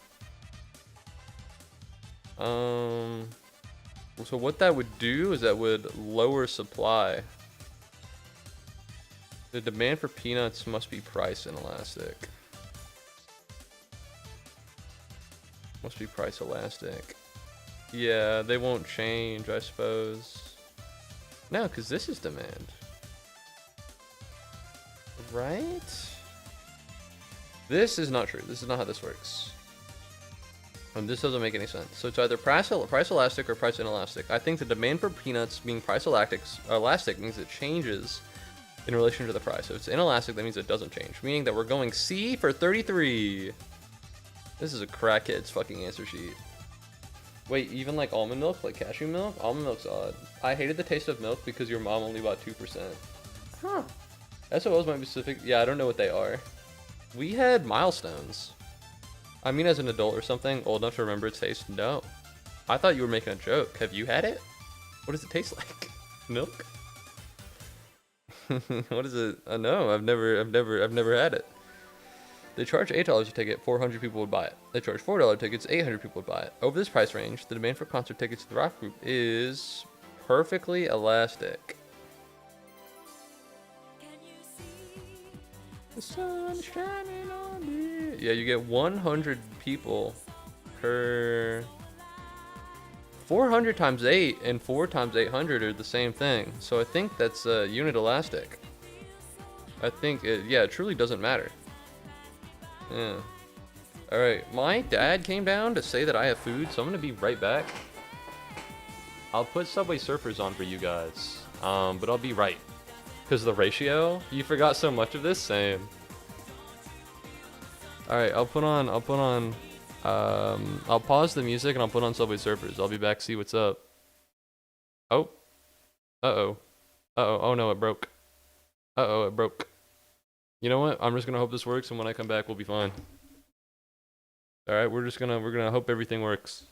So what that would do is that would lower supply. The demand for peanuts must be price inelastic. Must be price elastic. Yeah, they won't change, I suppose. No, because this is demand. Right? This is not true. This is not how this works. And this doesn't make any sense. So it's either price elastic or price inelastic. I think the demand for peanuts being price elastic means it changes in relation to the price. So if it's inelastic, that means it doesn't change. Meaning that we're going C for 33. This is a crackhead's fucking answer sheet. Wait, even like almond milk, like cashew milk? Almond milk's odd. I hated the taste of milk because your mom only bought 2%. Huh. SOLs might be specific. Yeah, I don't know what they are. We had milestones. I mean, as an adult or something, old enough to remember its taste? No. I thought you were making a joke. Have you had it? What does it taste like? Milk? What is it? No, I've never had it. They charge $8 a ticket, 400 people would buy it. They charge $4 tickets, 800 people would buy it. Over this price range, the demand for concert tickets to the rock group is perfectly elastic. The sun's shining on me. Yeah, you get 100 people per 400 times 8 and 4 times 800 are the same thing. So I think that's unit elastic. I think it truly doesn't matter. Yeah. Alright, my dad came down to say that I have food, so I'm gonna be right back. I'll put Subway Surfers on for you guys, but I'll be right. Because the ratio, you forgot so much of this, same. Alright, I'll pause the music and I'll put on Subway Surfers. I'll be back, see what's up. Oh. Uh-oh. Uh-oh, oh no, it broke. Uh-oh, it broke. You know what? I'm just gonna hope this works, and when I come back, we'll be fine. All right, we're gonna hope everything works.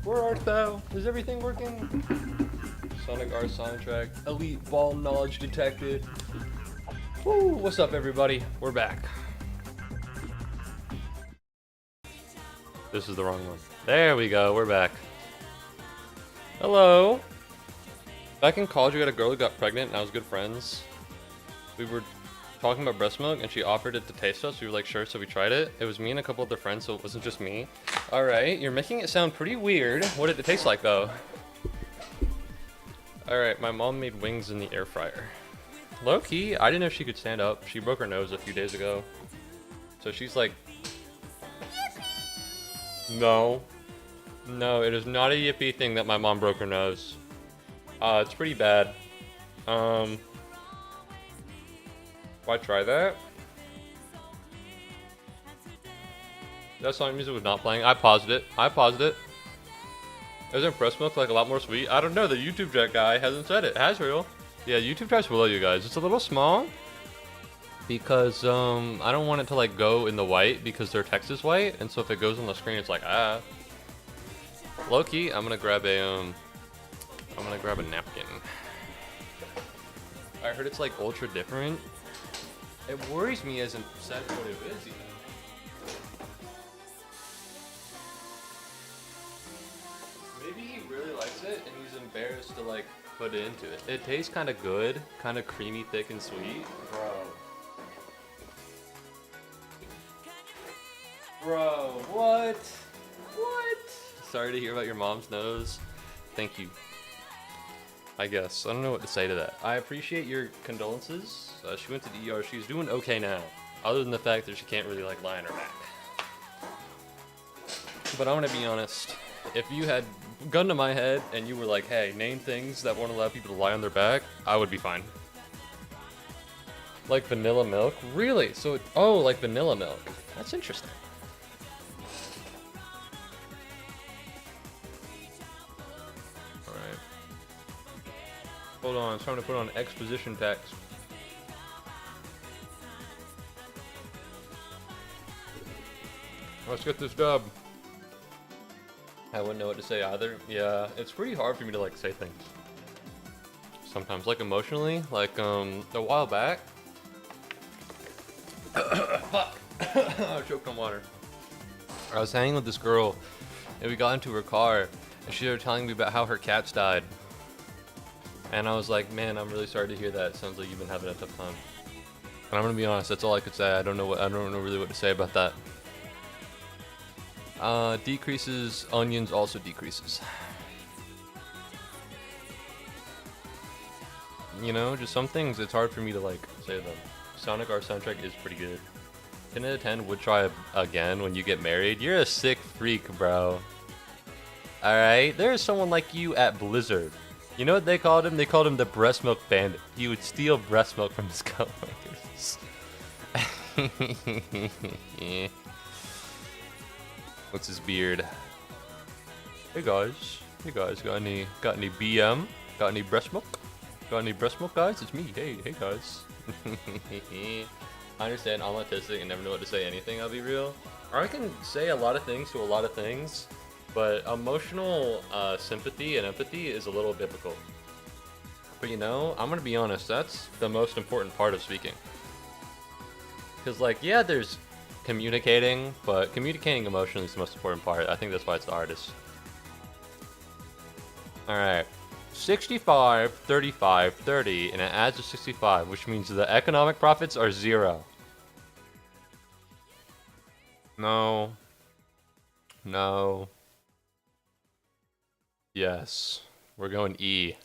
Where art thou? Is everything working? Sonic R soundtrack. Elite ball knowledge detected. Woo! What's up, everybody? We're back. This is the wrong one. There we go. We're back. Hello. Back in college, we had a girl who got pregnant, and I was good friends. We were talking about breast milk, and she offered it to taste us. We were like, sure, so we tried it. It was me and a couple other friends, so it wasn't just me. All right, you're making it sound pretty weird. What did it taste like, though? All right, my mom made wings in the air fryer. Low key, I didn't know she could stand up. She broke her nose a few days ago. So she's like, no. No, it is not a yippee thing that my mom broke her nose. It's pretty bad. Why try that? That song music was not playing. I paused it. Isn't breast milk like a lot more sweet? I don't know. The YouTube chat guy hasn't said it. Hasreal. Yeah, YouTube chat's below you guys. It's a little small because I don't want it to like go in the white because their text is white, and so if it goes on the screen, it's like Low-key, I'm gonna grab a napkin. I heard it's like ultra different. It worries me as it said what it is even. Maybe he really likes it and he's embarrassed to like put it into it. It tastes kind of good, kind of creamy, thick, and sweet. Bro, what? What? Sorry to hear about your mom's nose. Thank you. I guess. I don't know what to say to that. I appreciate your condolences. She went to the ER. She's doing okay now. Other than the fact that she can't really like lie on her back. But I want to be honest. If you had a gun to my head and you were like, hey, name things that won't allow people to lie on their back, I would be fine. Like vanilla milk? Really? So, like vanilla milk. That's interesting. Alright. Hold on, it's time to put on exposition text. Let's get this dub. I wouldn't know what to say either. Yeah, it's pretty hard for me to like say things. Sometimes, like emotionally, like a while back. Fuck! I choked on water. I was hanging with this girl, and we got into her car, and she started telling me about how her cats died. And I was like, man, I'm really sorry to hear that. It sounds like you've been having a tough time. And I'm gonna be honest, that's all I could say. I don't know really what to say about that. Decreases, onions also decreases. You know, just some things it's hard for me to like say them. Sonic R soundtrack is pretty good. 10 out of 10 would try again when you get married. You're a sick freak, bro. Alright, there's someone like you at Blizzard. You know what they called him? They called him the breast milk bandit. He would steal breast milk from his coworkers. Yeah. What's his beard? Hey guys, got any BM? Got any breast milk? Got any breast milk, guys? It's me. Hey guys. I understand I'm autistic and never know what to say anything. I'll be real. Or I can say a lot of things to a lot of things, but emotional sympathy and empathy is a little difficult. But you know, I'm gonna be honest. That's the most important part of speaking. Because like, yeah, there's communicating, but communicating emotionally is the most important part. I think that's why it's the hardest. Alright. 65, 35, 30, and it adds to 65, which means the economic profits are 0. No. No. Yes. We're going E.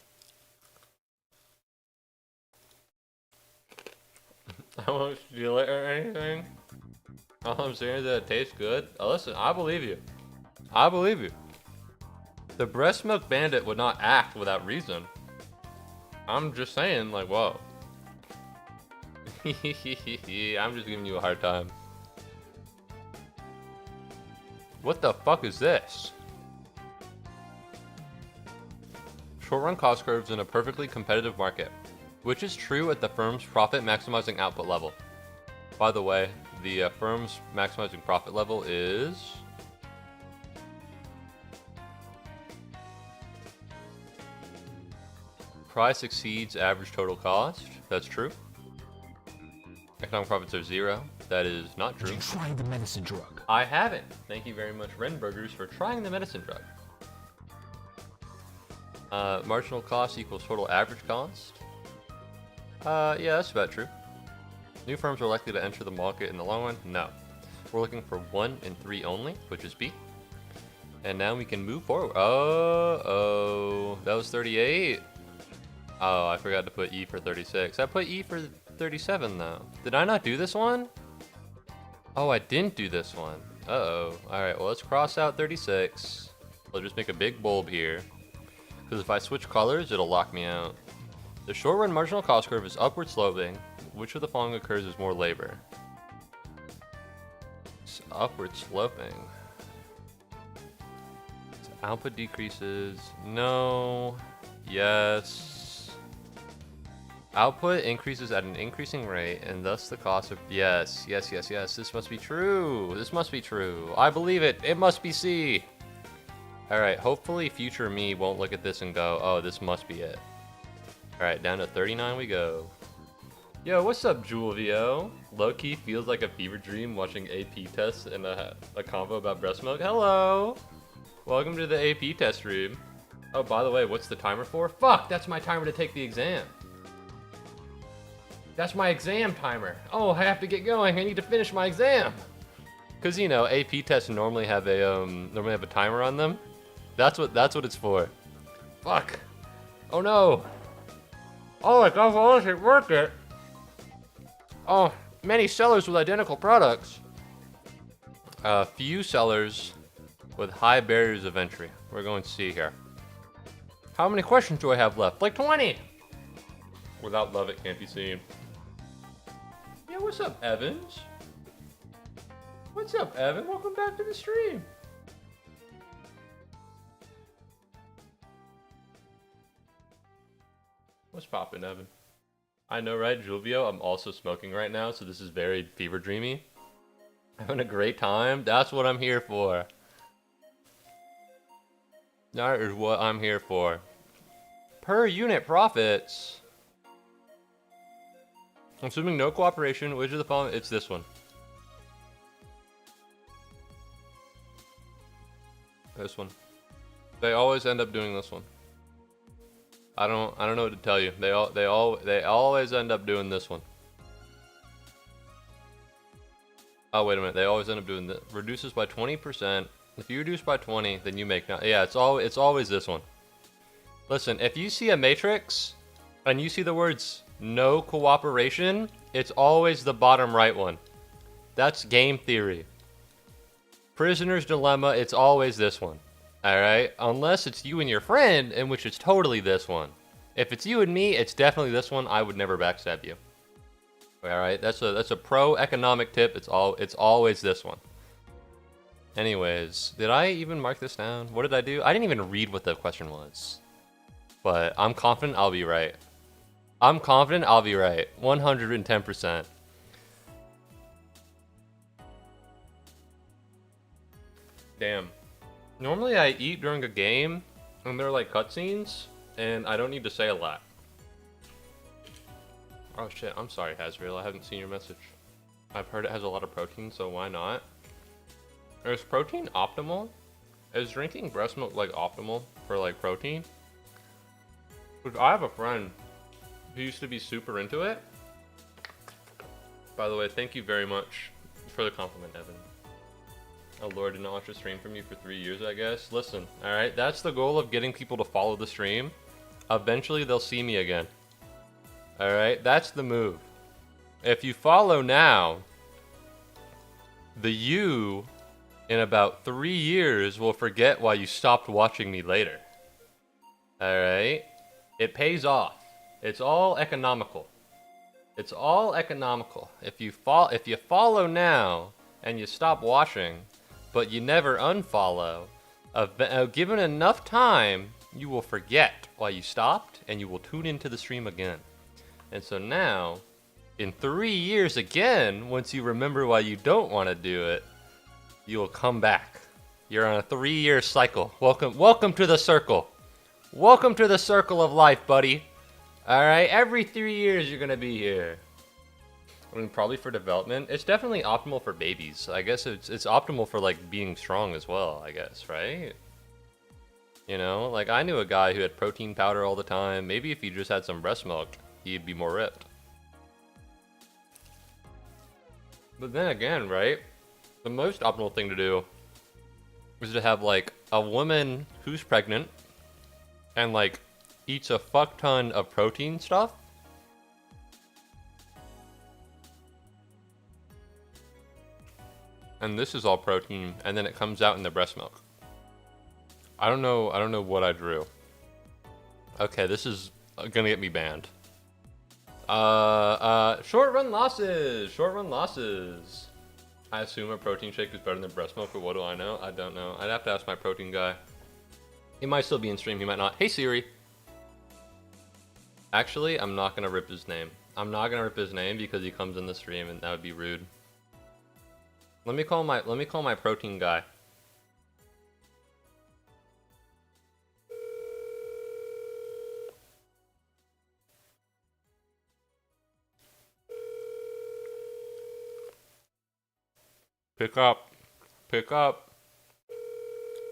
I won't steal it or anything. All I'm saying is that it tastes good. Oh, listen, I believe you. I believe you. The breast milk bandit would not act without reason. I'm just saying, like, whoa. I'm just giving you a hard time. What the fuck is this? Short-run cost curves in a perfectly competitive market, which is true at the firm's profit-maximizing output level. By the way, the firm's maximizing profit level is Price exceeds average total cost. That's true. Economic profits are 0. That is not true. Did you try the medicine drug? I haven't. Thank you very much, Renburgers, for trying the medicine drug. Marginal cost equals total average cost. Yeah, that's about true. New firms are likely to enter the market in the long run. No. We're looking for 1 and 3 only, which is B. And now we can move forward. Oh, that was 38. Oh, I forgot to put E for 36. I put E for 37 though. Did I not do this one? Oh, I didn't do this one. Uh-oh. Alright, well let's cross out 36. We'll just make a big bulb here. Because if I switch colors, it'll lock me out. The short run marginal cost curve is upward sloping. Which of the following occurs as more labor? It's upward sloping. Output decreases. No. Yes. Output increases at an increasing rate, and thus the cost of... Yes. This must be true. This must be true. I believe it. It must be C. Alright, hopefully future me won't look at this and go, oh, this must be it. Alright, down to 39 we go. Yo, what's up, Julio? Low-key feels like a fever dream watching AP tests and a convo about breast milk. Hello! Welcome to the AP test room. Oh, by the way, what's the timer for? Fuck, that's my timer to take the exam. That's my exam timer. Oh, I have to get going. I need to finish my exam. Cause you know, AP tests normally have a timer on them. That's what it's for. Fuck. Oh no. Oh, it doesn't work it. Oh, many sellers with identical products. Few sellers with high barriers of entry. We're going to see here. How many questions do I have left? Like 20! Without love, it can't be seen. Yeah, what's up, Evans? What's up, Evan? Welcome back to the stream. What's poppin', Evan? I know, right, Julvio? I'm also smoking right now, so this is very fever dreamy. Having a great time? That's what I'm here for. That is what I'm here for. Per unit profits. Assuming no cooperation, which of the following? It's this one. This one. They always end up doing this one. I don't know what to tell you. They always end up doing this one. Oh wait a minute. They always end up doing this. Reduces by 20%. If you reduce by 20, then you make... Yeah, it's always this one. Listen, if you see a matrix and you see the words no cooperation, it's always the bottom right one. That's game theory. Prisoner's dilemma, it's always this one. Alright? Unless it's you and your friend, in which it's totally this one. If it's you and me, it's definitely this one. I would never backstab you. Alright? That's a pro-economic tip. It's always this one. Anyways, did I even mark this down? What did I do? I didn't even read what the question was. But I'm confident I'll be right. I'm confident I'll be right. 110%. Damn. Normally I eat during a game, and they're like cutscenes, and I don't need to say a lot. Oh shit, I'm sorry, Hasriel. I haven't seen your message. I've heard it has a lot of protein, so why not? Is protein optimal? Is drinking breast milk like optimal for like protein? Because I have a friend who used to be super into it. By the way, thank you very much for the compliment, Evan. Oh lord, did not watch a stream from you for 3 years, I guess. Listen, alright, that's the goal of getting people to follow the stream. Eventually they'll see me again. Alright, that's the move. If you follow now, the you in about 3 years will forget why you stopped watching me later. Alright? It pays off. It's all economical. It's all economical. If you follow now and you stop watching, but you never unfollow, given enough time, you will forget why you stopped and you will tune into the stream again. And so now, in 3 years again, once you remember why you don't want to do it, you will come back. You're on a 3-year cycle. Welcome to the circle. Welcome to the circle of life, buddy. Alright, every 3 years you're gonna be here. I mean, probably for development. It's definitely optimal for babies. I guess it's optimal for, like, being strong as well, I guess, right? You know? Like, I knew a guy who had protein powder all the time. Maybe if he just had some breast milk, he'd be more ripped. But then again, right? The most optimal thing to do is to have, like, a woman who's pregnant and, like, eats a fuck ton of protein stuff. And this is all protein, and then it comes out in the breast milk. I don't know what I drew. Okay, this is gonna get me banned. Short run losses! Short run losses. I assume a protein shake is better than breast milk, but what do I know? I don't know. I'd have to ask my protein guy. He might still be in stream, he might not. Hey Siri! Actually, I'm not gonna rip his name. I'm not gonna rip his name because he comes in the stream and that would be rude. Let me call my protein guy. Pick up. Pick up.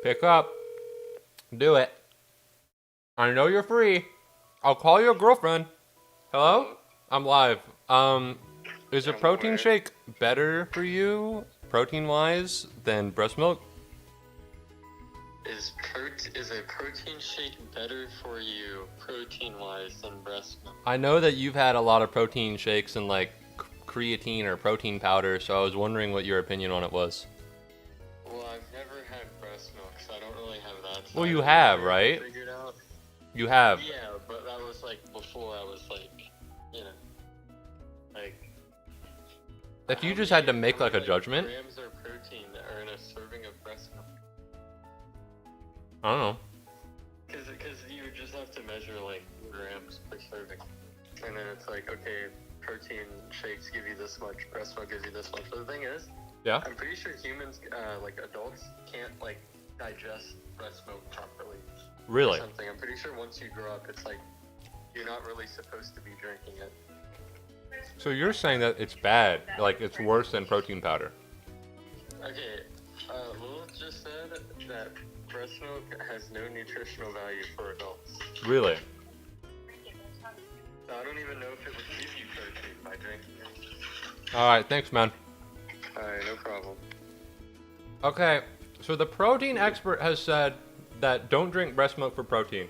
Pick up. Do it. I know you're free. I'll call your girlfriend. Hello? I'm live. Is a protein shake better for you, protein-wise, than breast milk? Is a protein shake better for you, protein-wise, than breast milk? I know that you've had a lot of protein shakes and, like, creatine or protein powder, so I was wondering what your opinion on it was. Well, I've never had breast milk, so I don't really have that. Well, you have, right? Figured out. You have. Yeah, but that was like before I was like, you know, like. If you just had to make like a judgment. Grams of protein that are in a serving of breast milk. I don't know. Because you just have to measure like grams per serving, and then it's like, okay, protein shakes give you this much, breast milk gives you this much. But the thing is, yeah, I'm pretty sure humans, like adults, can't like digest breast milk properly. Really? Or something. I'm pretty sure once you grow up, it's like you're not really supposed to be drinking it. So you're saying that it's bad, like it's worse than protein powder? Okay, Lilith just said that breast milk has no nutritional value for adults. Really? So I don't even know if it would give you protein by drinking it. Alright, thanks man. Alright, no problem. Okay, so the protein expert has said that don't drink breast milk for protein.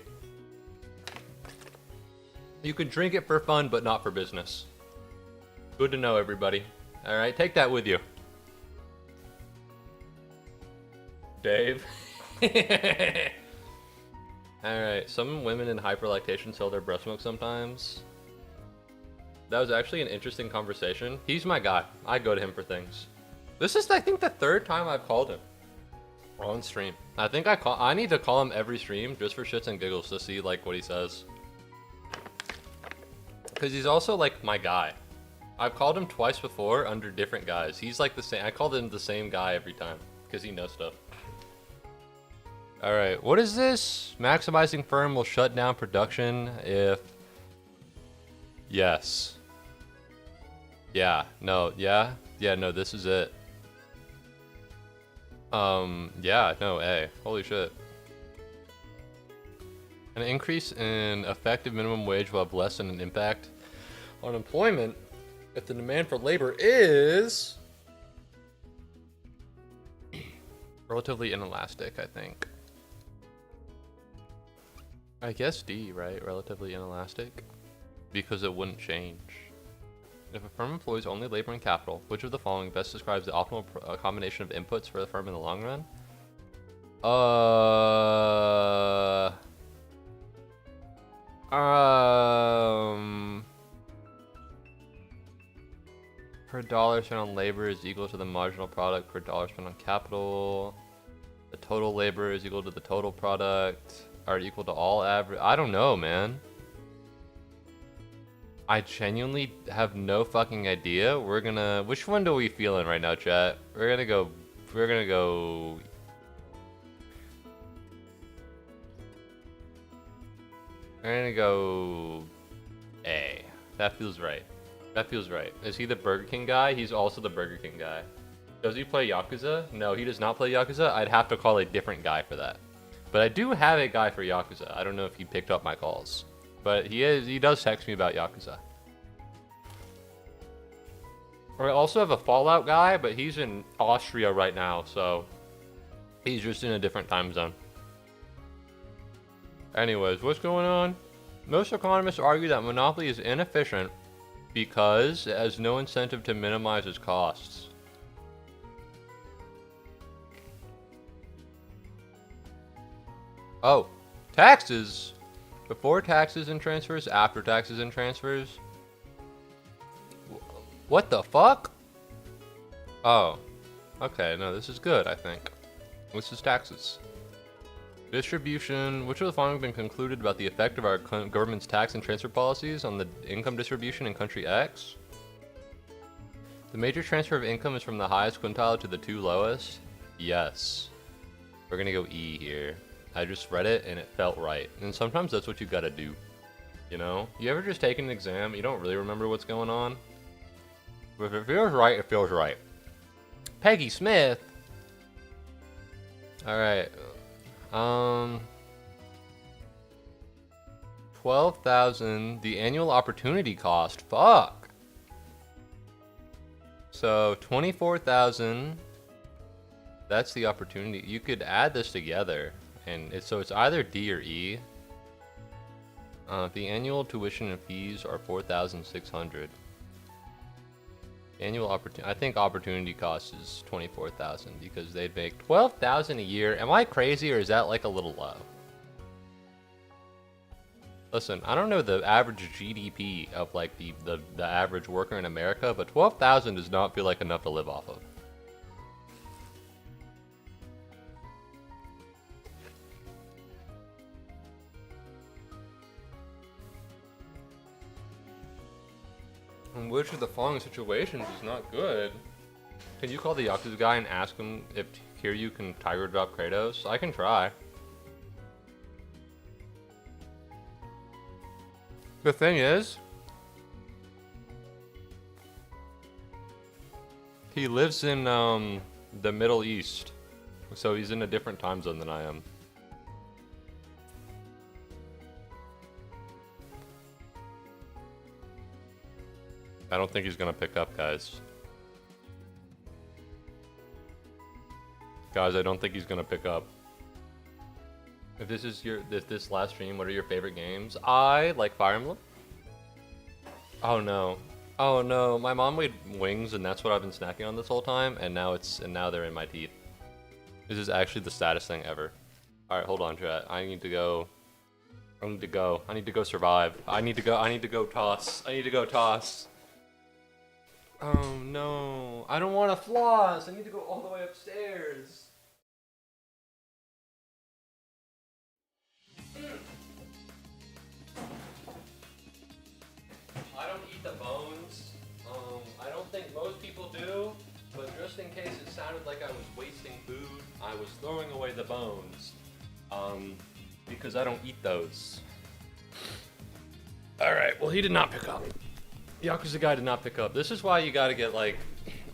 You can drink it for fun, but not for business. Good to know, everybody. Alright, take that with you. Dave. Alright, some women in hyperlactation sell their breast milk sometimes. That was actually an interesting conversation. He's my guy. I go to him for things. This is, I think, the third time I've called him on stream. I think I need to call him every stream just for shits and giggles to see like what he says. Because he's also like my guy. I've called him twice before under different guys. He's like the same. I called him the same guy every time because he knows stuff. Alright, what is this? Maximizing firm will shut down production if... Yes. Yeah, no, yeah? Yeah, no, this is it. Yeah, no, A. Holy shit. An increase in effective minimum wage will have less than an impact on employment if the demand for labor is... relatively inelastic, I think. I guess D, right? Relatively inelastic? Because it wouldn't change. If a firm employs only labor and capital, which of the following best describes the optimal combination of inputs for the firm in the long run? Per dollar spent on labor is equal to the marginal product per dollar spent on capital. The total labor is equal to the total product. Are equal to all average. I don't know, man. I genuinely have no fucking idea. We're gonna... Which one do we feeling right now, chat? We're gonna go... We're gonna go... We're gonna go... That feels right. That feels right. Is he the Burger King guy? He's also the Burger King guy. Does he play Yakuza? No, he does not play Yakuza. I'd have to call a different guy for that. But I do have a guy for Yakuza. I don't know if he picked up my calls. But he does text me about Yakuza. I also have a Fallout guy, but he's in Austria right now, so he's just in a different time zone. Anyways, what's going on? Most economists argue that monopoly is inefficient because it has no incentive to minimize its costs. Oh, taxes. Before taxes and transfers, after taxes and transfers. What the fuck? Oh, okay, no, this is good, I think. This is taxes. Distribution. Which of the following have been concluded about the effect of our government's tax and transfer policies on the income distribution in country X? The major transfer of income is from the highest quintile to the two lowest? Yes. We're gonna go E here. I just read it and it felt right. And sometimes that's what you gotta do. You know? You ever just take an exam, you don't really remember what's going on? But if it feels right, it feels right. Peggy Smith! Alright. 12,000. The annual opportunity cost. Fuck! So, 24,000. That's the opportunity. You could add this together. And so it's either D or E. The annual tuition and fees are 4,600. Annual opportunity. I think opportunity cost is 24,000 because they'd make 12,000 a year. Am I crazy or is that like a little low? Listen, I don't know the average GDP of like the average worker in America, but 12,000 does not feel like enough to live off of. And which of the following situations is not good? Can you call the Yakuza guy and ask him if Kiryu can Tiger Drop Kratos? I can try. The thing is, he lives in the Middle East, so he's in a different time zone than I am. I don't think he's gonna pick up, guys. Guys, I don't think he's gonna pick up. If this is this last stream, what are your favorite games? I like Fire Emblem. Oh no. Oh no, my mom made wings and that's what I've been snacking on this whole time, and now they're in my teeth. This is actually the saddest thing ever. Alright, hold on, chat. I need to go survive. I need to go toss. Oh no, I don't want to floss. I need to go all the way upstairs. I don't eat the bones. I don't think most people do, but just in case it sounded like I was wasting food, I was throwing away the bones. Because I don't eat those. Alright, well he did not pick up. Yakuza guy did not pick up. This is why you gotta get like,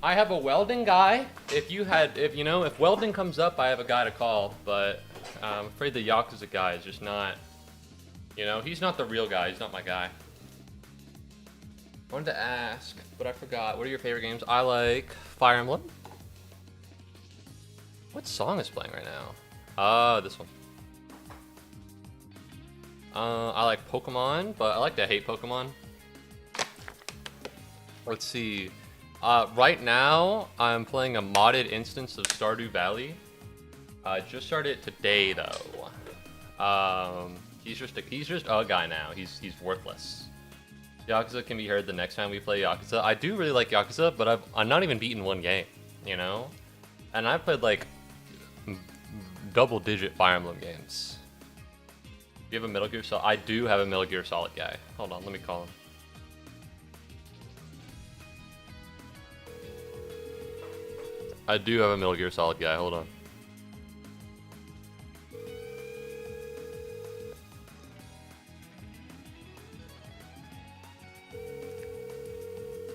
I have a welding guy. If welding comes up, I have a guy to call, but I'm afraid the Yakuza guy is just not, he's not the real guy. He's not my guy. I wanted to ask, but I forgot. What are your favorite games? I like Fire Emblem. What song is playing right now? This one. I like Pokemon, but I like to hate Pokemon. Let's see. Right now, I'm playing a modded instance of Stardew Valley. I just started it today, though. He's just a guy now. He's worthless. Yakuza can be heard the next time we play Yakuza. I do really like Yakuza, but I'm not even beaten one game, And I've played like double-digit Fire Emblem games. Do you have a Metal Gear Solid? I do have a Metal Gear Solid guy. Hold on, let me call him. I do have a Metal Gear Solid guy, hold on.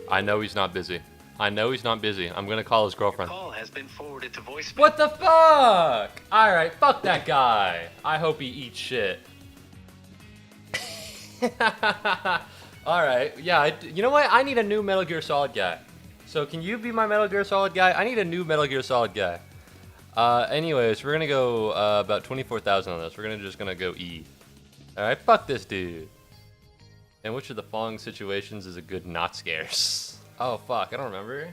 I know he's not busy. I know he's not busy. I'm gonna call his girlfriend. Call has been forwarded to voicemail. What the fuck? Alright, fuck that guy. I hope he eats shit. Alright, yeah, you know what? I need a new Metal Gear Solid guy. So can you be my Metal Gear Solid guy? I need a new Metal Gear Solid guy. Anyways, we're gonna go about 24,000 on this. We're just gonna go E. Alright, fuck this dude. And which of the following situations is a good not scarce? Oh fuck, I don't remember.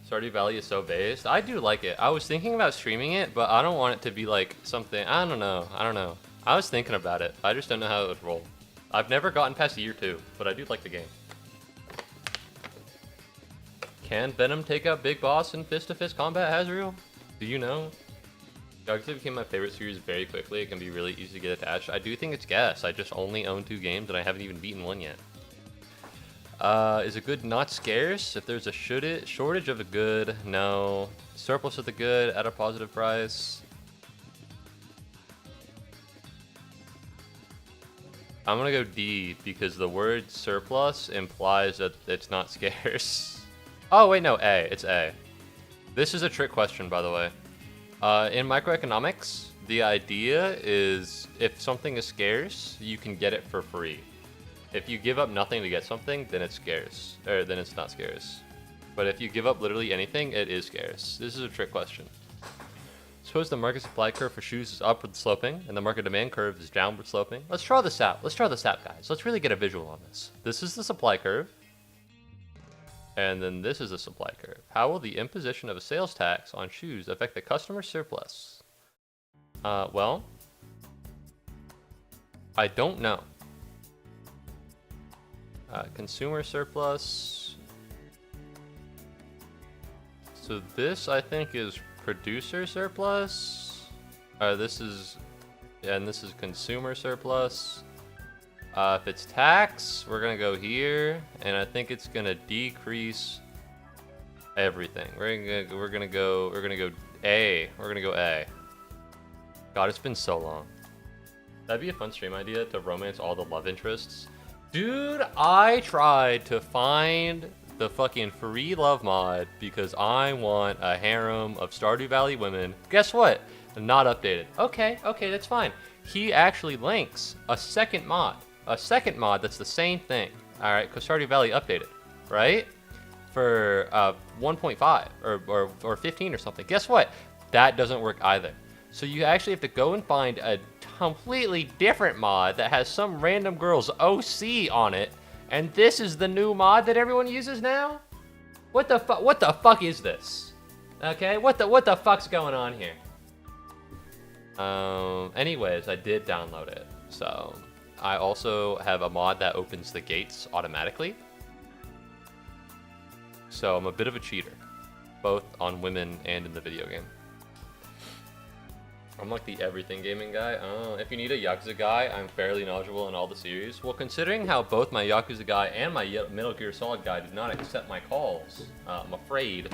Stardew Valley is so based. I do like it. I was thinking about streaming it, but I don't want it to be like something. I don't know. I was thinking about it. I just don't know how it would roll. I've never gotten past year 2, but I do like the game. Can Venom take out Big Boss in fist-to-fist combat, Hazriel? Do you know? Yakuza became my favorite series very quickly. It can be really easy to get attached. I do think it's gas. I just only own 2 games and I haven't even beaten 1 yet. Is a good not scarce? If there's a shortage of a good, no. Surplus of the good at a positive price. I'm gonna go D because the word surplus implies that it's not scarce. Oh wait, no, A. It's A. This is a trick question, by the way. In microeconomics, the idea is if something is scarce, you can get it for free. If you give up nothing to get something, then it's scarce, or then it's not scarce. But if you give up literally anything, it is scarce. This is a trick question. Suppose the market supply curve for shoes is upward sloping, and the market demand curve is downward sloping. Let's draw this out. Let's draw this out, guys. Let's really get a visual on this. This is the supply curve. And then this is the supply curve. How will the imposition of a sales tax on shoes affect the customer surplus? Well, I don't know. Consumer surplus. So this, I think, is producer surplus. This is consumer surplus. If it's tax, we're gonna go here, and I think it's gonna decrease everything. We're gonna go A. We're gonna go A. God, it's been so long. That'd be a fun stream idea to romance all the love interests. Dude, I tried to find the fucking free love mod because I want a harem of Stardew Valley women. Guess what? Not updated. Okay, that's fine. He actually links a second mod that's the same thing. All right, because Stardew Valley updated, right? For 1.5 or 15 or something. Guess what? That doesn't work either. So you actually have to go and find a completely different mod that has some random girl's OC on it, and this is the new mod that everyone uses now? What the fuck is this? Okay, what the fuck's going on here? Anyways, I did download it. So I also have a mod that opens the gates automatically. So I'm a bit of a cheater, both on women and in the video game. I'm like the everything gaming guy. If you need a Yakuza guy, I'm fairly knowledgeable in all the series. Well, considering how both my Yakuza guy and my Metal Gear Solid guy did not accept my calls, I'm afraid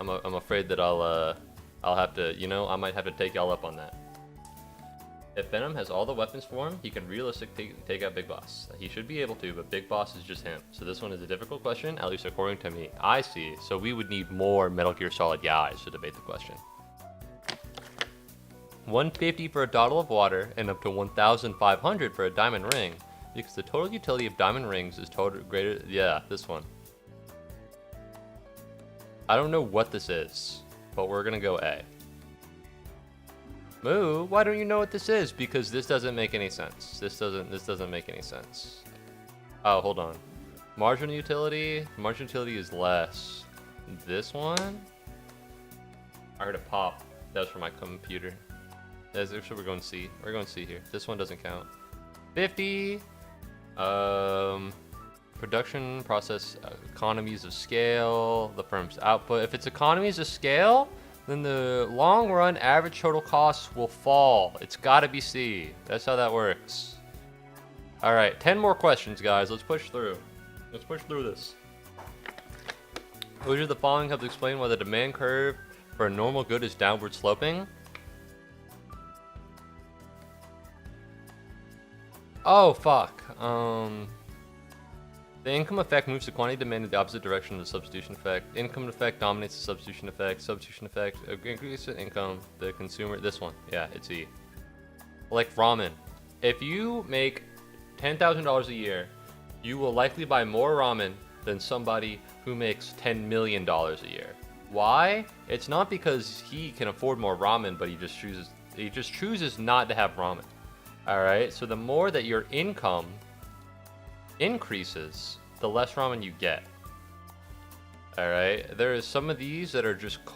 that I'll have to, I might have to take y'all up on that. If Venom has all the weapons for him, he can realistically take out Big Boss. He should be able to, but Big Boss is just him. So this one is a difficult question, at least according to me. I see. So we would need more Metal Gear Solid guys to debate the question. 150 for a bottle of water and up to 1,500 for a diamond ring, because the total utility of diamond rings is total greater. Yeah, this one. I don't know what this is, but we're gonna go A. Moo, why don't you know what this is? Because this doesn't make any sense. This doesn't make any sense. Oh, hold on. Marginal utility is less. This one? I heard a pop. That was from my computer. So we're going C. We're going C here. This one doesn't count. 50. Production process economies of scale. The firm's output. If it's economies of scale, then the long run average total costs will fall. It's gotta be C. That's how that works. All right, 10 more questions, guys. Let's push through. Let's push through this. Which of the following helps explain why the demand curve for a normal good is downward sloping? Oh, fuck. The income effect moves the quantity demand in the opposite direction of the substitution effect. Income effect dominates the substitution effect. Substitution effect increases income. The consumer, this one, yeah, it's E. Like ramen. If you make $10,000 a year, you will likely buy more ramen than somebody who makes $10 million a year. Why? It's not because he can afford more ramen, but he just chooses not to have ramen. All right. So the more that your income increases, the less ramen you get. All right. There is some of these that are just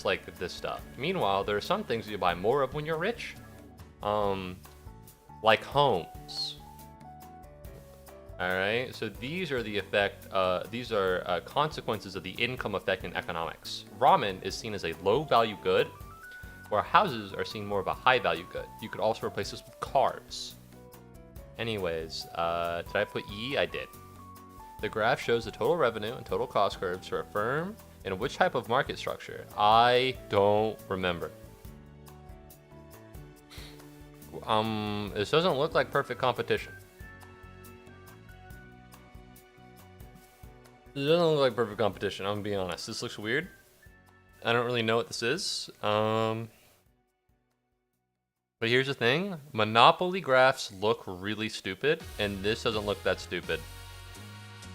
like this stuff. Meanwhile, there are some things you buy more of when you're rich, like homes. All right. So these are the effect. These are consequences of the income effect in economics. Ramen is seen as a low-value good, where houses are seen more of a high-value good. You could also replace this with cars. Anyways, did I put E? I did. The graph shows the total revenue and total cost curves for a firm in which type of market structure? I don't remember. This doesn't look like perfect competition. It doesn't look like perfect competition, I'm gonna be honest. This looks weird. I don't really know what this is. But here's the thing. Monopoly graphs look really stupid, and this doesn't look that stupid.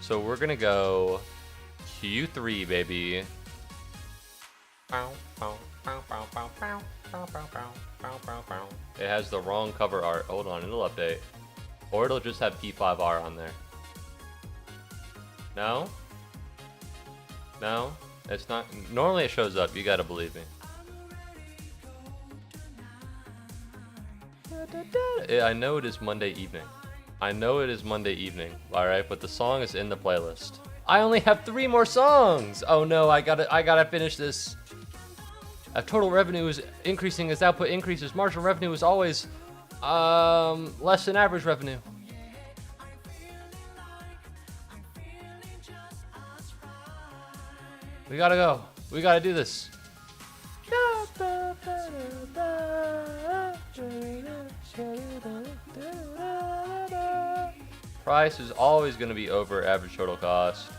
So we're gonna go Q3, baby. It has the wrong cover art. Hold on, it'll update. Or it'll just have P5R on there. No? No? It's not. Normally it shows up. You gotta believe me. I know it is Monday evening. I know it is Monday evening. Alright, but the song is in the playlist. I only have 3 more songs! Oh no, I gotta finish this. Total revenue is increasing as output increases. Marginal revenue is always less than average revenue. We gotta go. We gotta do this. Price is always going to be over average total cost.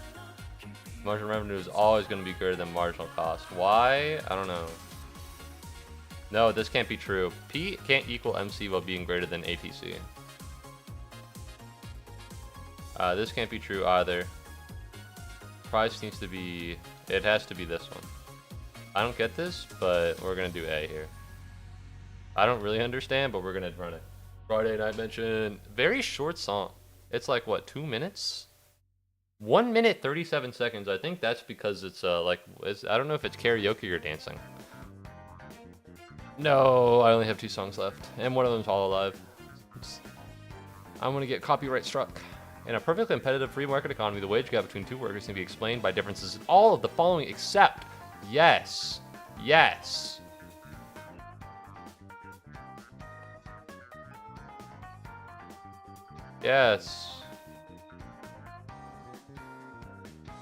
Marginal revenue is always going to be greater than marginal cost. Why? I don't know. No, this can't be true. P can't equal MC while being greater than ATC. This can't be true either. Price needs to be... It has to be this one. I don't get this, but we're going to do A here. I don't really understand, but we're going to run it. Friday Night Mention. Very short song. It's like, what, 2 minutes? 1 minute, 37 seconds. I think that's because it's, I don't know if it's karaoke or dancing. No, I only have 2 songs left. And one of them's All Alive. I'm going to get copyright struck. In a perfectly competitive free market economy, the wage gap between 2 workers can be explained by differences in all of the following except... Yes. Yes. Yes.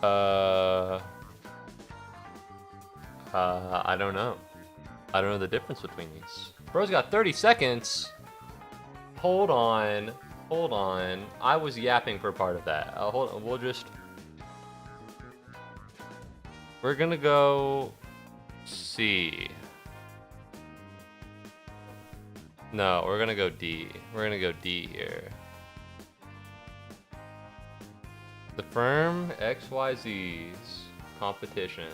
I don't know. I don't know the difference between these. Bro's got 30 seconds. Hold on. Hold on. I was yapping for part of that. Hold on. We're gonna go C. No, we're gonna go D. We're gonna go D here. The firm XYZ's competition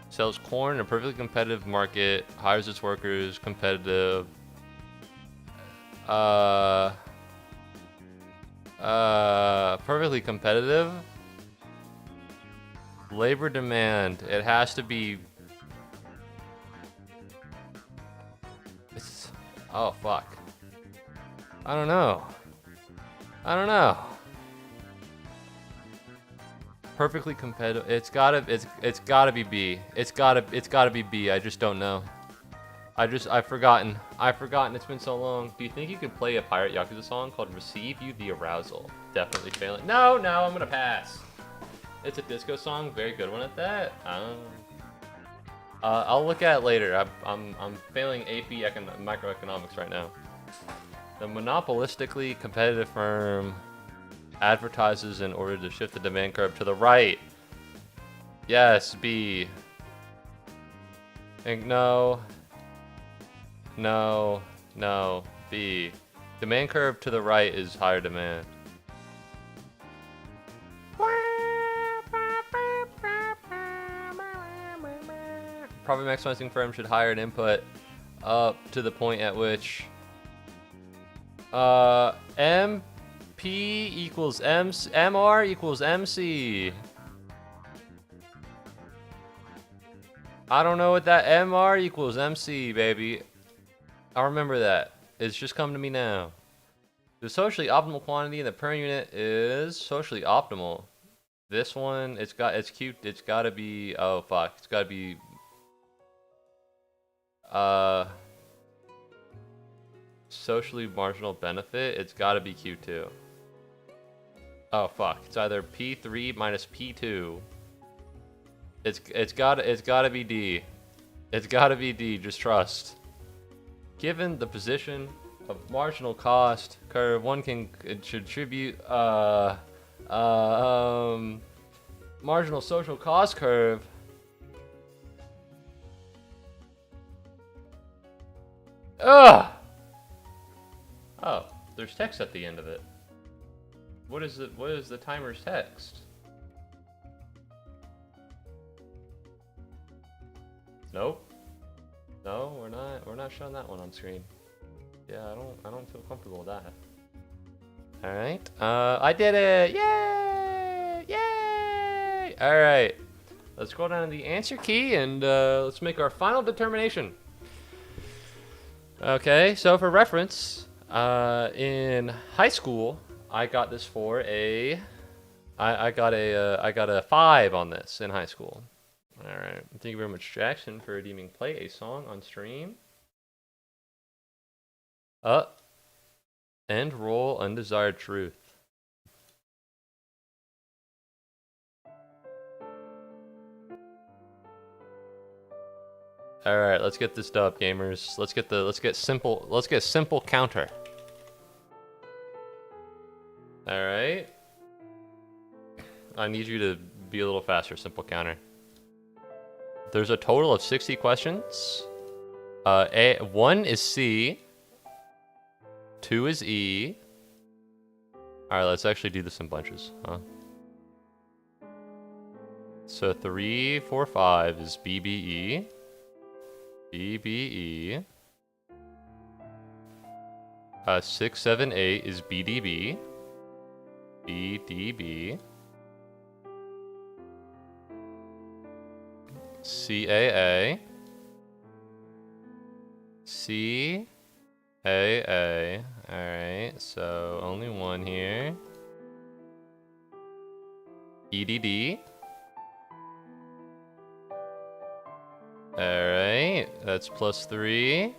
sells corn in a perfectly competitive market, hires its workers, competitive. Perfectly competitive. Labor demand. It has to be. Oh fuck. I don't know. I don't know. Perfectly competitive. It's gotta be B. It's gotta be B. I just don't know. I've forgotten. It's been so long. Do you think you could play a Pirate Yakuza song called "Receive You the Arousal"? Definitely failing. No, I'm gonna pass. It's a disco song, very good one at that. I'll look at it later. I'm failing AP microeconomics right now. The monopolistically competitive firm. advertises in order to shift the demand curve to the right. Yes, B. And no. No. No. B. Demand curve to the right is higher demand. Profit maximizing firms should hire an input up to the point at which MP equals MR equals MC. I don't know what that MR equals MC, baby. I'll remember that. It's just come to me now. The socially optimal quantity in the per unit is socially optimal. This one, it's cute. It's gotta be, oh fuck, it's gotta be, socially marginal benefit. It's gotta be Q2. Oh fuck, it's either P3 minus P2. It's gotta be D. It's gotta be D. Just trust. Given the position of marginal cost curve, one can attribute marginal social cost curve. Ugh. Oh, there's text at the end of it. What is it? What is the timer's text? Nope. No, we're not showing that one on screen. Yeah, I don't feel comfortable with that. All right. I did it. Yay! Yay! All right. Let's go down to the answer key and let's make our final determination. Okay, so for reference, in high school, I got this for I got a 5 on this in high school. All right. Thank you very much, Jackson, for deeming play a song on stream. End roll undesired truth. All right, let's get this dub, gamers. Let's get simple counter. All right. I need you to be a little faster, simple counter. There's a total of 60 questions. 1 is C. 2 is E. All right, let's actually do this in bunches, huh? So 3, 4, 5 is BBE. BBE. 6, 7, 8 is BDB. BDB. CAA. CAA. Alright, so only one here. EDD. Alright, that's +3.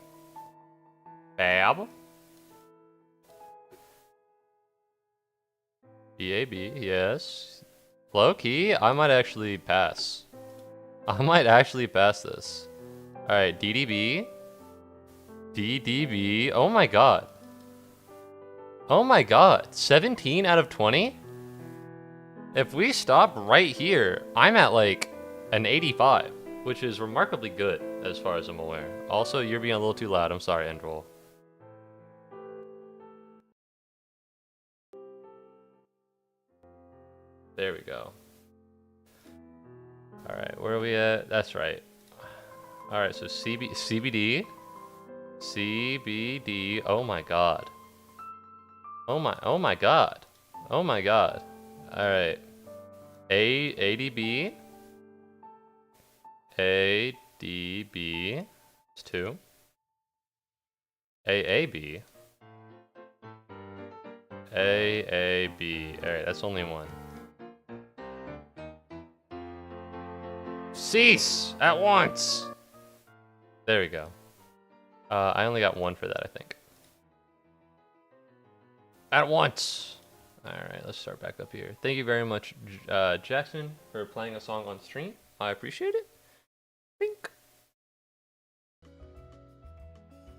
BAB. BAB, yes. Low key, I might actually pass. I might actually pass this. Alright, DDB. DDB. Oh my god. Oh my god. 17 out of 20? If we stop right here, I'm at like an 85, which is remarkably good as far as I'm aware. Also, you're being a little too loud. I'm sorry, Endroll. There we go. Alright, where are we at? That's right. Alright, so CBD. CBD. Oh my god. Oh my god. Oh my god. Alright. ADB. ADB. It's 2. AAB. AAB. Alright, that's only 1. Cease at once. There we go. I only got 1 for that, I think. At once. All right, let's start back up here. Thank you very much, Jackson, for playing a song on stream. I appreciate it. Bink.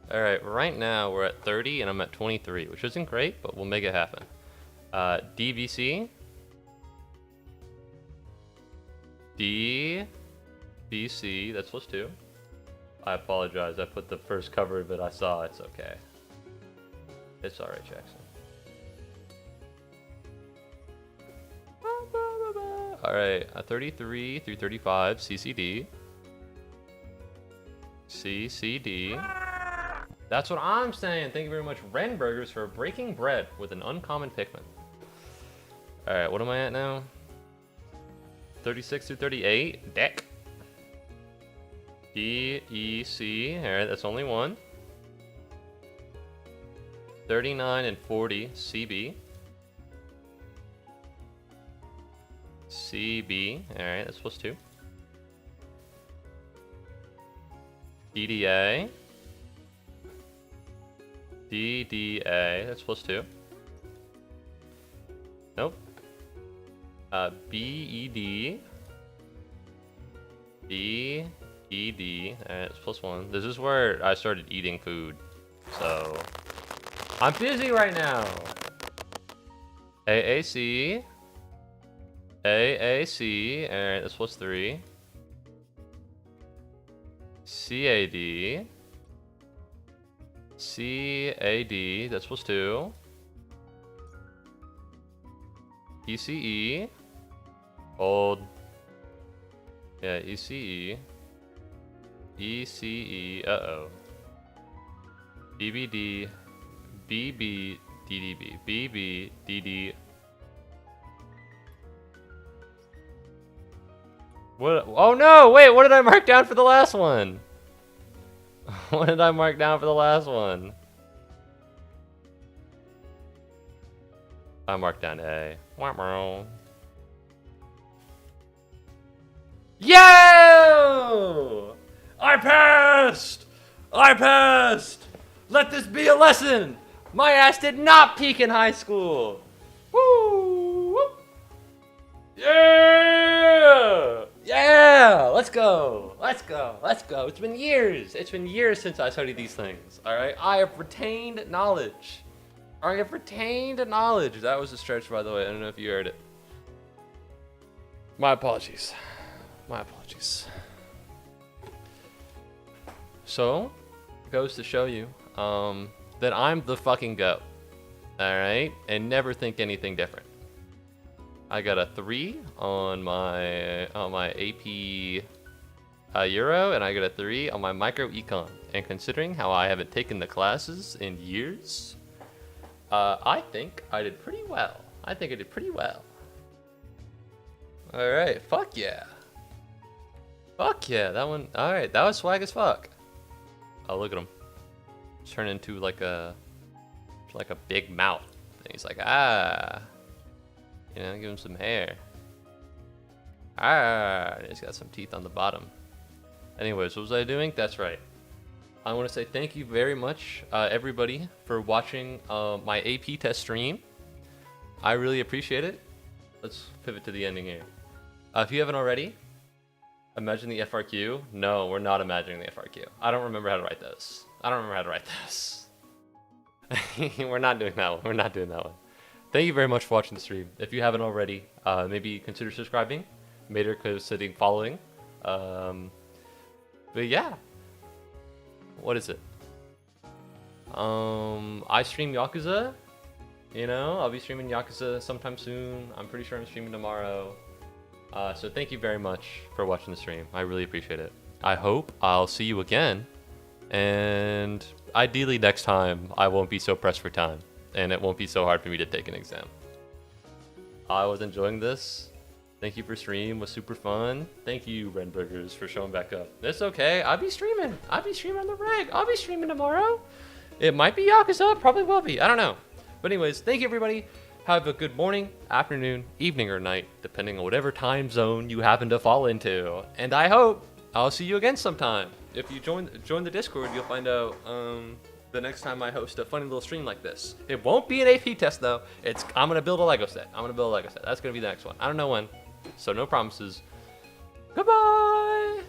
All right, right now we're at 30 and I'm at 23, which isn't great, but we'll make it happen. DBC. DBC, that's plus 2. I apologize, I put the first cover of it I saw, it's okay. It's alright, Jackson. Alright, 33 through 35, CCD. CCD. That's what I'm saying. Thank you very much, Ren Burgers, for breaking bread with an uncommon Pikmin. Alright, what am I at now? 36 through 38, Deck. DEC, alright, that's only one. 39 and 40, CB. CB, alright, that's plus 2. DDA. DDA, that's plus 2. Nope. BED. BED, alright, that's plus 1. This is where I started eating food, so I'm busy right now. AAC. AAC, alright, that's plus 3. CAD. CAD, that's plus 2. ECE. Old. Yeah, ECE. ECE, uh-oh. BBD. BB. DDB. BB. DD. What? Oh no! Wait, what did I mark down for the last one? What did I mark down for the last one? I marked down A. Yo! I passed! I passed! Let this be a lesson! My ass did not peak in high school! Woo! Yeah! Yeah! Let's go! Let's go! Let's go! It's been years! It's been years since I studied these things, alright? I have retained knowledge. I have retained knowledge. That was a stretch, by the way. I don't know if you heard it. My apologies. My apologies. So, it goes to show you that I'm the fucking GOAT. Alright? And never think anything different. I got a 3 on my AP Euro, and I got a 3 on my Micro Econ. And considering how I haven't taken the classes in years, I think I did pretty well. I think I did pretty well. Alright, fuck yeah. Fuck yeah, that one, alright, that was swag as fuck. Oh, look at him. Turn into like a big mouth. And he's like, ah. You know, give him some hair. Ah, he's got some teeth on the bottom. Anyways, what was I doing? That's right. I want to say thank you very much, everybody, for watching my AP test stream. I really appreciate it. Let's pivot to the ending here. If you haven't already, imagine the FRQ. No, we're not imagining the FRQ. I don't remember how to write this. We're not doing that one. We're not doing that one. Thank you very much for watching the stream. If you haven't already, maybe consider subscribing. Mater considering following. But yeah. What is it? I stream Yakuza. You know, I'll be streaming Yakuza sometime soon. I'm pretty sure I'm streaming tomorrow. So thank you very much for watching the stream. I really appreciate it. I hope I'll see you again. And ideally next time, I won't be so pressed for time. And it won't be so hard for me to take an exam. I was enjoying this. Thank you for stream. It was super fun. Thank you, Ren Burgers, for showing back up. It's okay. I'll be streaming. I'll be streaming on the reg. I'll be streaming tomorrow. It might be Yakuza. Probably will be. I don't know. But anyways, thank you, everybody. Have a good morning, afternoon, evening, or night, depending on whatever time zone you happen to fall into. And I hope I'll see you again sometime. If you join the Discord, you'll find out the next time I host a funny little stream like this. It won't be an AP test though. I'm gonna build a Lego set. That's gonna be the next one. I don't know when, so no promises. Goodbye.